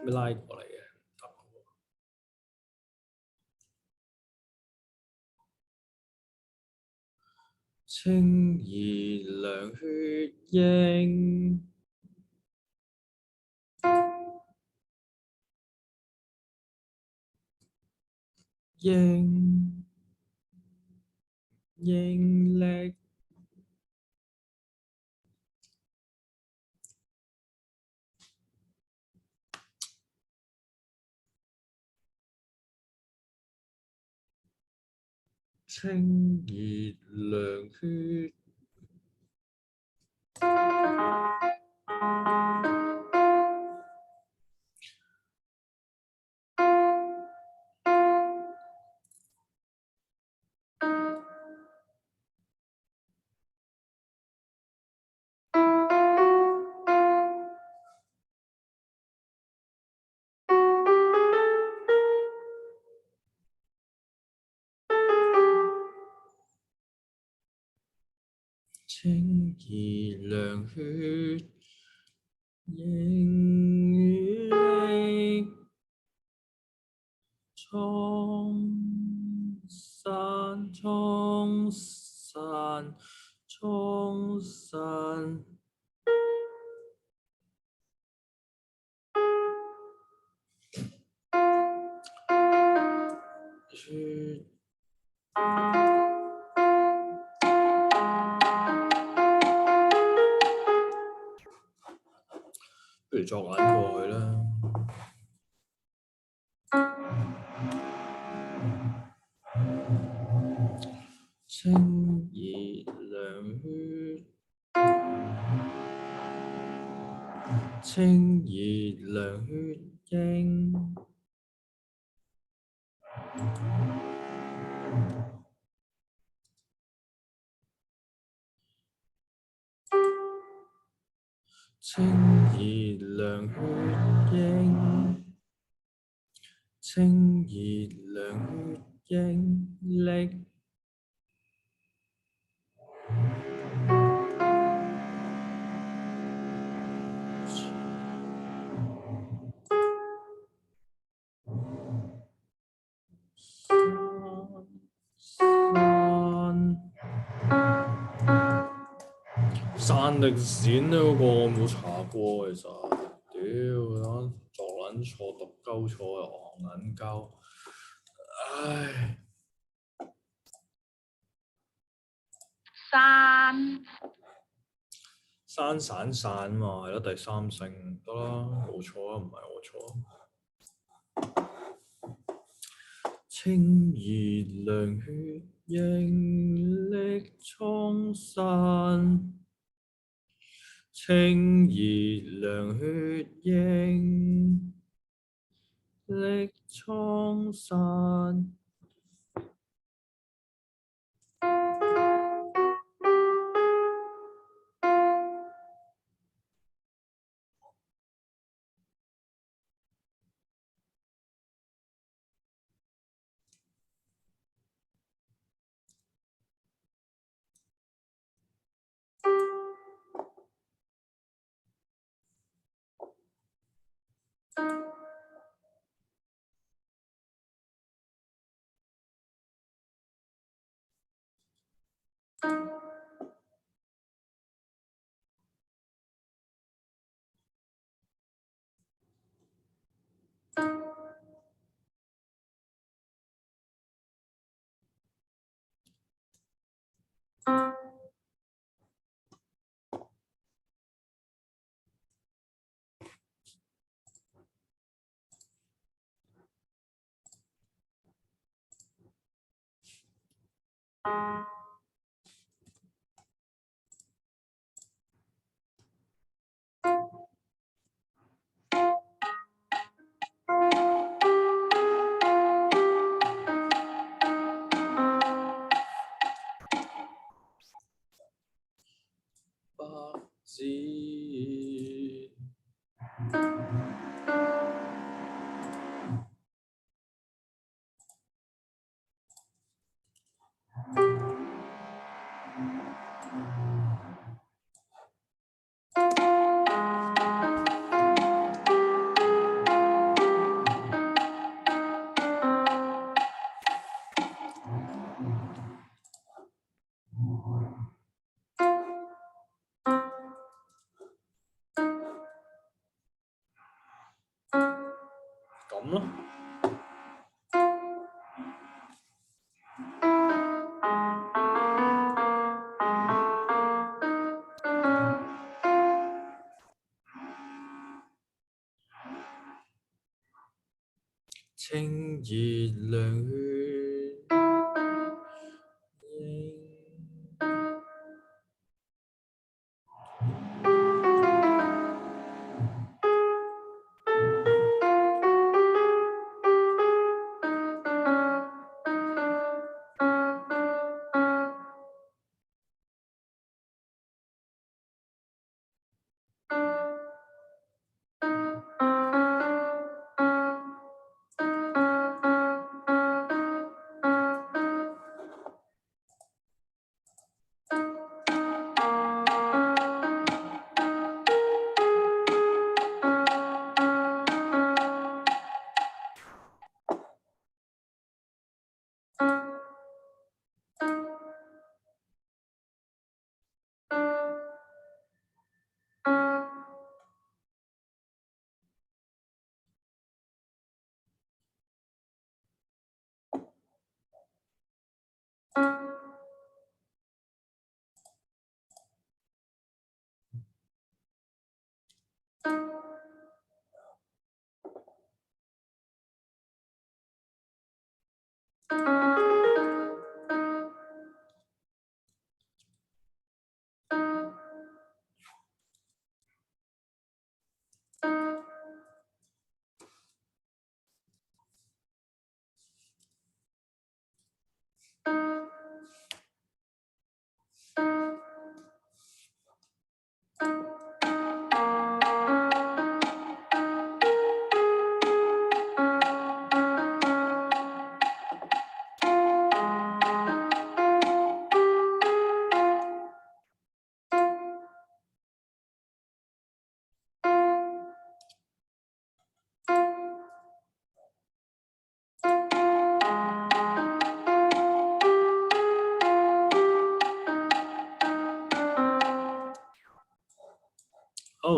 咩拉過嚟嘅？情意涼血應，應力情意涼血。情意涼血，應與力沖散，沖散，沖散。不如作眼過去啦。清熱涼血，清熱涼血英，清熱涼血英，清熱涼血英力。山定閃呢嗰個我冇查過，其實屌作撚錯讀鳩錯又戇撚鳩，唉！山散散嘛，係咯，第三聲得啦，冇錯啊，唔係我錯。清熱涼血英力蒼山，清熱涼血英力蒼山。咁咯。清熱涼血英。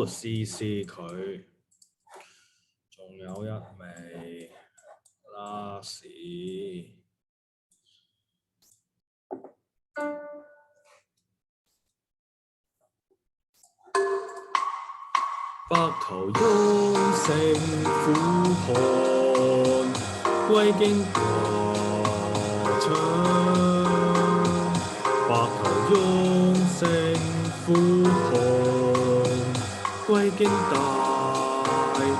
試試佢，仲有一味拉屎。白頭翁乘苦寒，歸經過窗。白頭翁乘苦寒，歸經大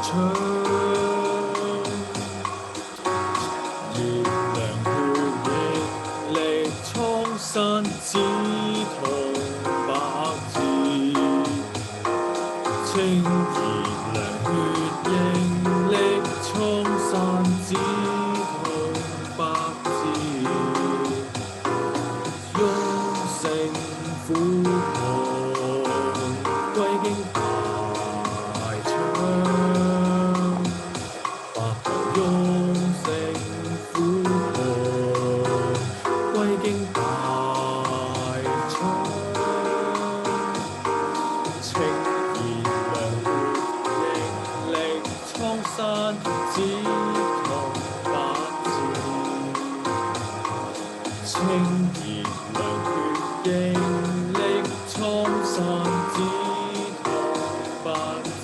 窗。熱涼血液力蒼生，紫銅白字。清熱涼血盈力蒼散，紫銅白字。翁乘苦寒，歸經大窗。白頭翁乘苦寒，歸經大窗。清山紫銅白字，清熱涼血盈力蒼散，紫銅白字。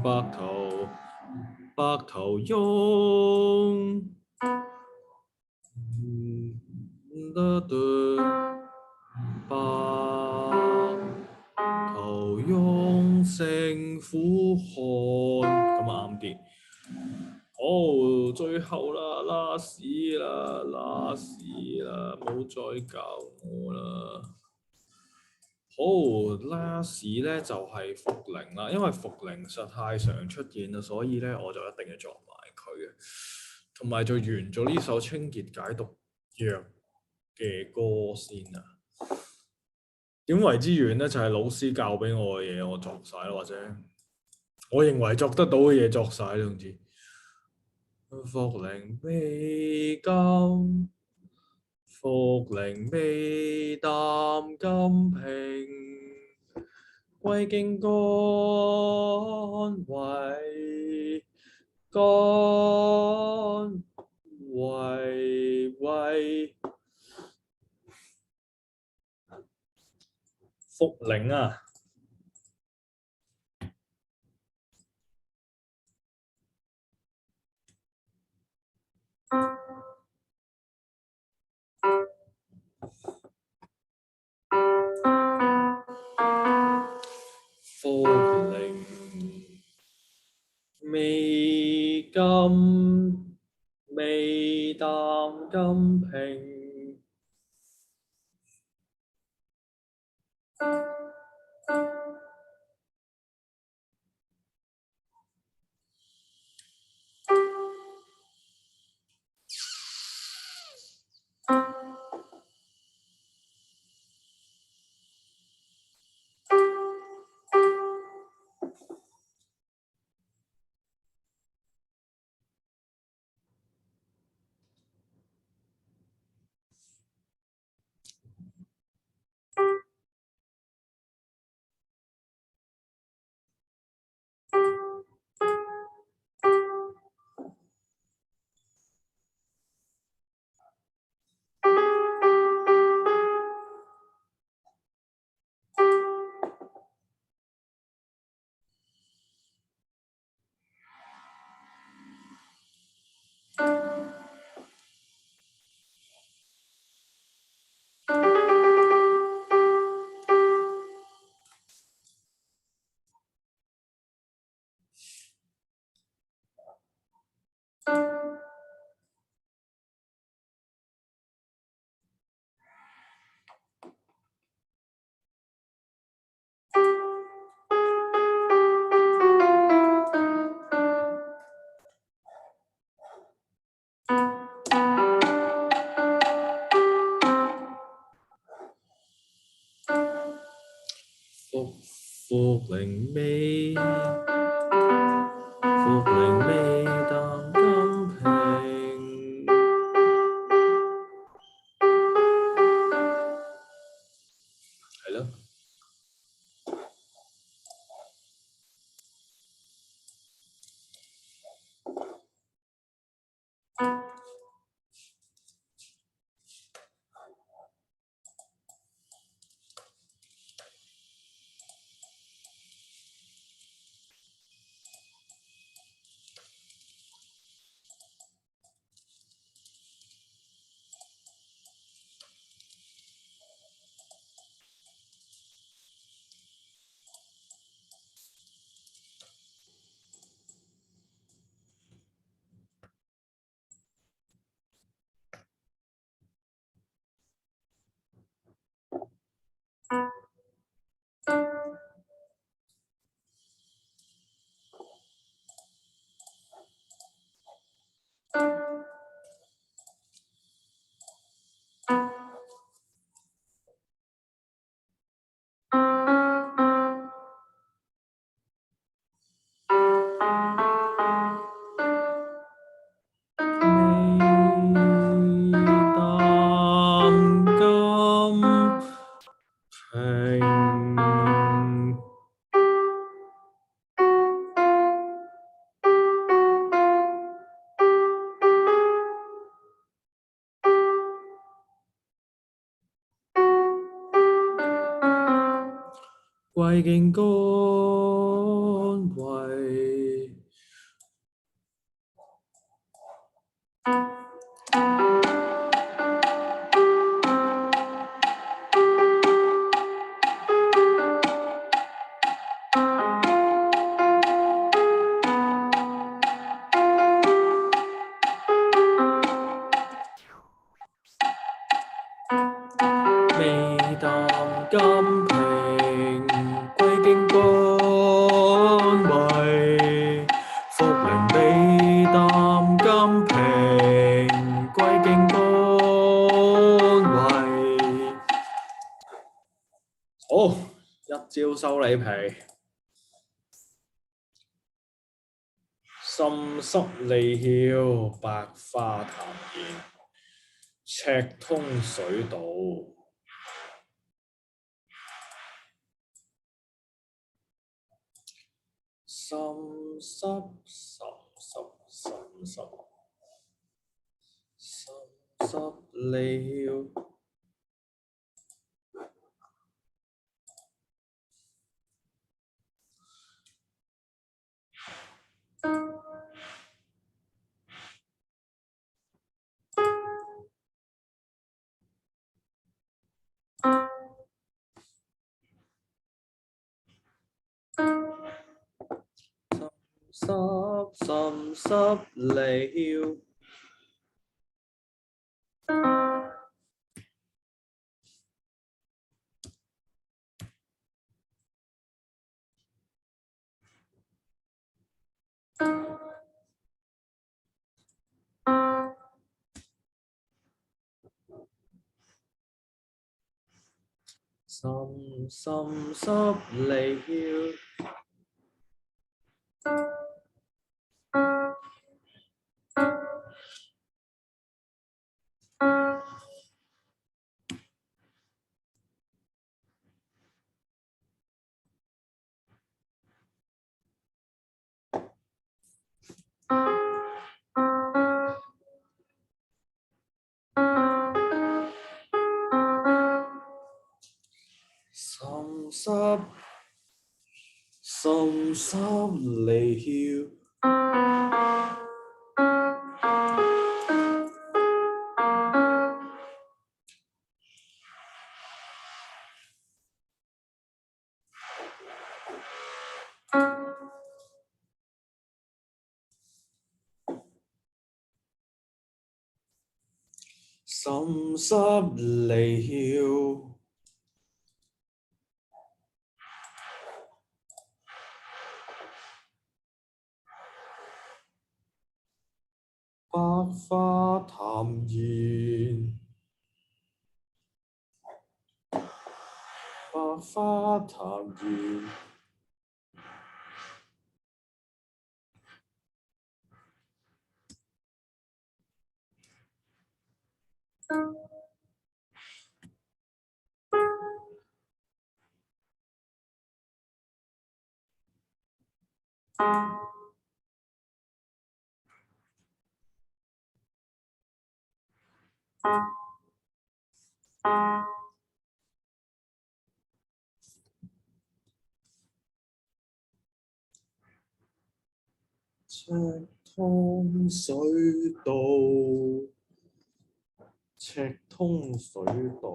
白頭翁，白頭翁乘苦寒，咁啱啲。好，最後啦，拉屎啦，冇再教我啦。好，拉屎咧就係茯苓啦，因為茯苓實太常出現啦，所以咧我就一定要作埋佢嘅，同埋就完咗呢首清熱解毒藥嘅歌先啊。點為之完咧？就係老師教俾我嘅嘢，我作晒啦，或者我認為作得到嘅嘢作晒啦，總之。茯苓未甘，茯苓未淡，甘平歸經肝胃，肝胃。茯苓啊！茯苓未甘，未淡，甘平。茯苓未淡，甘平貴勁乾為微淡金瓶，貴勁乾為茯苓微淡金瓶，貴勁乾為好，一招收你皮。滲濕利竅，百花談言，赤通水道。滲濕利竅。滲濕利竅。滲濕利竅。滲濕利竅。滲濕利竅。百花談言，百花談言。赤通水道，赤通水道。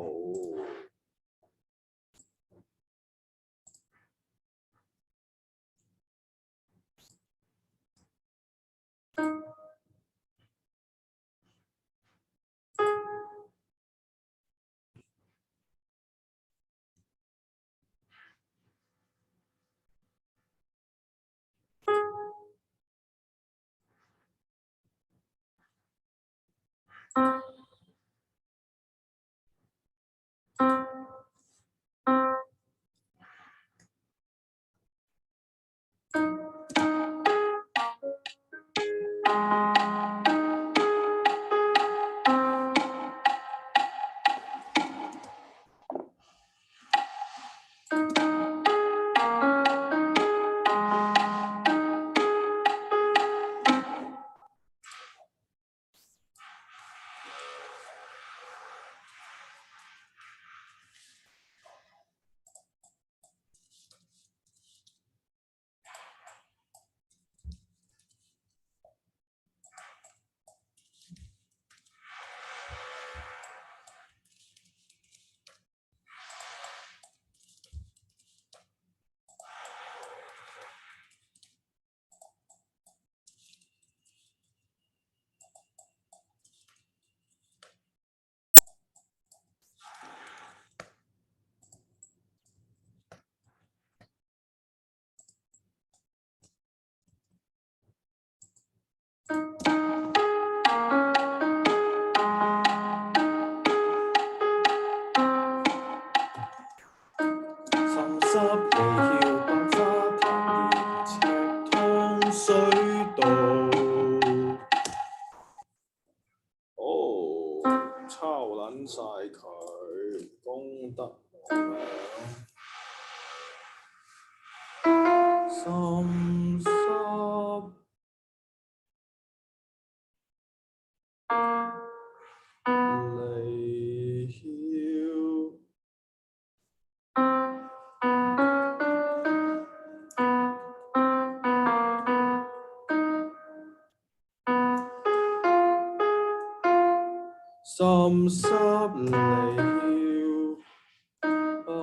深濕離曉，深濕離曉吧。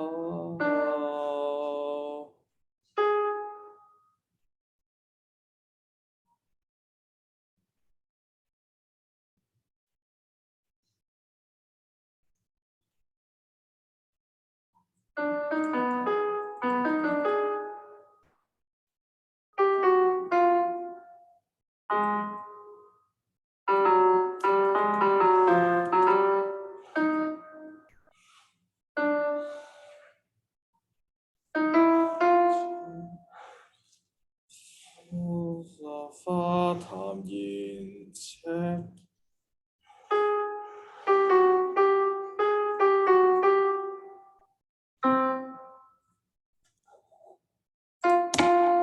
花談言赤，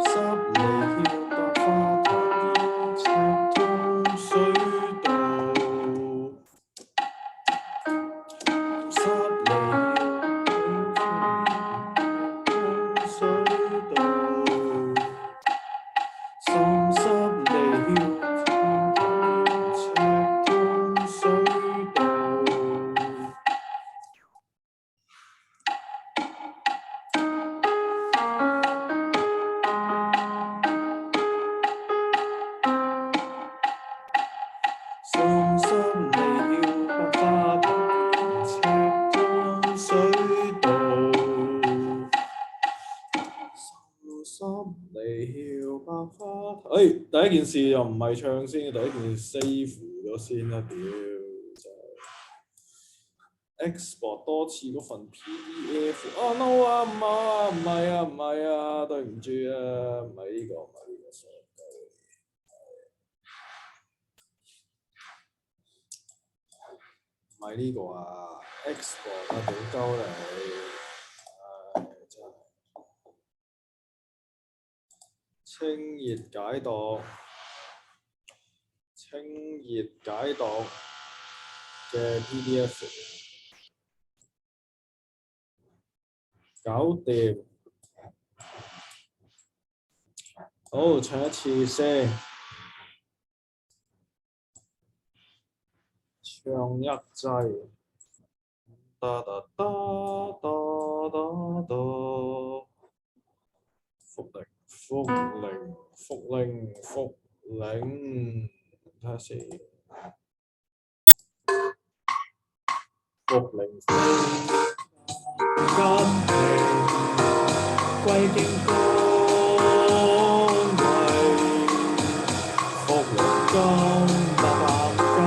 濕離曉百花談言赤，通水道。濕離曉通水道。深濕離曉赤通水道。深濕離曉百花談言赤通水道。深濕離曉百花談。第一件事又唔係唱先，第一件事 save 咗先啦，屌真係 export 多次嗰份 PDF。no 啊，唔係啊，對唔住啊，唔係呢個sorry。唔係呢個啊 ，export 啊，屌鳩你，真係清熱解毒嘅 PDF 搞掂，好唱一次先，唱一劑，噠噠噠噠噠噠，福鈴，睇下先，福鈴金皮，歸經乾為，福鈴金白金，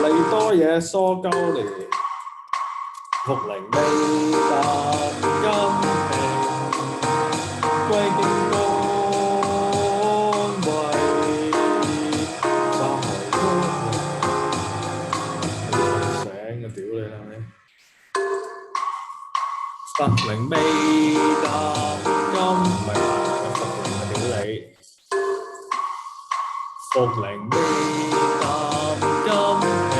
你多嘢疏鳩嚟，福鈴未白金皮。歸經乾為，就係醒啊！屌你啦你！福鈴未白金，唔係福鈴啊！屌你！福鈴未白金平，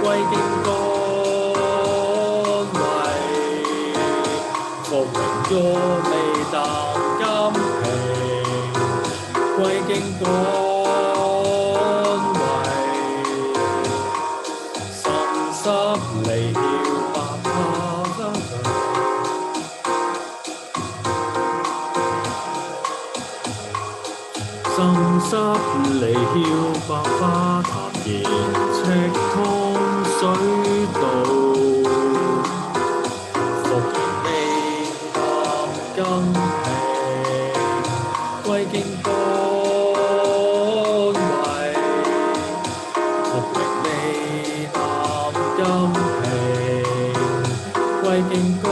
歸經乾為，福鈴咗未淡金平，歸經乾為，深濕離曉百花深濕離曉百花談言赤通水道，福鈴未淡金平，歸經乾為，福鈴未淡金平，歸經乾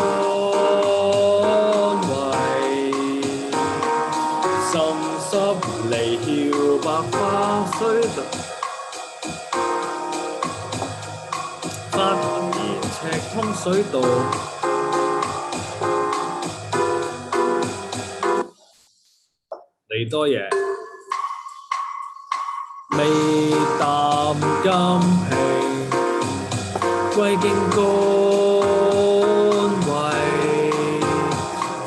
為，深濕離曉百花水道，花談言赤通水道。幾多嘢？未淡金瓶，歸經乾位，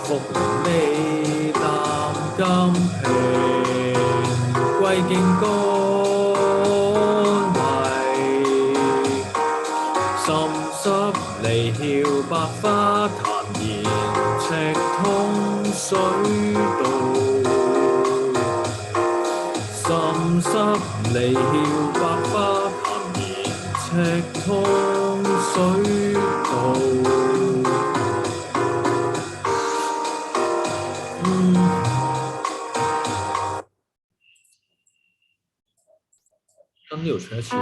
復未淡金瓶，歸經乾位，滲濕離曉百花壇言，赤通水道。滲濕離曉百花壇言，赤通水道。跟呢度唱一次先。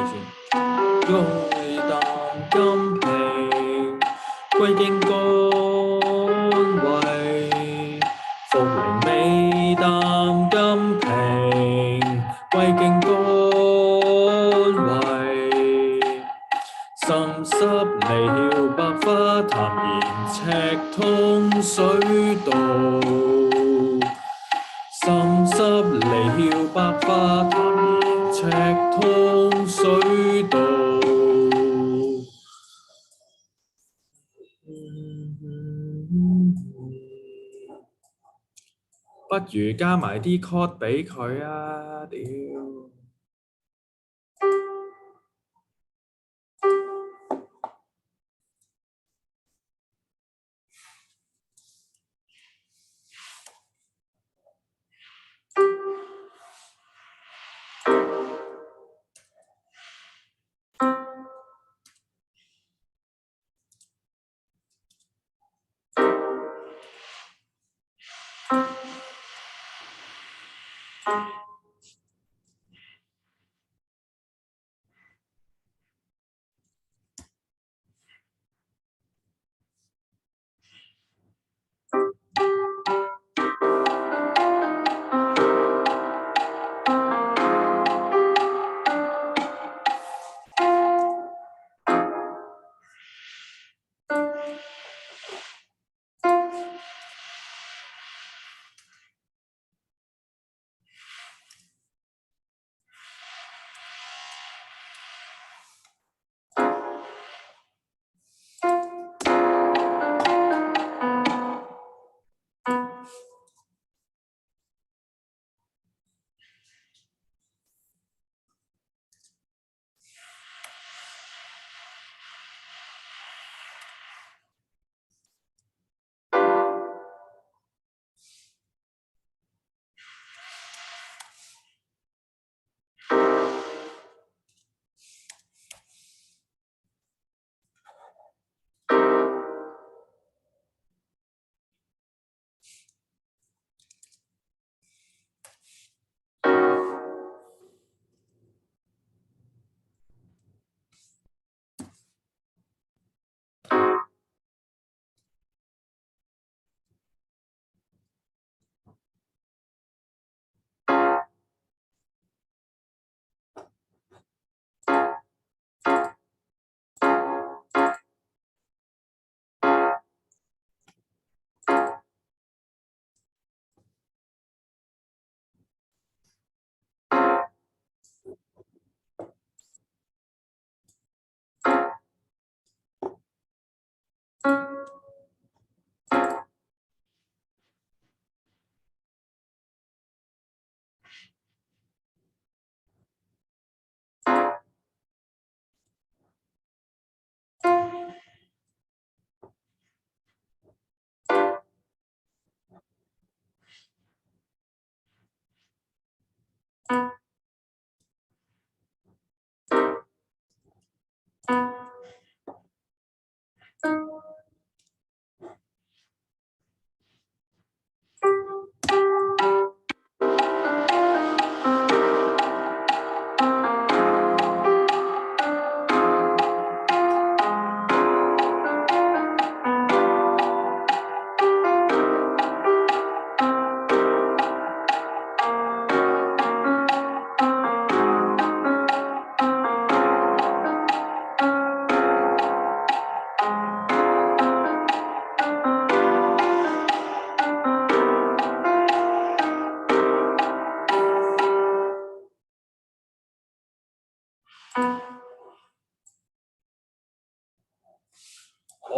欲淡金瓶，歸經乾位，復靈未淡金瓶，歸經乾位，滲濕離曉百花壇言，赤通水道。滲濕離曉百花壇言，赤通水道。不如加埋啲 chord 俾佢啊！屌！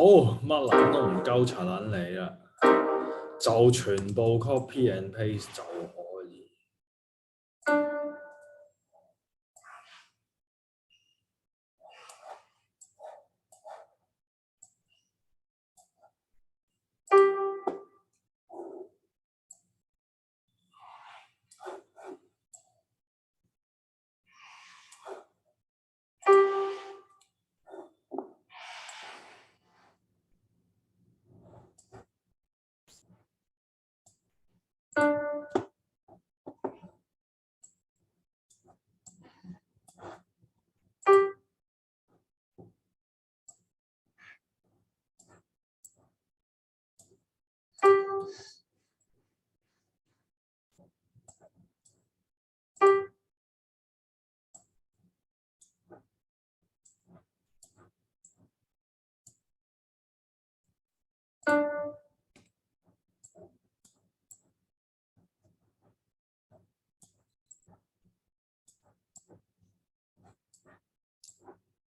乜撚都唔鳩柒撚你啦，就全部 copy and paste 就可以。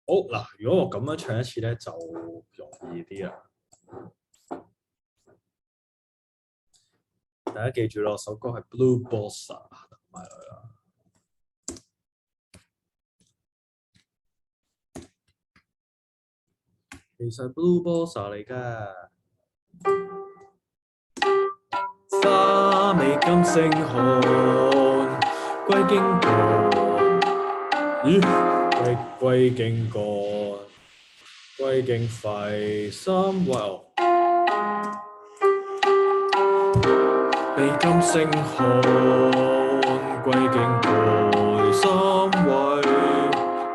好嗱，如果我咁樣唱一次咧，就容易啲啦。大家記住咯，首歌係 Blue Bossa 同埋佢啦。其實 Blue Bossa 嚟㗎。花美金星寒，歸經過。咦？歸經過，歸經廢心wow。美金星寒，歸經過心位。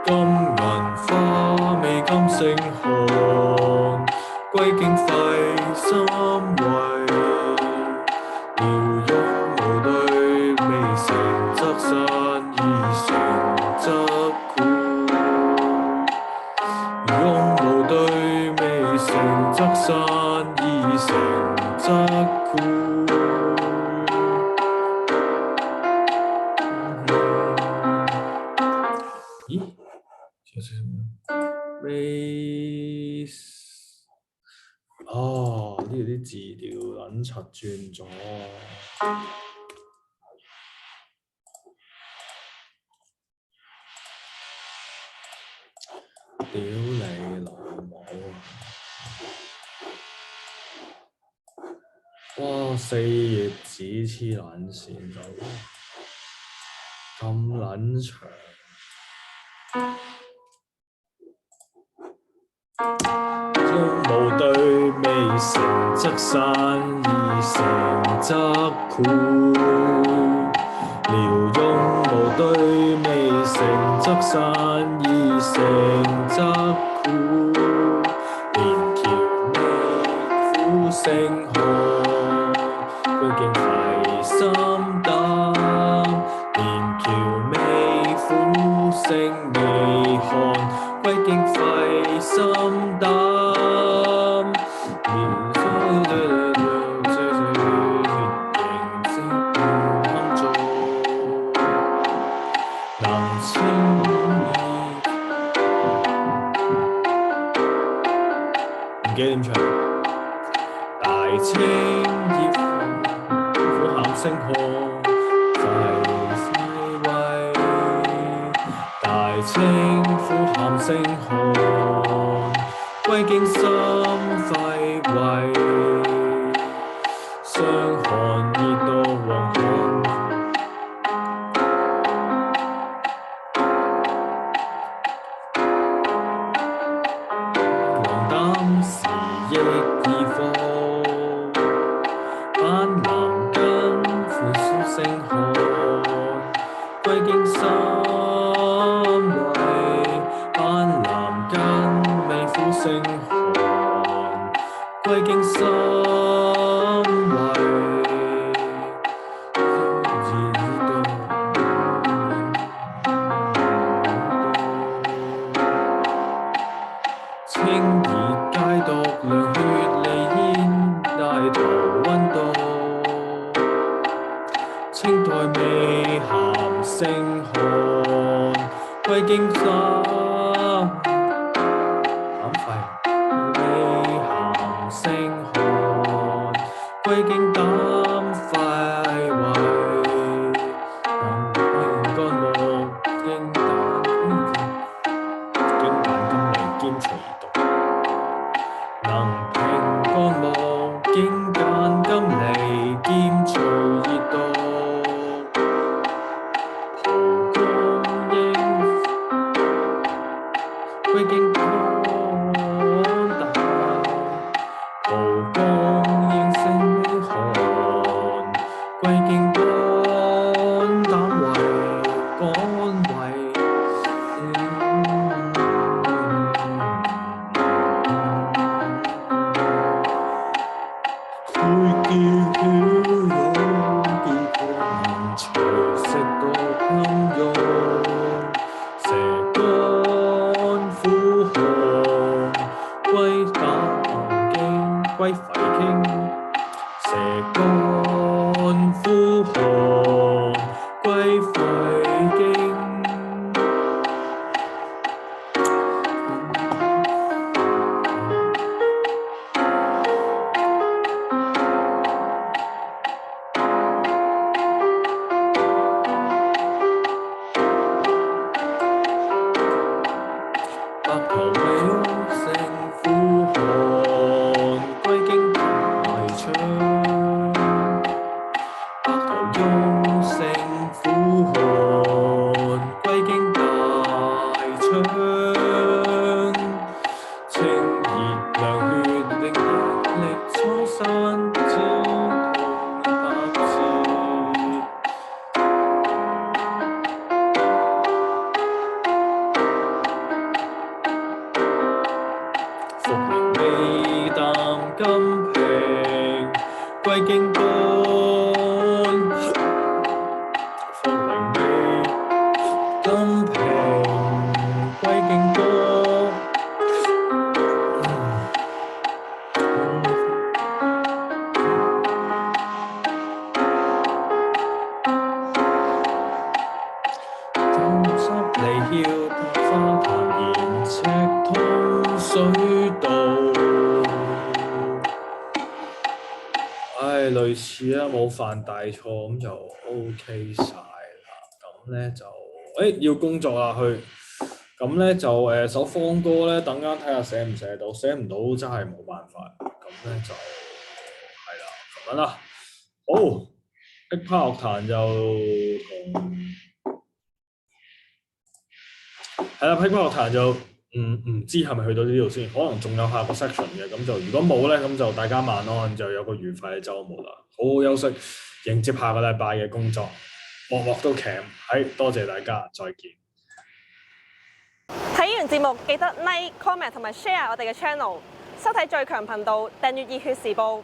金銀花，美金星寒，歸經廢心位。遙擁無對，未成則散，已成則枯。遙擁無對，未成則散，已成則枯。咦？未哦，呢度啲字調撚柒轉咗。屌你老母啊！哇，四頁紙黐撚線就咁撚長。無對未成則散，已成則枯。遼擁無對未成則散，已成則枯。連橋未苦聲寒，歸經廢心膽。連橋未苦聲未寒，歸經廢心膽。點唱？大青葉苦喊聲寒，細威。大青苦喊聲寒，歸經心肺胃。傷寒熱到黃寒。亦已放，板藍根苦書聲寒，歸經心胃。板藍根未苦聲寒，歸經心胃。清熱解毒涼血利煙，帶逃溫度。清代未鹹聲寒，歸經心減肺。未鹹歸經膽快慰，能平乾木經膽金利兼隨毒，能平乾木經簡金利兼隨熱毒。歸經肝膽，蒲公英性寒，歸經肝膽為肝胃。會叫血湧，叫血隨食毒侵用。歸肺經，蛇乾呼寒，歸肺經。白頭尾成呼寒。金瓶歸經肝，茯苓味金瓶歸經肝，浸濕離竅桃花潭沿赤通水道。類似啦，冇犯大錯咁就 OK 晒啦。咁咧就要工作啦，去咁咧就首方歌咧，等間睇下寫唔寫到，寫唔到真係冇辦法。咁咧就係啦，咁樣啦。好，劈啪樂壇就同係啦，劈啪樂壇就唔知係咪去到呢度先，可能仲有下個 section 嘅，咁就如果冇咧，咁就大家晚安，就有個愉快嘅週末啦，好好休息，迎接下個禮拜嘅工作，幕幕都 cam， 多謝大家，再見。睇完節目記得 like、comment 同埋 share 我哋嘅 channel， 收睇最強頻道，訂閱熱血時報。